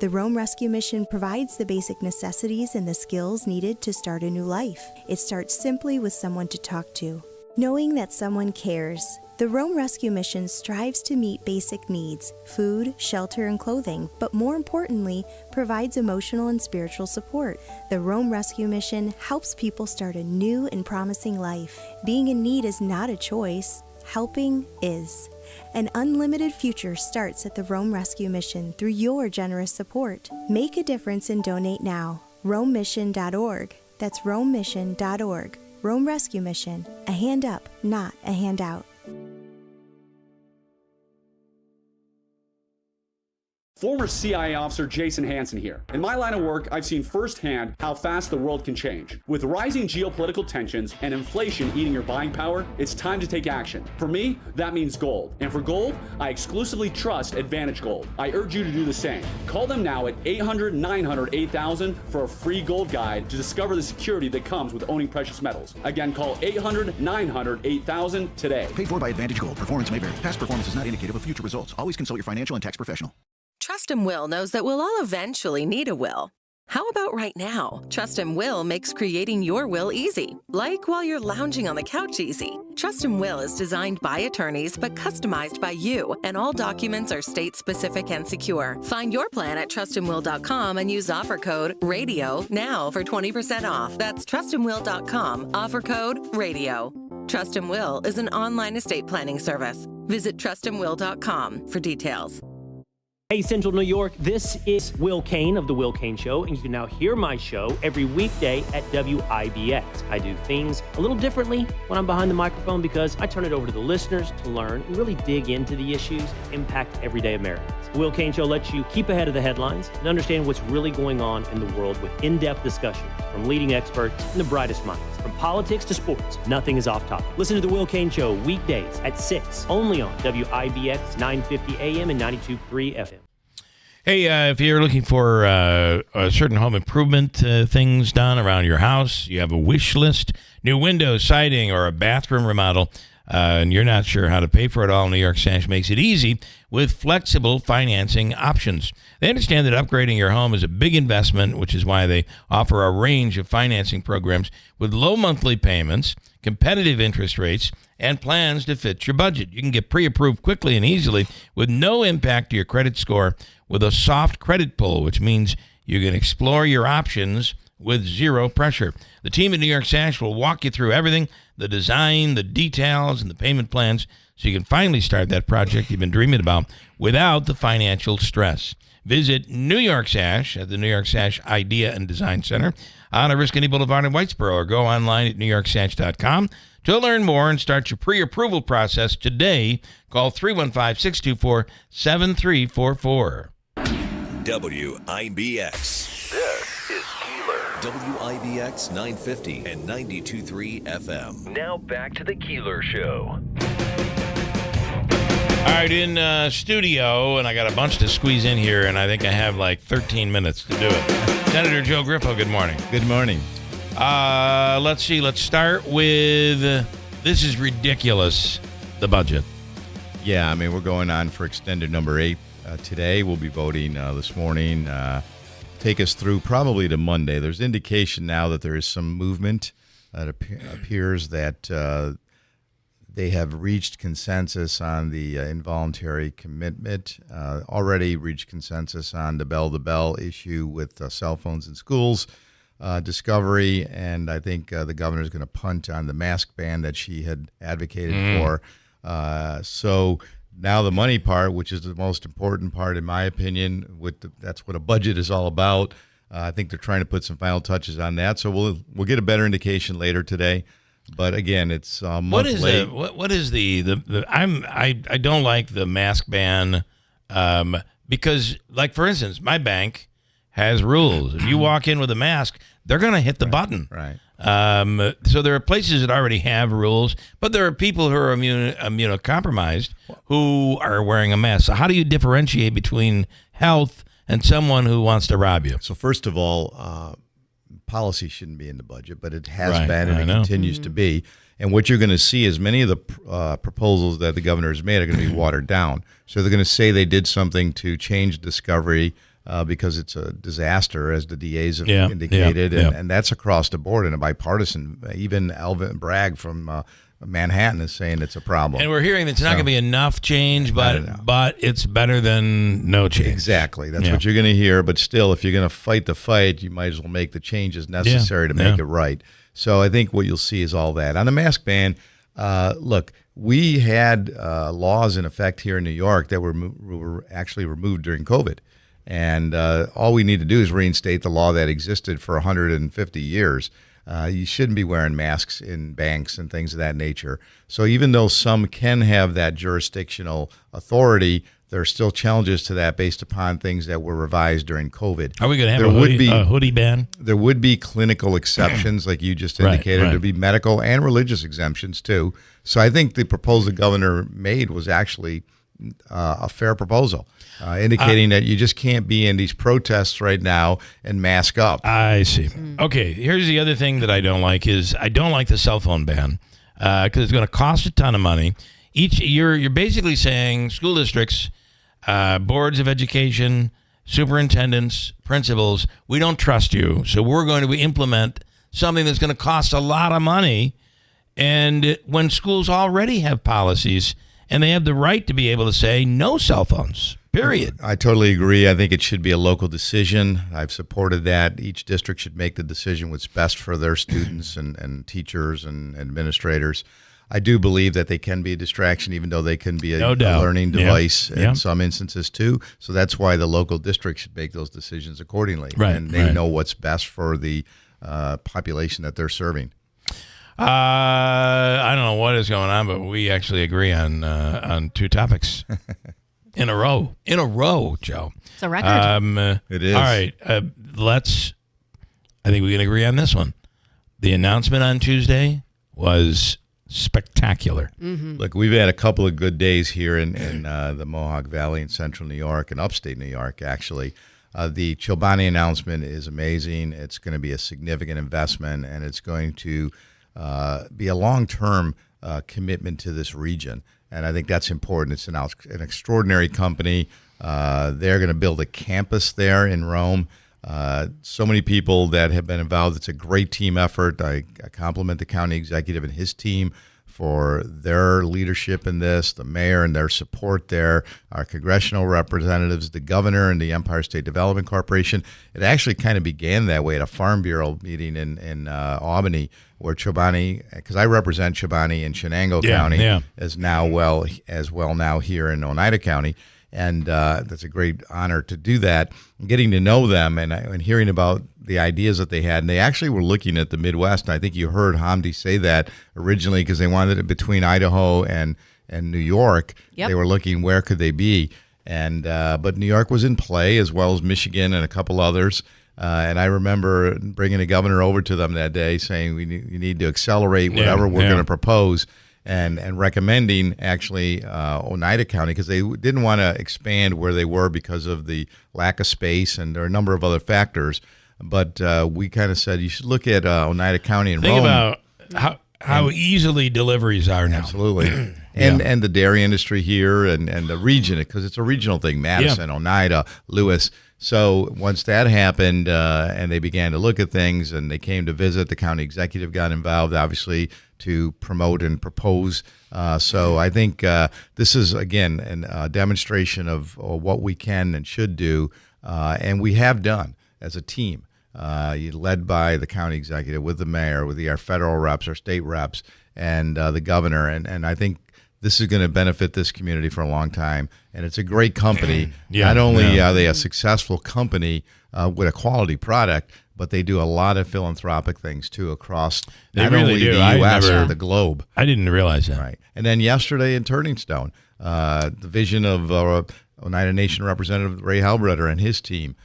The Rome Rescue Mission provides the basic necessities and the skills needed to start a new life. It starts simply with someone to talk to. Knowing that someone cares, the Rome Rescue Mission strives to meet basic needs, food, shelter, and clothing, but more importantly, provides emotional and spiritual support. The Rome Rescue Mission helps people start a new and promising life. Being in need is not a choice. Helping is. An unlimited future starts at the Rome Rescue Mission through your generous support. Make a difference and donate now. RomeMission.org. That's RomeMission.org. Rome Rescue Mission. A hand up, not a handout. Former CIA officer Jason Hansen here. In my line of work, I've seen firsthand how fast the world can change. With rising geopolitical tensions and inflation eating your buying power, it's time to take action. For me, that means gold. And for gold, I exclusively trust Advantage Gold. I urge you to do the same. Call them now at 800-900-8000 for a free gold guide to discover the security that comes with owning precious metals. Again, call 800-900-8000 today. Paid for by Advantage Gold. Performance may vary. Past performance is not indicative of future results. Always consult your financial and tax professional. Trust Will knows that we'll all eventually need a will. How about right now? Trust Will makes creating your will easy, like while you're lounging on the couch easy. Trust Will is designed by attorneys but customized by you, and all documents are state-specific and secure. Find your plan at trustandwill.com and use offer code RADIO now for 20% off. That's trustandwill.com, offer code RADIO. Trust Will is an online estate planning service. Visit trustandwill.com for details. Hey, Central New York, this is Will Kane of The Will Kane Show, and you can now hear my show every weekday at WIBX. I do things a little differently when I'm behind the microphone because I turn it over to the listeners to learn and really dig into the issues that impact everyday Americans. The Will Kane Show lets you keep ahead of the headlines and understand what's really going on in the world with in-depth discussions from leading experts and the brightest minds. From politics to sports, nothing is off topic. Listen to The Will Kane Show weekdays at 6, only on WIBX 950 AM and 92.3 FM. Hey, if you're looking for a certain home improvement things done around your house, you have a wish list, new windows, siding, or a bathroom remodel, and you're not sure how to pay for it all, New York Sash makes it easy with flexible financing options. They understand that upgrading your home is a big investment, which is why they offer a range of financing programs with low monthly payments, competitive interest rates, and plans to fit your budget. You can get pre-approved quickly and easily with no impact to your credit score with a soft credit pull, which means you can explore your options with zero pressure. The team at New York Sash will walk you through everything, the design, the details, and the payment plans, so you can finally start that project you've been dreaming about without the financial stress. Visit New York Sash at the New York Sash Idea and Design Center on Oriskany Boulevard in Whitesboro, or go online at newyorksash.com To learn more and start your pre-approval process today, call 315-624-7344. WIBX. This is Keeler. WIBX 950 and 92.3 FM. Now back to the Keeler Show. All right, in studio, and I got a bunch to squeeze in here, and I think I have like 13 minutes to do it. Senator Joe Griffo, good morning. Good morning. Let's see. Let's start with this is ridiculous, the budget. Yeah, I mean, we're going on for extended number 8 today. We'll be voting this morning. Take us through probably to Monday. There's indication now that there is some movement. It appears that they have reached consensus on the involuntary commitment, already reached consensus on the bell-to-bell issue with cell phones in schools, discovery, and I think the governor is going to punt on the mask ban that she had advocated for. So now the money part, which is the most important part, in my opinion, that's what a budget is all about. I think they're trying to put some final touches on that, so we'll get a better indication later today. But again, it's a month late. What is I don't like the mask ban because, like, for instance, my bank has rules. If you walk in with a mask, they're going to hit the button. Right. So there are places that already have rules, but there are people who are immunocompromised who are wearing a mask. So how do you differentiate between health and someone who wants to rob you? So first of all, policy shouldn't be in the budget, but it has been and it continues to be. And what you're going to see is many of the proposals that the governor has made are going to be watered down. So they're going to say they did something to change discovery because it's a disaster, as the DAs have indicated, and that's across the board in a bipartisan. Even Alvin Bragg from Manhattan is saying it's a problem. And we're hearing that it's not going to be enough change, but it's better than no change. Exactly. That's what you're going to hear. But still, if you're going to fight the fight, you might as well make the changes necessary to make it right. So I think what you'll see is all that. On the mask ban, look, we had laws in effect here in New York that were actually removed during COVID. And all we need to do is reinstate the law that existed for 150 years. You shouldn't be wearing masks in banks and things of that nature. So even though some can have that jurisdictional authority, there are still challenges to that based upon things that were revised during COVID. Are we going to have a hoodie ban? There would be clinical exceptions, like you just indicated. There'd be medical and religious exemptions, too. So I think the proposal the governor made was actually a fair proposal, indicating that you just can't be in these protests right now and mask up. I see. Okay, here's the other thing that I don't like is I don't like the cell phone ban because it's going to cost a ton of money. You're basically saying school districts, boards of education, superintendents, principals, we don't trust you, so we're going to implement something that's going to cost a lot of money. And when schools already have policies and they have the right to be able to say no cell phones, period. I totally agree. I think it should be a local decision. I've supported that. Each district should make the decision what's best for their students and teachers and administrators. I do believe that they can be a distraction, even though they can be a learning device in some instances too. So that's why the local district should make those decisions accordingly. And they know what's best for the population that they're serving. I don't know what is going on, but we actually agree on two topics in a row, Joe. It's a record. It is. All right. I think we can agree on this one. The announcement on Tuesday was spectacular. Look, we've had a couple of good days here in the Mohawk Valley in central New York and upstate New York, actually. The Chobani announcement is amazing. It's going to be a significant investment, and it's going to be a long-term commitment to this region. And I think that's important. It's an extraordinary company. They're going to build a campus there in Rome. So many people that have been involved. It's a great team effort. I compliment the county executive and his team for their leadership in this, the mayor and their support there, our congressional representatives, the governor, and the Empire State Development Corporation. It actually kind of began that way at a Farm Bureau meeting in Albany, where Chobani, because I represent Chobani in Shenango County, as well now here in Oneida County. And that's a great honor to do that. And getting to know them and hearing about the ideas that they had. And they actually were looking at the Midwest. And I think you heard Hamdi say that originally because they wanted it between Idaho and New York. Yep. They were looking where could they be. And but New York was in play as well as Michigan and a couple others. And I remember bringing the governor over to them that day saying you need to accelerate whatever we're going to propose. And recommending actually Oneida County because they didn't want to expand where they were because of the lack of space, and there are a number of other factors. But we kind of said you should look at Oneida County and Think Rome. about how easily deliveries are now. Absolutely. And the dairy industry here and the region, because it's a regional thing, Madison, Oneida, Lewis. So once that happened and they began to look at things and they came to visit, the county executive got involved, obviously, to promote and propose. So I think this is, again, a demonstration of what we can and should do, and we have done as a team. Led by the county executive, with the mayor, with our federal reps, our state reps, and the governor. And I think this is going to benefit this community for a long time. And it's a great company. Not only are they a successful company with a quality product, but they do a lot of philanthropic things, too, across not only the U.S. or the globe. I didn't realize that. Right. And then yesterday in Turning Stone, the vision of Oneida Nation Representative Ray Halbreder and his team,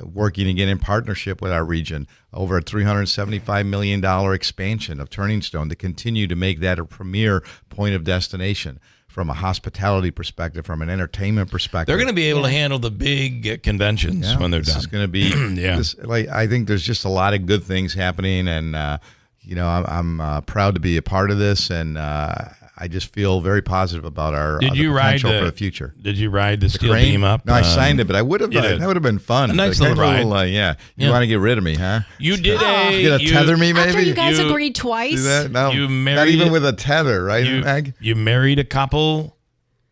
working again in partnership with our region, over a $375 million expansion of Turning Stone to continue to make that a premier point of destination from a hospitality perspective, from an entertainment perspective. They're going to be able to handle the big conventions when they're done. This is going to be, I think there's just a lot of good things happening, and I'm proud to be a part of this, and I just feel very positive about our potential for the future. Did you ride the steel beam up? No, I signed it, but I would have. That would have been fun. A nice little ride. You want to get rid of me, huh? You did tether me, maybe? After you guys agreed twice. Do that? No, you married, not even with a tether, right, Meg? You married a couple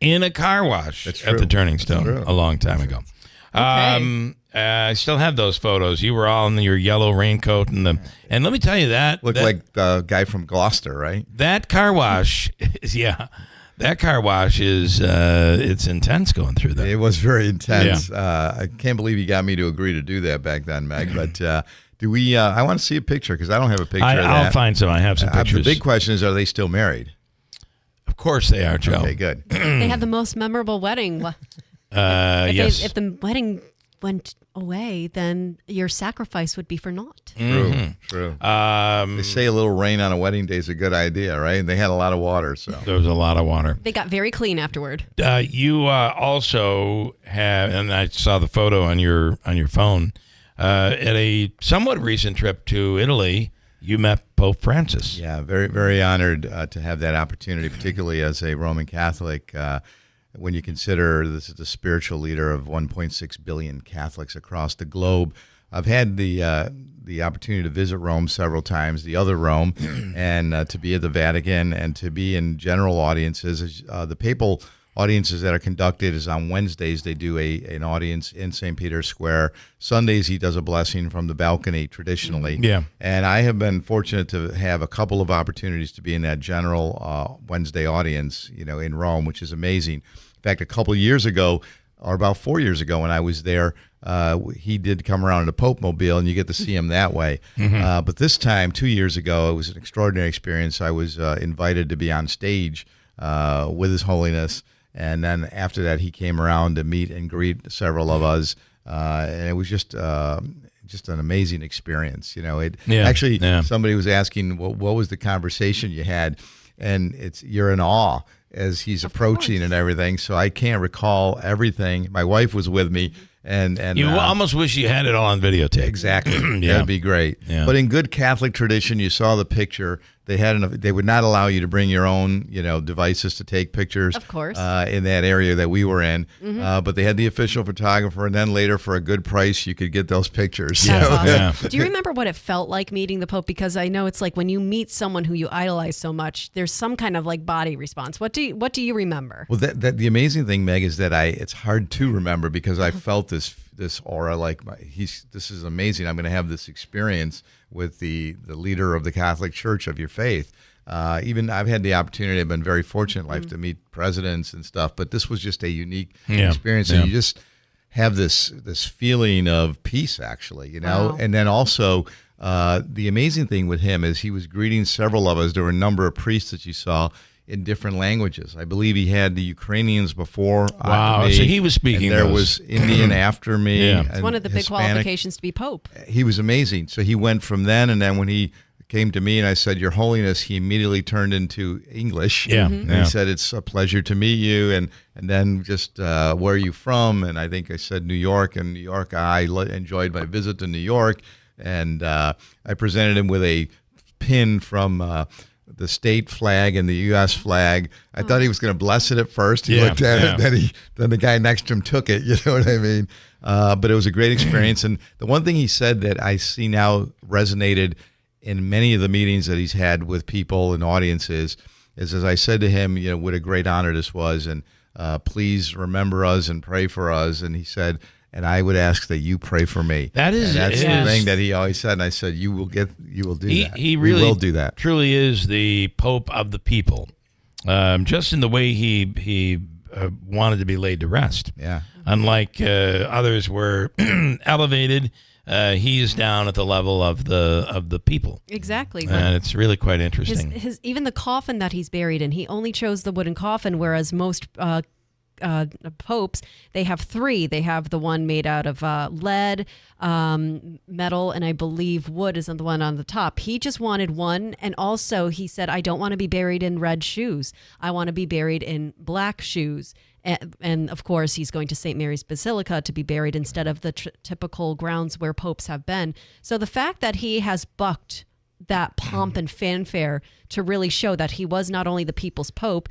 in a car wash at the Turning Stone a long time ago. Okay. I still have those photos. You were all in your yellow raincoat and let me tell you that looked like the guy from Gloucester, right? That car wash is that car wash is it's intense going through that. It was very intense. I can't believe you got me to agree to do that back then, Meg. But do we? I want to see a picture because I don't have a picture of that. I'll find some. I have some pictures. The big question is, are they still married? Of course they are, Joe. Okay, good. They had the most memorable wedding. Yes. If the wedding went away, then your sacrifice would be for naught. True. They say a little rain on a wedding day is a good idea, right? And they had a lot of water, so there was a lot of water. They got very clean afterward. You also have, and I saw the photo on your phone, at a somewhat recent trip to Italy. You met Pope Francis. Yeah, very, very honored to have that opportunity, particularly as a Roman Catholic. When you consider this is the spiritual leader of 1.6 billion Catholics across the globe. I've had the opportunity to visit Rome several times, the other Rome, and to be at the Vatican and to be in general audiences. The papal audiences that are conducted is on Wednesdays. They do an audience in St. Peter's Square. Sundays he does a blessing from the balcony traditionally. Yeah. And I have been fortunate to have a couple of opportunities to be in that general Wednesday audience, in Rome, which is amazing. In fact, a couple of years ago, or about 4 years ago when I was there, he did come around in a Pope mobile, and you get to see him that way. But this time, 2 years ago, it was an extraordinary experience. I was invited to be on stage with His Holiness. And then after that, he came around to meet and greet several of us, and it was just an amazing experience. Somebody was asking, what was the conversation you had, and you're in awe as he's approaching and everything. So I can't recall everything. My wife was with me, and you almost wish you had it all on videotape. Exactly, that'd be great. Yeah. But in good Catholic tradition, you saw the picture. They would not allow you to bring your own, devices to take pictures. Of course. In that area that we were in. But they had the official photographer, and then later for a good price, you could get those pictures. That's awesome. Yeah. Do you remember what it felt like meeting the Pope? Because I know it's like when you meet someone who you idolize so much, there's some kind of like body response. What do you remember? Well, the amazing thing, Meg, is that it's hard to remember because I felt this aura, like this is amazing. I'm going to have this experience with the leader of the Catholic Church of your faith. Even I've had the opportunity, I've been very fortunate in life to meet presidents and stuff, but this was just a unique experience. And you just have this feeling of peace, actually, you know. Wow. And then also the amazing thing with him is he was greeting several of us. There were a number of priests that you saw in different languages. I believe he had the Ukrainians before. Wow, me, so he was speaking and there those. was Indian after me. Yeah. It's one of the big Hispanic. qualifications to be Pope. He was amazing. So he went from then, and then when he came to me and I said, "Your Holiness," he immediately turned into English. Yeah. And he said, "It's a pleasure to meet you." And then just, where are you from? And I think I said New York. And New York, I enjoyed my visit to New York. And I presented him with a pin from the state flag and the U.S. flag. I thought he was going to bless it at first. He looked at it, then the guy next to him took it. You know what I mean? But it was a great experience. And the one thing he said that I see now resonated in many of the meetings that he's had with people and audiences is, as I said to him, you know, what a great honor this was, and please remember us and pray for us. And he said, and I would ask that you pray for me. That's the thing that he always said. And I said, you will do that. He really will do that. Truly is the Pope of the people. Just in the way he wanted to be laid to rest. Yeah. Unlike others were elevated, he is down at the level of the people. Exactly. And it's really quite interesting. His even the coffin that he's buried in, he only chose the wooden coffin, whereas most popes, they have three. They have the one made out of lead, metal, and I believe wood is the one on the top. He just wanted one, and also he said, I don't want to be buried in red shoes. I want to be buried in black shoes. And of course, he's going to St. Mary's Basilica to be buried instead of the typical grounds where popes have been. So the fact that he has bucked that pomp and fanfare to really show that he was not only the people's pope,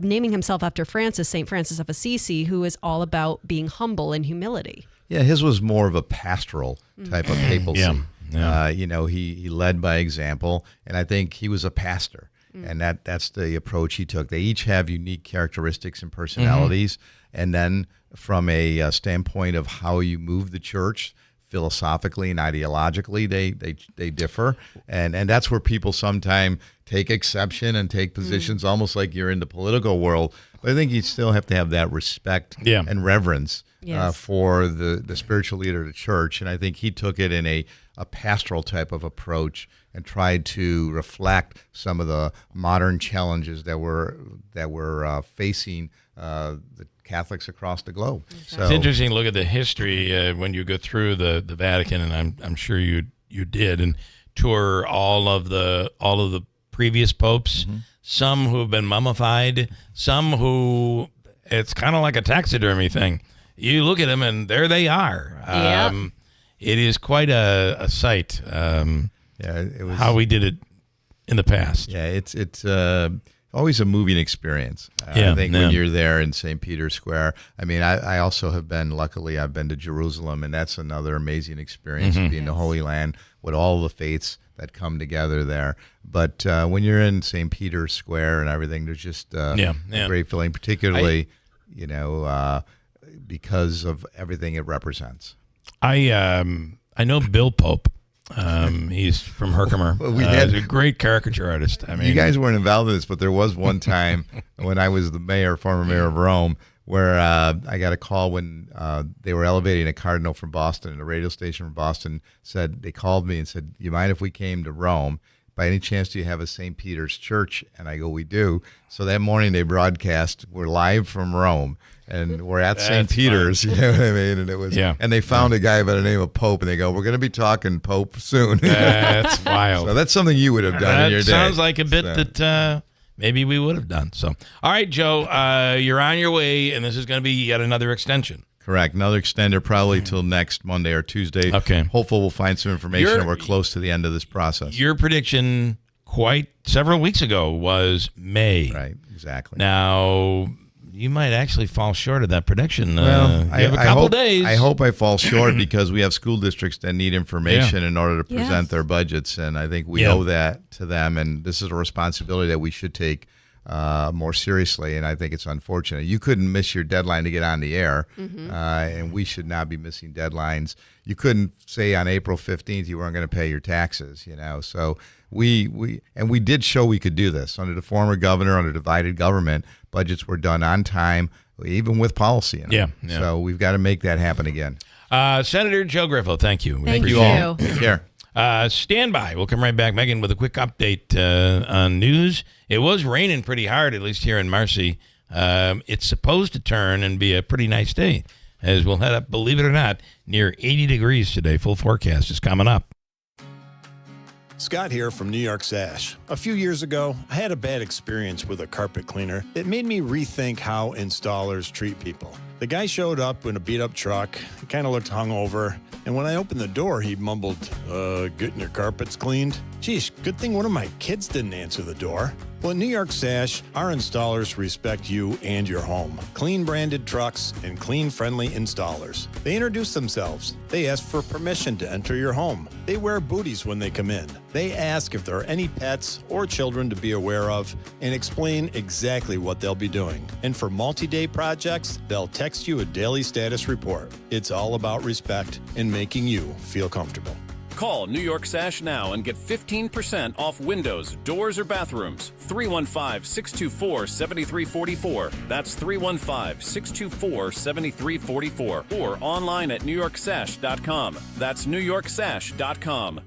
naming himself after Francis, St. Francis of Assisi, who is all about being humble and humility. Yeah, his was more of a pastoral type of papacy. Yeah. You know, he led by example, and I think he was a pastor. And that's the approach he took. They each have unique characteristics and personalities. And then from a standpoint of how you move the church, philosophically and ideologically, they differ. And that's where people sometimes take exception and take positions almost like you're in the political world. But I think you still have to have that respect and reverence for the spiritual leader of the church. And I think he took it in a pastoral type of approach and tried to reflect some of the modern challenges that were facing the Catholics across the globe. So it's interesting to look at the history when you go through the Vatican, and I'm sure you did, and tour all of the previous popes. Some who have been mummified, some who it's kind of like a taxidermy thing. You look at them, and there they are. It is quite a sight. It was how we did it in the past. Yeah, it's always a moving experience. I think when you're there in St. Peter's Square. I mean, I also have been, luckily, I've been to Jerusalem, and that's another amazing experience, being the Holy Land with all the faiths that come together there. But when you're in St. Peter's Square and everything, there's just a great feeling, particularly, because of everything it represents. I know Bill Pope. He's from Herkimer. He's a great caricature artist. I mean, you guys weren't involved in this, but there was one time when I was the former mayor of Rome, where I got a call when they were elevating a cardinal from Boston, and a radio station from Boston they called me and said, "You mind if we came to Rome? By any chance do you have a St. Peter's church?" And I go, "We do." So that morning they broadcast, we're live from Rome. And we're at St. Peter's, you know what I mean? And it was, and they found a guy by the name of Pope, and they go, "We're going to be talking Pope soon." That's wild. So that's something you would have done in your day. That sounds like a bit that maybe we would have done. So, all right, Joe, you're on your way, and this is going to be yet another extension. Correct. Another extender probably till next Monday or Tuesday. Okay. Hopefully we'll find some information, and we're close to the end of this process. Your prediction quite several weeks ago was May. Right, exactly. Now, you might actually fall short of that prediction. Well, you have a couple days. I hope I fall short because we have school districts that need information in order to present their budgets, and I think we owe that to them, and this is a responsibility that we should take more seriously, and I think it's unfortunate. You couldn't miss your deadline to get on the air, and we should not be missing deadlines. You couldn't say on April 15th you weren't going to pay your taxes, So we did show we could do this. Under the former governor, under divided government, budgets were done on time, even with policy in it. Yeah. So we've got to make that happen again. Senator Joe Griffo, thank you. Thank you all. Take care. Stand by. We'll come right back, Megan, with a quick update on news. It was raining pretty hard, at least here in Marcy. It's supposed to turn and be a pretty nice day, as we'll head up, believe it or not, near 80 degrees today. Full forecast is coming up. Scott here from New York Sash. A few years ago, I had a bad experience with a carpet cleaner. It made me rethink how installers treat people. The guy showed up in a beat-up truck. He kind of looked hungover. And when I opened the door, he mumbled, getting your carpets cleaned? Geez, good thing one of my kids didn't answer the door. Well, at New York Sash, our installers respect you and your home. Clean branded trucks and clean friendly installers. They introduce themselves. They ask for permission to enter your home. They wear booties when they come in. They ask if there are any pets or children to be aware of and explain exactly what they'll be doing. And for multi-day projects, they'll text you a daily status report. It's all about respect and making you feel comfortable. Call New York Sash now and get 15% off windows, doors, or bathrooms. 315-624-7344. That's 315-624-7344. Or online at NewYorkSash.com. That's NewYorkSash.com.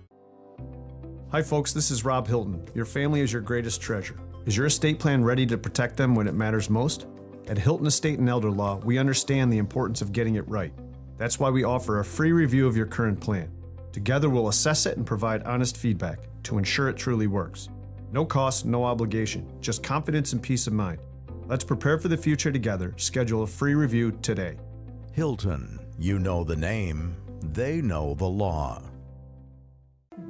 Hi folks, this is Rob Hilton. Your family is your greatest treasure. Is your estate plan ready to protect them when it matters most? At Hilton Estate and Elder Law, we understand the importance of getting it right. That's why we offer a free review of your current plan. Together, we'll assess it and provide honest feedback to ensure it truly works. No cost, no obligation, just confidence and peace of mind. Let's prepare for the future together. Schedule a free review today. Hilton, you know the name, they know the law.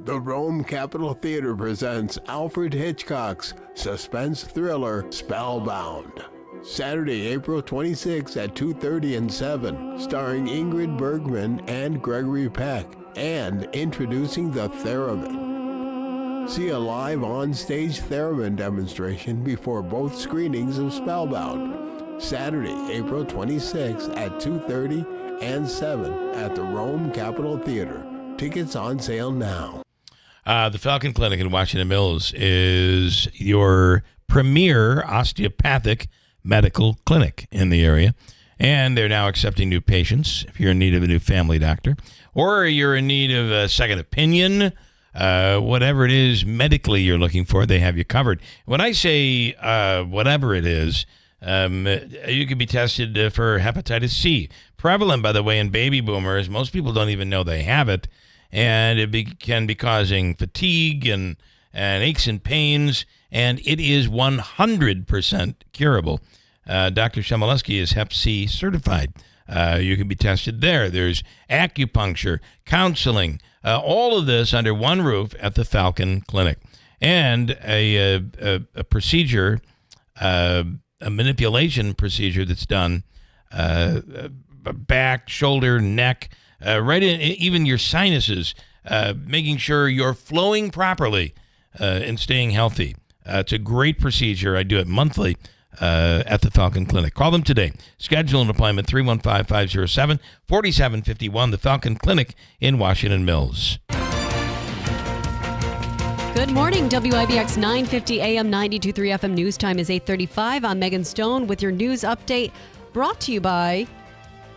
The Rome Capitol Theater presents Alfred Hitchcock's suspense thriller Spellbound. Saturday, April 26 at 2:30 and 7, starring Ingrid Bergman and Gregory Peck, and introducing the Theremin. See a live on-stage Theremin demonstration before both screenings of Spellbound. Saturday, April 26 at 2:30 and 7 at the Rome Capitol Theater. Tickets on sale now. The Falcon Clinic in Washington Mills is your premier osteopathic medical clinic in the area, and they're now accepting new patients. If you're in need of a new family doctor, or you're in need of a second opinion, whatever it is medically you're looking for, they have you covered. When I say whatever it is, you could be tested for hepatitis C, prevalent, by the way, in baby boomers. Most people don't even know they have it, and it can be causing fatigue and aches and pains, and it is 100% curable. Dr. Shemileski is Hep C certified. You can be tested there. There's acupuncture, counseling, all of this under one roof at the Falcon Clinic. And a procedure, a manipulation procedure that's done, back, shoulder, neck, right in even your sinuses, making sure you're flowing properly and staying healthy. It's a great procedure. I do it monthly at the Falcon Clinic. Call them today. Schedule an appointment, 315-507-4751, the Falcon Clinic in Washington Mills. Good morning, WIBX 950 AM 92.3 FM news time is 8:35. I'm Megan Stone with your news update, brought to you by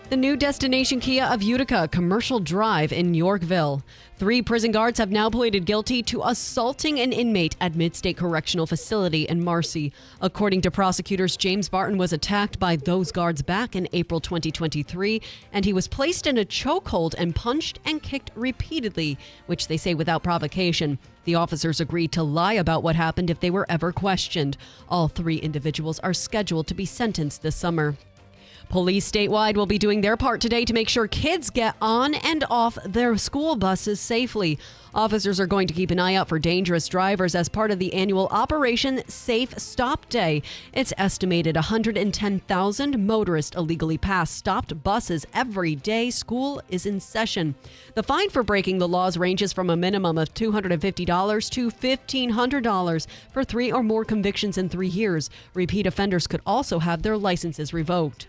the new destination Kia of Utica, Commercial Drive in Yorkville. 3 prison guards have now pleaded guilty to assaulting an inmate at Mid-State Correctional Facility in Marcy. According to prosecutors, James Barton was attacked by those guards back in April 2023, and he was placed in a chokehold and punched and kicked repeatedly, which they say without provocation. The officers agreed to lie about what happened if they were ever questioned. All 3 individuals are scheduled to be sentenced this summer. Police statewide will be doing their part today to make sure kids get on and off their school buses safely. Officers are going to keep an eye out for dangerous drivers as part of the annual Operation Safe Stop Day. It's estimated 110,000 motorists illegally pass stopped buses every day school is in session. The fine for breaking the laws ranges from a minimum of $250 to $1,500 for 3 or more convictions in 3 years. Repeat offenders could also have their licenses revoked.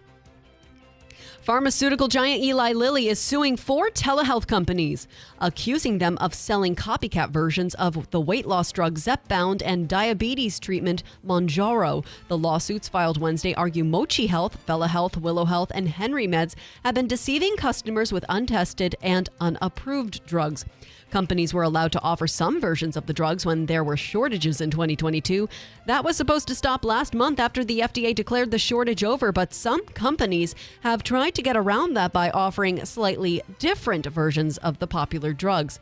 Pharmaceutical giant Eli Lilly is suing 4 telehealth companies, accusing them of selling copycat versions of the weight loss drug Zepbound and diabetes treatment Mounjaro. The lawsuits filed Wednesday argue Mochi Health, Vela Health, Willow Health, and Henry Meds have been deceiving customers with untested and unapproved drugs. Companies were allowed to offer some versions of the drugs when there were shortages in 2022. That was supposed to stop last month after the FDA declared the shortage over, but some companies have tried to get around that by offering slightly different versions of the popular drugs.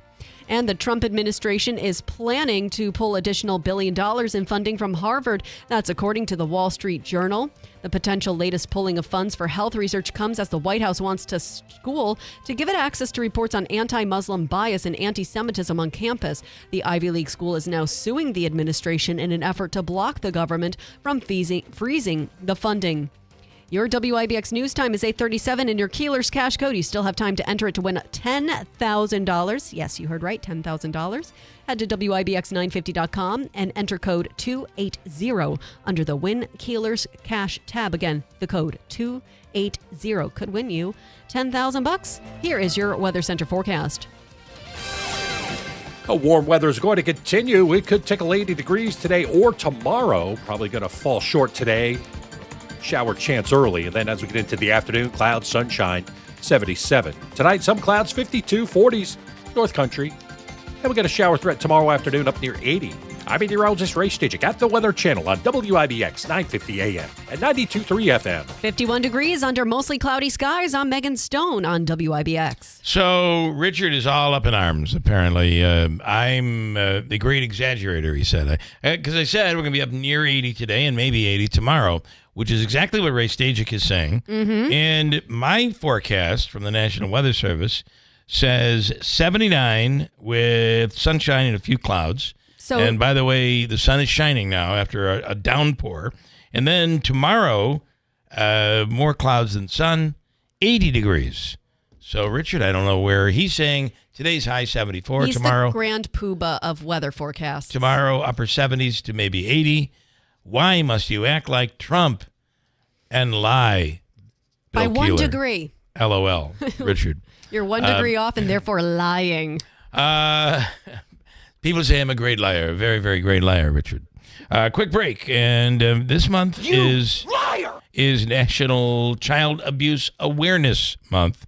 And the Trump administration is planning to pull additional $1 billion in funding from Harvard. That's according to the Wall Street Journal. The potential latest pulling of funds for health research comes as the White House wants to school to give it access to reports on anti-Muslim bias and anti-Semitism on campus. The Ivy League school is now suing the administration in an effort to block the government from freezing the funding. Your WIBX news time is 8:37, and your Keeler's cash code, you still have time to enter it to win $10,000. Yes, you heard right, $10,000. Head to WIBX950.com and enter code 280 under the Win Keeler's Cash tab. Again, the code 280 could win you $10,000. Here is your Weather Center forecast. Warm weather is going to continue. We could tickle 80 degrees today or tomorrow. Probably going to fall short today. Shower chance early, and then as we get into the afternoon, clouds, sunshine, 77. Tonight, some clouds, 52, 40s, North Country. And we get a shower threat tomorrow afternoon up near 80. I'm meteorologist Ray Stijik at the Weather Channel on WIBX 950 AM and 92.3 FM. 51 degrees under mostly cloudy skies. I'm Megan Stone on WIBX. So Richard is all up in arms, apparently. I'm the great exaggerator, he said. Because I said we're going to be up near 80 today and maybe 80 tomorrow, which is exactly what Ray Stijik is saying. Mm-hmm. And my forecast from the National Weather Service says 79 with sunshine and a few clouds. And by the way, the sun is shining now after a downpour. And then tomorrow, more clouds than sun, 80 degrees. So, Richard, I don't know where he's saying today's high 74. He's tomorrow, the grand poobah of weather forecasts. Tomorrow, upper 70s to maybe 80. Why must you act like Trump and lie? Bill By 1 Keeler. degree. LOL, Richard. You're 1 degree off and therefore lying. People say I'm a great liar, a very, very great liar, Richard. Quick break, and this month is National Child Abuse Awareness Month.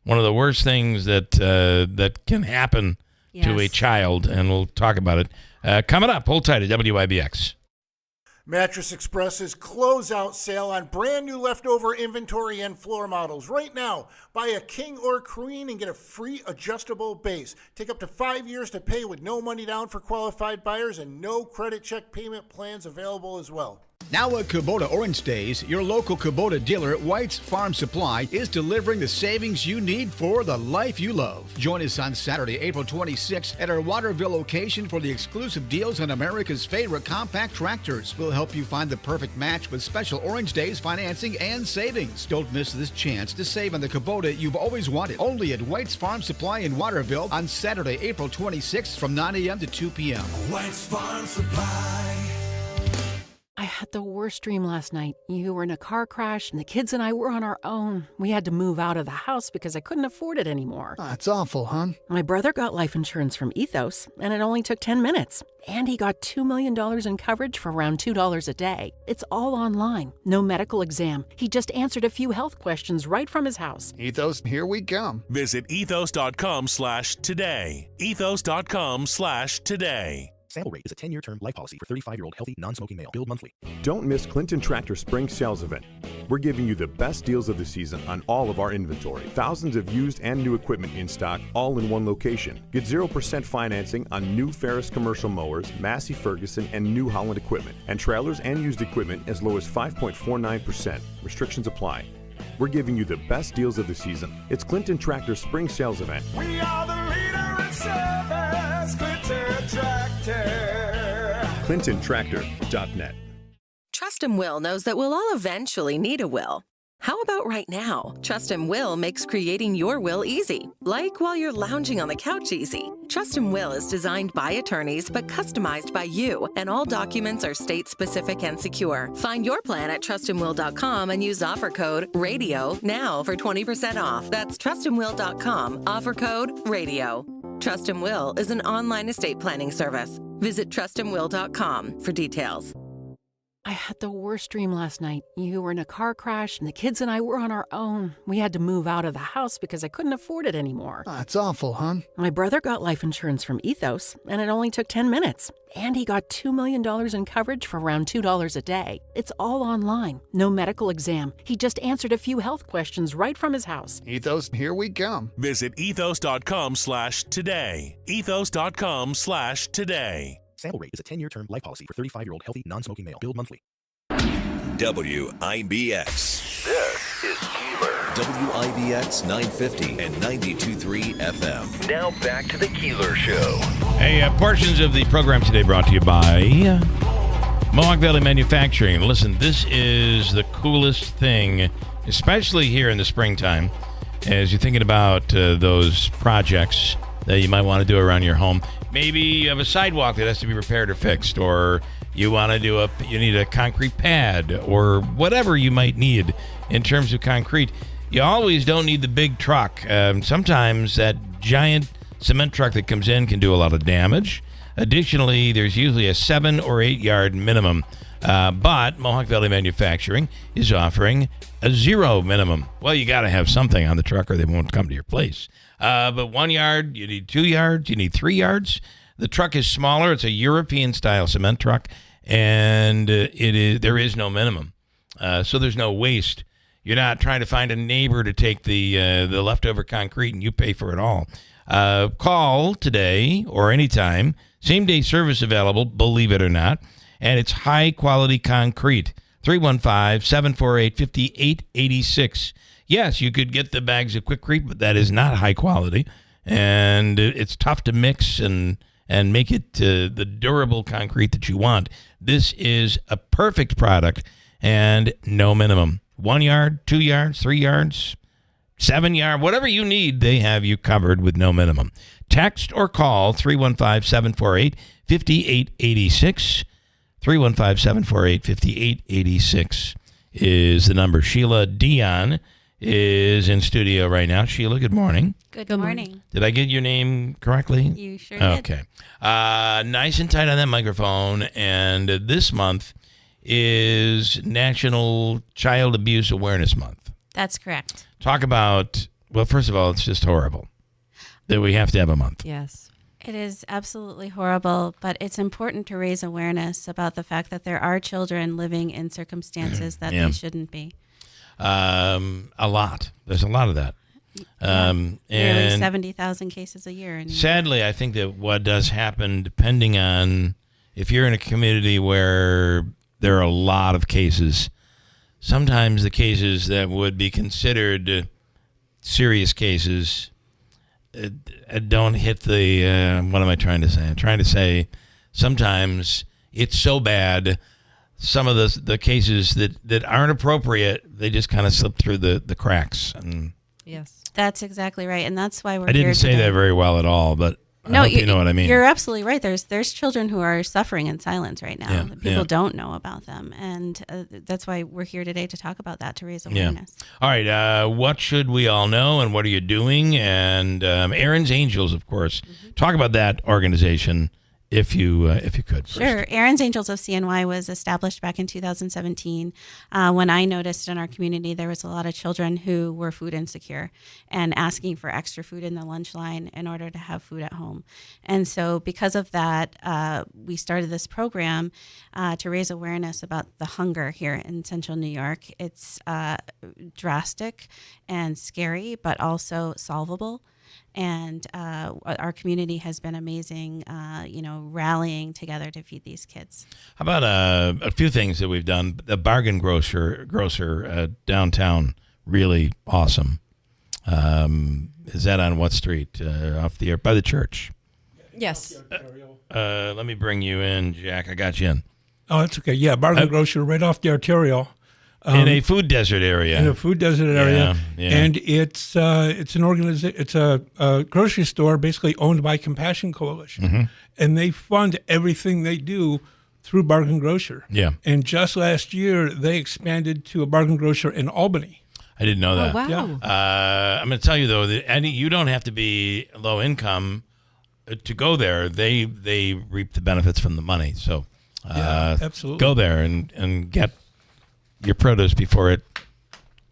One of the worst things that can happen to a child, and we'll talk about it coming up. Hold tight at WIBX. Mattress Express's closeout sale on brand new leftover inventory and floor models. Right now, buy a king or queen and get a free adjustable base. Take up to 5 years to pay with no money down for qualified buyers and no credit check payment plans available as well. Now at Kubota Orange Days, your local Kubota dealer at White's Farm Supply is delivering the savings you need for the life you love. Join us on Saturday, April 26th at our Waterville location for the exclusive deals on America's favorite compact tractors. We'll help you find the perfect match with special Orange Days financing and savings. Don't miss this chance to save on the Kubota you've always wanted. Only at White's Farm Supply in Waterville on Saturday, April 26th from 9 a.m. to 2 p.m. White's Farm Supply. I had the worst dream last night. You were in a car crash, and the kids and I were on our own. We had to move out of the house because I couldn't afford it anymore. That's awful, hon. My brother got life insurance from Ethos, and it only took 10 minutes. And he got $2 million in coverage for around $2 a day. It's all online. No medical exam. He just answered a few health questions right from his house. Ethos, here we come. Visit ethos.com/today. Ethos.com/today. Sample rate is a 10-year term life policy for 35-year-old healthy, non-smoking male. Billed monthly. Don't miss Clinton Tractor Spring Sales Event. We're giving you the best deals of the season on all of our inventory. Thousands of used and new equipment in stock, all in one location. Get 0% financing on new Ferris commercial mowers, Massey Ferguson, and New Holland equipment. And trailers and used equipment as low as 5.49%. Restrictions apply. we're giving you the best deals of the season. It's Clinton Tractor Spring Sales Event. We are the leader in service, Clinton Tractor. ClintonTractor.net. Trust and Will knows that we'll all eventually need a will. How about right now? Trust and Will makes creating your will easy, like while you're lounging on the couch easy. Trust and Will is designed by attorneys but customized by you, and all documents are state-specific and secure. Find your plan at trustandwill.com and use offer code RADIO now for 20% off. That's trustandwill.com, offer code RADIO. Trust and Will is an online estate planning service. Visit trustandwill.com for details. I had the worst dream last night. You were in a car crash, and the kids and I were on our own. We had to move out of the house because I couldn't afford it anymore. That's awful, hon. My brother got life insurance from Ethos, and it only took 10 minutes. And he got $2 million in coverage for around $2 a day. It's all online. No medical exam. He just answered a few health questions right from his house. Ethos, here we come. Visit ethos.com/today. Ethos.com/today. Sample rate is a 10-year term life policy for 35-year-old healthy, non-smoking male. Billed monthly. WIBX. This is Keeler. WIBX 950 and 92.3 FM. Now back to the Keeler Show. Hey, portions of the program today brought to you by Mohawk Valley Manufacturing. Listen, this is the coolest thing, especially here in the springtime, as you're thinking about those projects that you might want to do around your home. Maybe you have a sidewalk that has to be repaired or fixed, or you want to you need a concrete pad, or whatever you might need in terms of concrete. You always don't need the big truck. Sometimes that giant cement truck that comes in can do a lot of damage. Additionally, there's usually a 7 or 8 yard minimum, but Mohawk Valley Manufacturing is offering a 0 minimum. Well, you got to have something on the truck or they won't come to your place. But 1 yard, you need 2 yards, you need 3 yards. The truck is smaller. It's a European-style cement truck, and there is no minimum. So there's no waste. You're not trying to find a neighbor to take the leftover concrete, and you pay for it all. Call today or anytime. Same-day service available, believe it or not, and it's high-quality concrete. 315-748-5886. Yes, you could get the bags of Quikrete, but that is not high quality, and it's tough to mix and make it the durable concrete that you want. This is a perfect product and no minimum. 1 yard, 2 yards, 3 yards, 7 yard, whatever you need, they have you covered with no minimum. Text or call 315-748-5886. 315-748-5886 is the number. Sheila Dion is in studio right now. Sheila, good morning. Good morning. Did I get your name correctly? You sure did. Okay. Nice and tight on that microphone. And this month is National Child Abuse Awareness Month. That's correct. Talk about, well, first of all, it's just horrible that we have to have a month. Yes. It is absolutely horrible, but it's important to raise awareness about the fact that there are children living in circumstances that they shouldn't be. A lot. There's a lot of that. Nearly And 70,000 cases a year. Sadly, I think that what does happen, depending on if you're in a community where there are a lot of cases, sometimes the cases that would be considered serious cases don't hit the, what am I trying to say? I'm trying to say sometimes it's so bad, some of the cases that aren't appropriate, they just kind of slip through the cracks. And yes, that's exactly right. And that's why we're I didn't here say today. that very well at all, but I hope you know what I mean. You're absolutely right. There's children who are suffering in silence right now. Yeah, People don't know about them. And that's why we're here today to talk about that, to raise awareness. All right. What should we all know and what are you doing? And Aaron's Angels, of course. Talk about that organization if you could. First. Sure. Aaron's Angels of CNY was established back in 2017 when I noticed in our community there was a lot of children who were food insecure and asking for extra food in the lunch line in order to have food at home. And so because of that, we started this program to raise awareness about the hunger here in Central New York. It's drastic and scary, but also solvable. And our community has been amazing, rallying together to feed these kids. How about a few things that we've done? The Bargain Grocer downtown really awesome. Is that on what street? Off the by the church. Yes. Let me bring you in, Jack. I got you in. Oh, that's okay. Yeah, Bargain Grocer right off the arterial. In a food desert area. In a food desert area. Yeah. And it's an organization. It's a grocery store basically owned by Compassion Coalition. Mm-hmm. And they fund everything they do through Bargain Grocer. Yeah. And just last year, they expanded to a Bargain Grocer in Albany. I didn't know that. Oh, wow. Yeah. I'm going to tell you, though, that you don't have to be low income to go there. They reap the benefits from the money. So absolutely. Go there and get your produce before it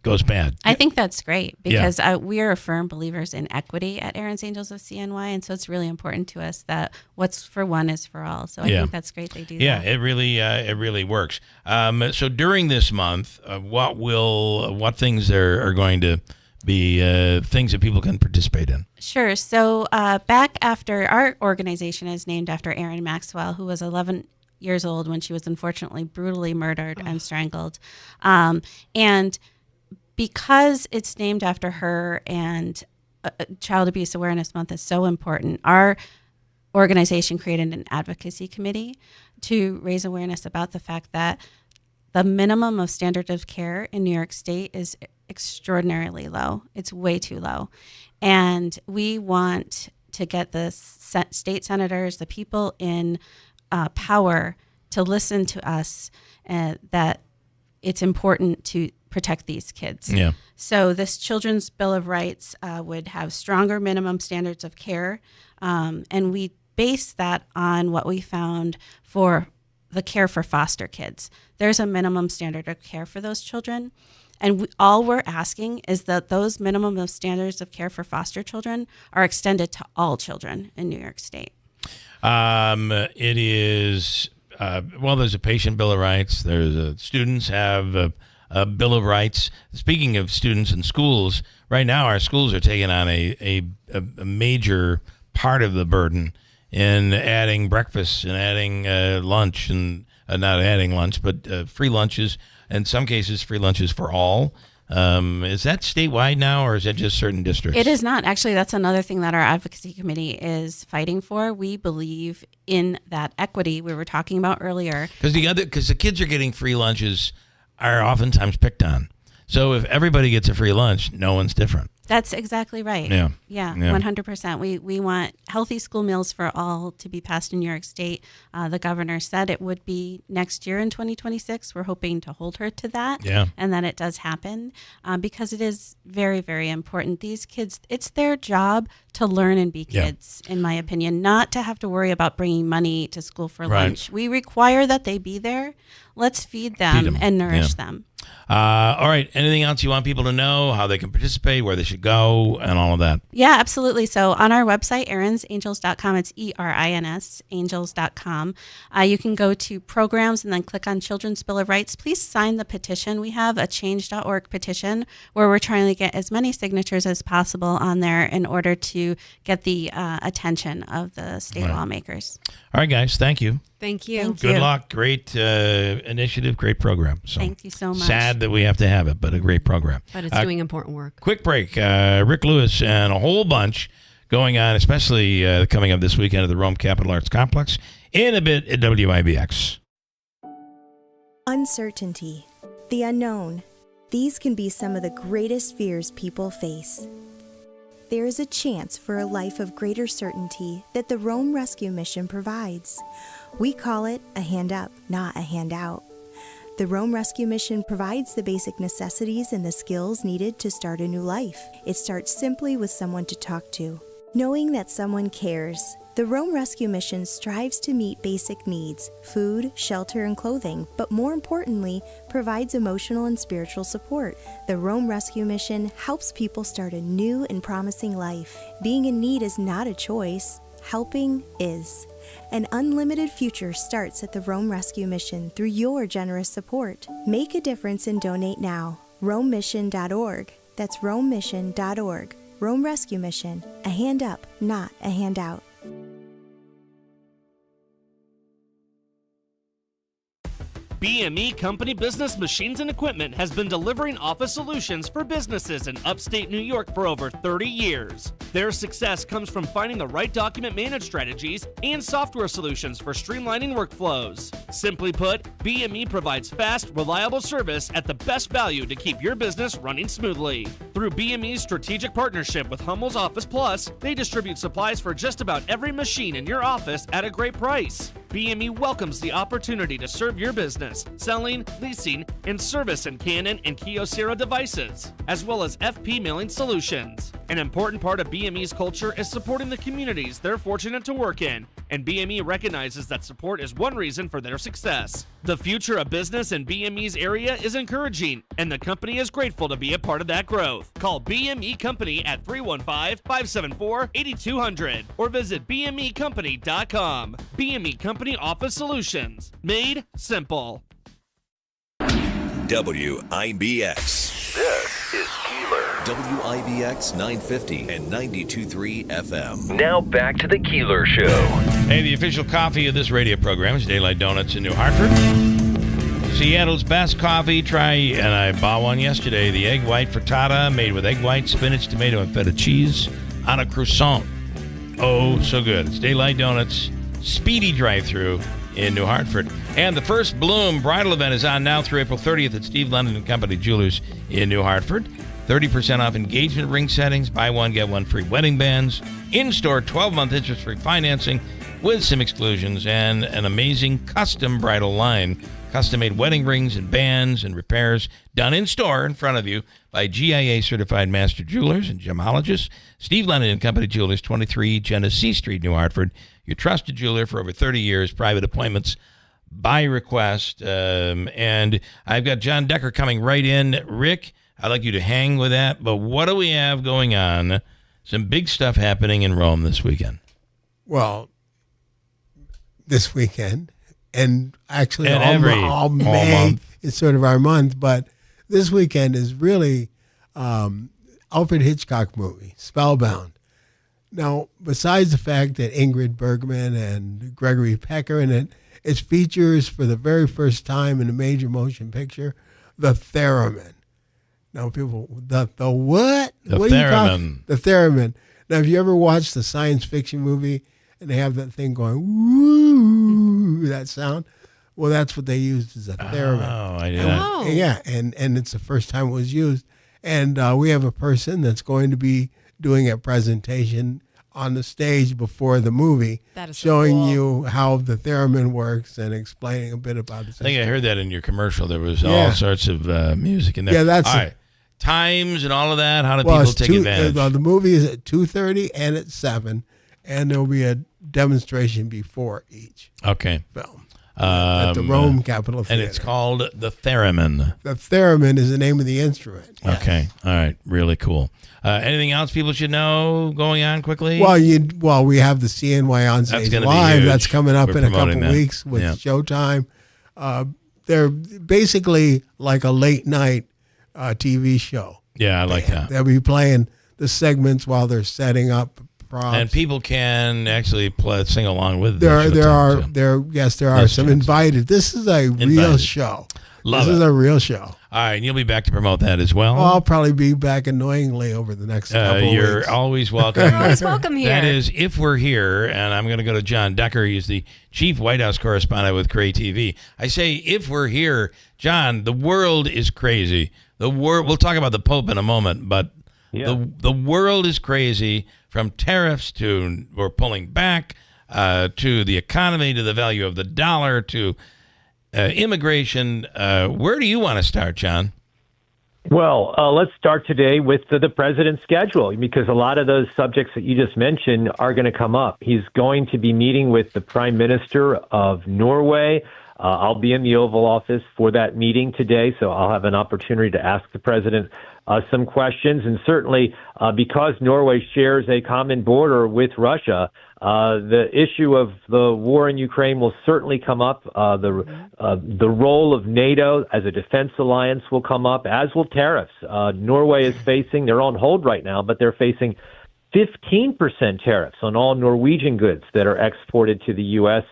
goes bad. I think that's great because we are firm believers in equity at Aaron's Angels of CNY, and so it's really important to us that what's for one is for all. So I think that's great they do that. Yeah, it really works. So during this month, what things are going to be things that people can participate in? Sure. So back after our organization is named after Erin Maxwell, who was 11 years old when she was unfortunately brutally murdered and strangled. And because it's named after her and Child Abuse Awareness Month is so important, our organization created an advocacy committee to raise awareness about the fact that the minimum of standard of care in New York State is extraordinarily low. It's way too low. And we want to get the state senators, the people in power to listen to us that it's important to protect these kids. Yeah. So this Children's Bill of Rights would have stronger minimum standards of care. And we base that on what we found for the care for foster kids. There's a minimum standard of care for those children. And all we're asking is that those minimum of standards of care for foster children are extended to all children in New York State. It is, there's a patient bill of rights. There's students have a bill of rights. Speaking of students in schools, right now our schools are taking on a major part of the burden in adding breakfast and adding lunch and not adding lunch, but free lunches. In some cases, free lunches for all. Is that statewide now, or is that just certain districts? It is not. Actually, that's another thing that our advocacy committee is fighting for. We believe in that equity we were talking about earlier. Because the kids are getting free lunches are oftentimes picked on. So if everybody gets a free lunch, no one's different. That's exactly right. Yeah. 100%. We want healthy school meals for all to be passed in New York State. The governor said it would be next year in 2026. We're hoping to hold her to that. Yeah. And that it does happen because it is very, very important. These kids, it's their job to learn and be kids, in my opinion, not to have to worry about bringing money to school for lunch. We require that they be there. Let's feed them and nourish them. All right. Anything else you want people to know, how they can participate, where they should go, and all of that? Yeah, absolutely. So on our website, erinsangels.com, it's ERINS, angels.com. You can go to programs and then click on Children's Bill of Rights. Please sign the petition. We have a change.org petition where we're trying to get as many signatures as possible on there in order to get the attention of the state lawmakers. All right, guys. Thank you. Thank you. Good luck. Great initiative. Great program. So thank you so much. Sad that we have to have it, but a great program. But it's doing important work. Quick break. Rick Lewis and a whole bunch going on, especially coming up this weekend at the Rome Capital Arts Complex. In a bit at WIBX. Uncertainty, the unknown. These can be some of the greatest fears people face. There is a chance for a life of greater certainty that the Rome Rescue Mission provides. We call it a hand up, not a handout. The Rome Rescue Mission provides the basic necessities and the skills needed to start a new life. It starts simply with someone to talk to. Knowing that someone cares, the Rome Rescue Mission strives to meet basic needs, food, shelter, and clothing, but more importantly, provides emotional and spiritual support. The Rome Rescue Mission helps people start a new and promising life. Being in need is not a choice. Helping is. An unlimited future starts at the Rome Rescue Mission through your generous support. Make a difference and donate now. RomeMission.org. That's RomeMission.org. Rome Rescue Mission. A hand up, not a handout. BME Company Business Machines and Equipment has been delivering office solutions for businesses in upstate New York for over 30 years. Their success comes from finding the right document management strategies and software solutions for streamlining workflows. Simply put, BME provides fast, reliable service at the best value to keep your business running smoothly. Through BME's strategic partnership with Hummel's Office Plus, they distribute supplies for just about every machine in your office at a great price. BME welcomes the opportunity to serve your business, selling, leasing, and service in Canon and Kyocera devices, as well as FP mailing solutions. An important part of BME's culture is supporting the communities they're fortunate to work in, and BME recognizes that support is one reason for their success. The future of business in BME's area is encouraging, and the company is grateful to be a part of that growth. Call BME Company at 315-574-8200 or visit bmecompany.com. BME Company Office Solutions. Made simple. WIBX. This is Keeler. WIBX 950 and 92.3 FM. Now back to the Keeler Show. Hey, the official coffee of this radio program is Daylight Donuts in New Hartford. Seattle's best coffee. Try, and I bought one yesterday, the egg white frittata made with egg white, spinach, tomato, and feta cheese on a croissant. Oh, so good. It's Daylight Donuts, speedy drive-thru in New Hartford. And the First Bloom bridal event is on now through April 30th at Steve London & Company Jewelers in New Hartford. 30% off engagement ring settings, buy one, get one free wedding bands, in-store 12-month interest-free financing with some exclusions, and an amazing custom bridal line. Custom-made wedding rings and bands and repairs done in-store in front of you by GIA-certified master jewelers and gemologists. Steve London & Company Jewelers, 23 Genesee Street, New Hartford. Your trusted jeweler for over 30 years, private appointments by request. And I've got John Decker coming right in. Rick, I'd like you to hang with that. But what do we have going on? Some big stuff happening in Rome this weekend. Well, this weekend, and actually and all May month. is sort of our month, but this weekend is really Alfred Hitchcock movie, Spellbound. Now, besides the fact that Ingrid Bergman and Gregory Peck are in it, it features for the very first time in a major motion picture, the theremin. Now, people, the what? The what theremin. The theremin. Now, have you ever watched a science fiction movie and they have that thing going, woo, that sound? Well, that's what they used as a theremin. Oh, I did not. Yeah, and it's the first time it was used. And we have a person that's going to be doing a presentation on the stage before the movie, That is so showing cool. you how the theremin works and explaining a bit about it. I think I heard that in your commercial. There was all sorts of music in there. Yeah, that's all right. Times and all of that. How do people it's take advantage? The movie is at 2:30 and at 7, and there will be a demonstration before each Okay. film at the Rome Capitol Theater. And it's called the theremin. The theremin is the name of the instrument. Okay. All right. Really cool. Anything else people should know going on quickly? Well, we have the CNY on stage gonna be live. huge. That's coming up We're in a couple promoting that. weeks with Yeah. Showtime. They're basically like a late night TV show. Yeah, I like that. They'll be playing the segments while they're setting up props. And people can actually sing along with There the are Showtime, too. there are some invited. This is a real Invited. show. Love this it. is a real show. All right, and you'll be back to promote that as well. Well, I'll probably be back annoyingly over the next couple You're weeks. always welcome. You're always welcome here. That is, if we're here, and I'm going to go to John Decker. He's the chief White House correspondent with Cray TV. I say, if we're here, John, the world is crazy. We'll talk about the Pope in a moment, but the world is crazy, from tariffs to we're pulling back, to the economy, to the value of the dollar, to immigration. Where do you want to start, John? Well, let's start today with the president's schedule, because a lot of those subjects that you just mentioned are going to come up. He's going to be meeting with the Prime Minister of Norway. I'll be in the Oval Office for that meeting today, so I'll have an opportunity to ask the president some questions. And certainly, because Norway shares a common border with Russia, the issue of the war in Ukraine will certainly come up. The role of NATO as a defense alliance will come up, as will tariffs. Norway is they're on hold right now, but they're facing 15% tariffs on all Norwegian goods that are exported to the U.S.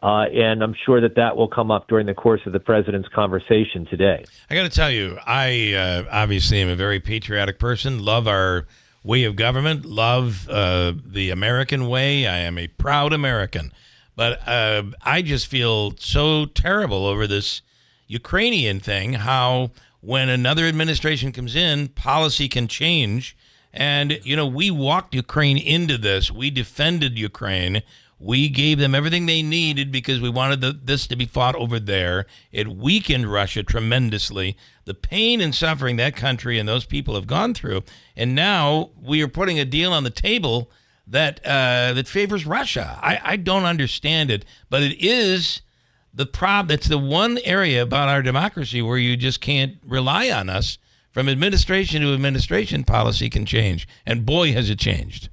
And I'm sure that will come up during the course of the president's conversation today. I got to tell you, I obviously am a very patriotic person, love our way of government, love the American way. I am a proud American. But I just feel so terrible over this Ukrainian thing, how when another administration comes in, policy can change. And, we walked Ukraine into this. We defended Ukraine. We gave them everything they needed because we wanted this to be fought over there. It weakened Russia tremendously. The pain and suffering that country and those people have gone through. And now we are putting a deal on the table that favors Russia. I don't understand it, but it is the problem. It's the one area about our democracy where you just can't rely on us. From administration to administration, policy can change. And boy, has it changed.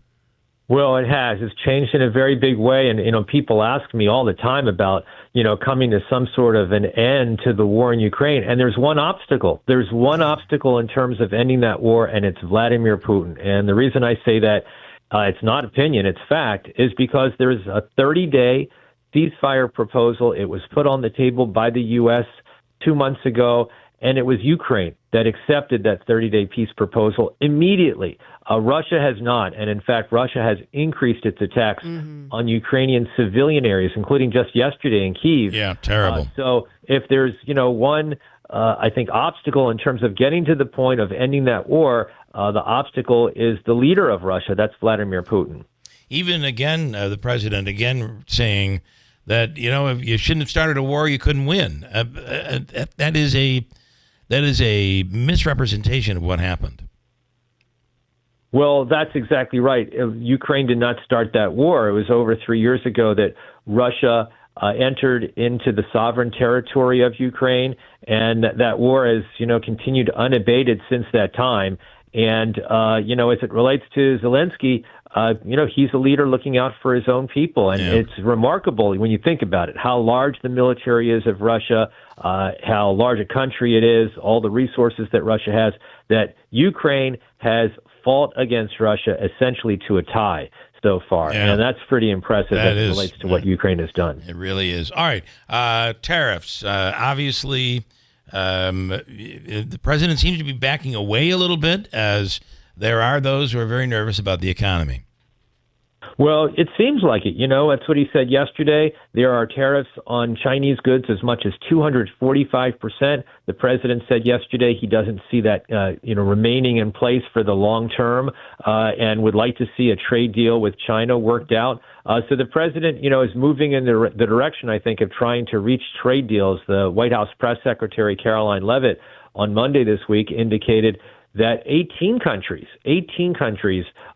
Well, it has. It's changed in a very big way. And, people ask me all the time about, coming to some sort of an end to the war in Ukraine. And there's one obstacle. There's one obstacle in terms of ending that war, and it's Vladimir Putin. And the reason I say that, it's not opinion, it's fact, is because there's a 30-day ceasefire proposal. It was put on the table by the U.S. 2 months ago, and it was Ukraine that accepted that 30-day peace proposal immediately. Russia has not, and in fact, Russia has increased its attacks on Ukrainian civilian areas, including just yesterday in Kyiv. Yeah, terrible. So if there's, one, I think, obstacle in terms of getting to the point of ending that war, the obstacle is the leader of Russia. That's Vladimir Putin. Even again, the president again saying that, if you shouldn't have started a war, you couldn't win. That is a misrepresentation of what happened. Well, that's exactly right. Ukraine did not start that war. It was over 3 years ago that Russia entered into the sovereign territory of Ukraine, and that war has, continued unabated since that time. And, as it relates to Zelensky, he's a leader looking out for his own people. And it's remarkable when you think about it, how large the military is of Russia, how large a country it is, all the resources that Russia has, that Ukraine has fought against Russia essentially to a tie so far. Yeah. And that's pretty impressive as it relates to what Ukraine has done. It really is. All right. Tariffs. Obviously, the president seems to be backing away a little bit, as there are those who are very nervous about the economy. Well, it seems like it. That's what he said yesterday. There are tariffs on Chinese goods as much as 245%. The president said yesterday he doesn't see that, remaining in place for the long term, and would like to see a trade deal with China worked out. So the president, is moving in the direction, I think, of trying to reach trade deals. The White House press secretary, Caroline Leavitt, on Monday this week indicated that 18 countries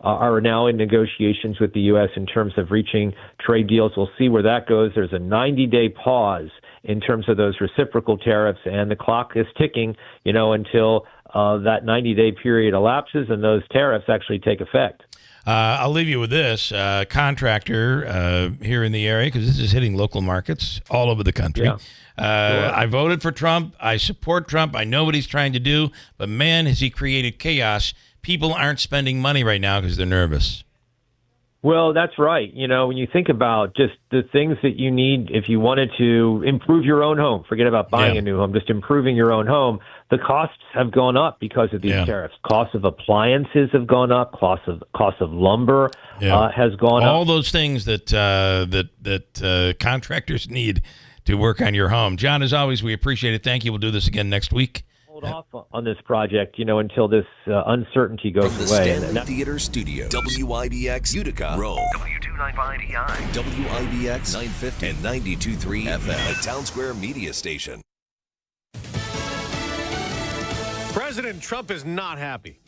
are now in negotiations with the U.S. in terms of reaching trade deals. We'll see where that goes. There's a 90-day pause in terms of those reciprocal tariffs, and the clock is ticking, until that 90-day period elapses and those tariffs actually take effect. I'll leave you with this. Contractor here in the area, because this is hitting local markets all over the country. Yeah. I voted for Trump. I support Trump. I know what he's trying to do. But, man, has he created chaos. People aren't spending money right now because they're nervous. Well, that's right. When you think about just the things that you need if you wanted to improve your own home, forget about buying a new home, just improving your own home, the costs have gone up because of these tariffs. Costs of appliances have gone up. Cost of lumber has gone up. All those things that contractors need to work on your home. John, as always, we appreciate it. Thank you. We'll do this again next week. Hold off on this project, until this uncertainty goes From the away. Stanley Theater Studio, WIBX Utica, Rome, W295EI, WIBX 950 and 92.3 FM, a Town Square media station. President Trump is not happy.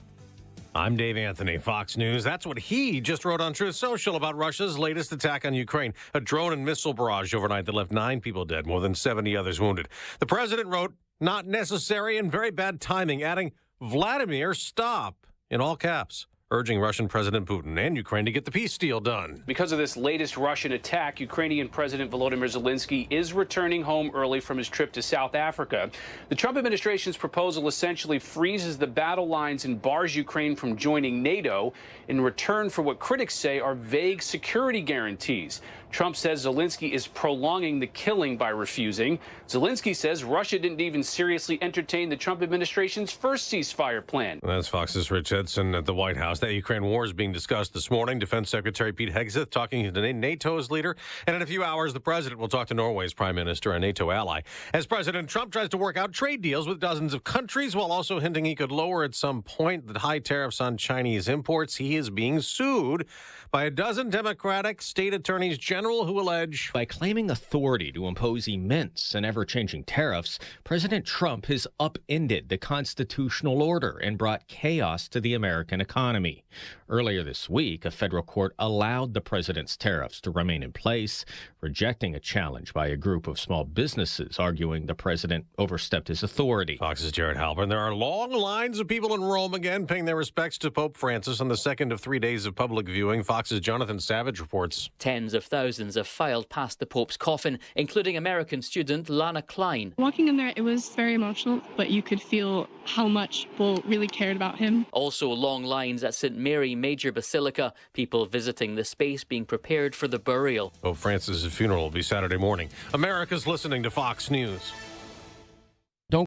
I'm Dave Anthony, Fox News. That's what he just wrote on Truth Social about Russia's latest attack on Ukraine. A drone and missile barrage overnight that left 9 people dead, more than 70 others wounded. The president wrote, "Not necessary and very bad timing," adding, "Vladimir, stop," in all caps, urging Russian President Putin and Ukraine to get the peace deal done. Because of this latest Russian attack, Ukrainian President Volodymyr Zelensky is returning home early from his trip to South Africa. The Trump administration's proposal essentially freezes the battle lines and bars Ukraine from joining NATO in return for what critics say are vague security guarantees. Trump says Zelensky is prolonging the killing by refusing. Zelensky says Russia didn't even seriously entertain the Trump administration's first ceasefire plan. That's Fox's Rich Edson at the White House. That Ukraine war is being discussed this morning. Defense Secretary Pete Hegseth talking to NATO's leader. And in a few hours, the president will talk to Norway's prime minister, a NATO ally, as President Trump tries to work out trade deals with dozens of countries while also hinting he could lower at some point the high tariffs on Chinese imports. He is being sued by a dozen Democratic state attorneys general who allege, by claiming authority to impose immense and ever-changing tariffs, President Trump has upended the constitutional order and brought chaos to the American economy. Earlier this week, a federal court allowed the president's tariffs to remain in place, rejecting a challenge by a group of small businesses arguing the president overstepped his authority. Fox's Jared Halpern. There are long lines of people in Rome again paying their respects to Pope Francis on the second of 3 days of public viewing. Fox's Jonathan Savage reports. Tens of thousands have filed past the Pope's coffin, including American student Lana Klein. Walking in there, it was very emotional, but you could feel how much people really cared about him. Also long lines at St. Mary Major Basilica, people visiting the space being prepared for the burial. Pope Francis' funeral will be Saturday morning. America's listening to Fox News.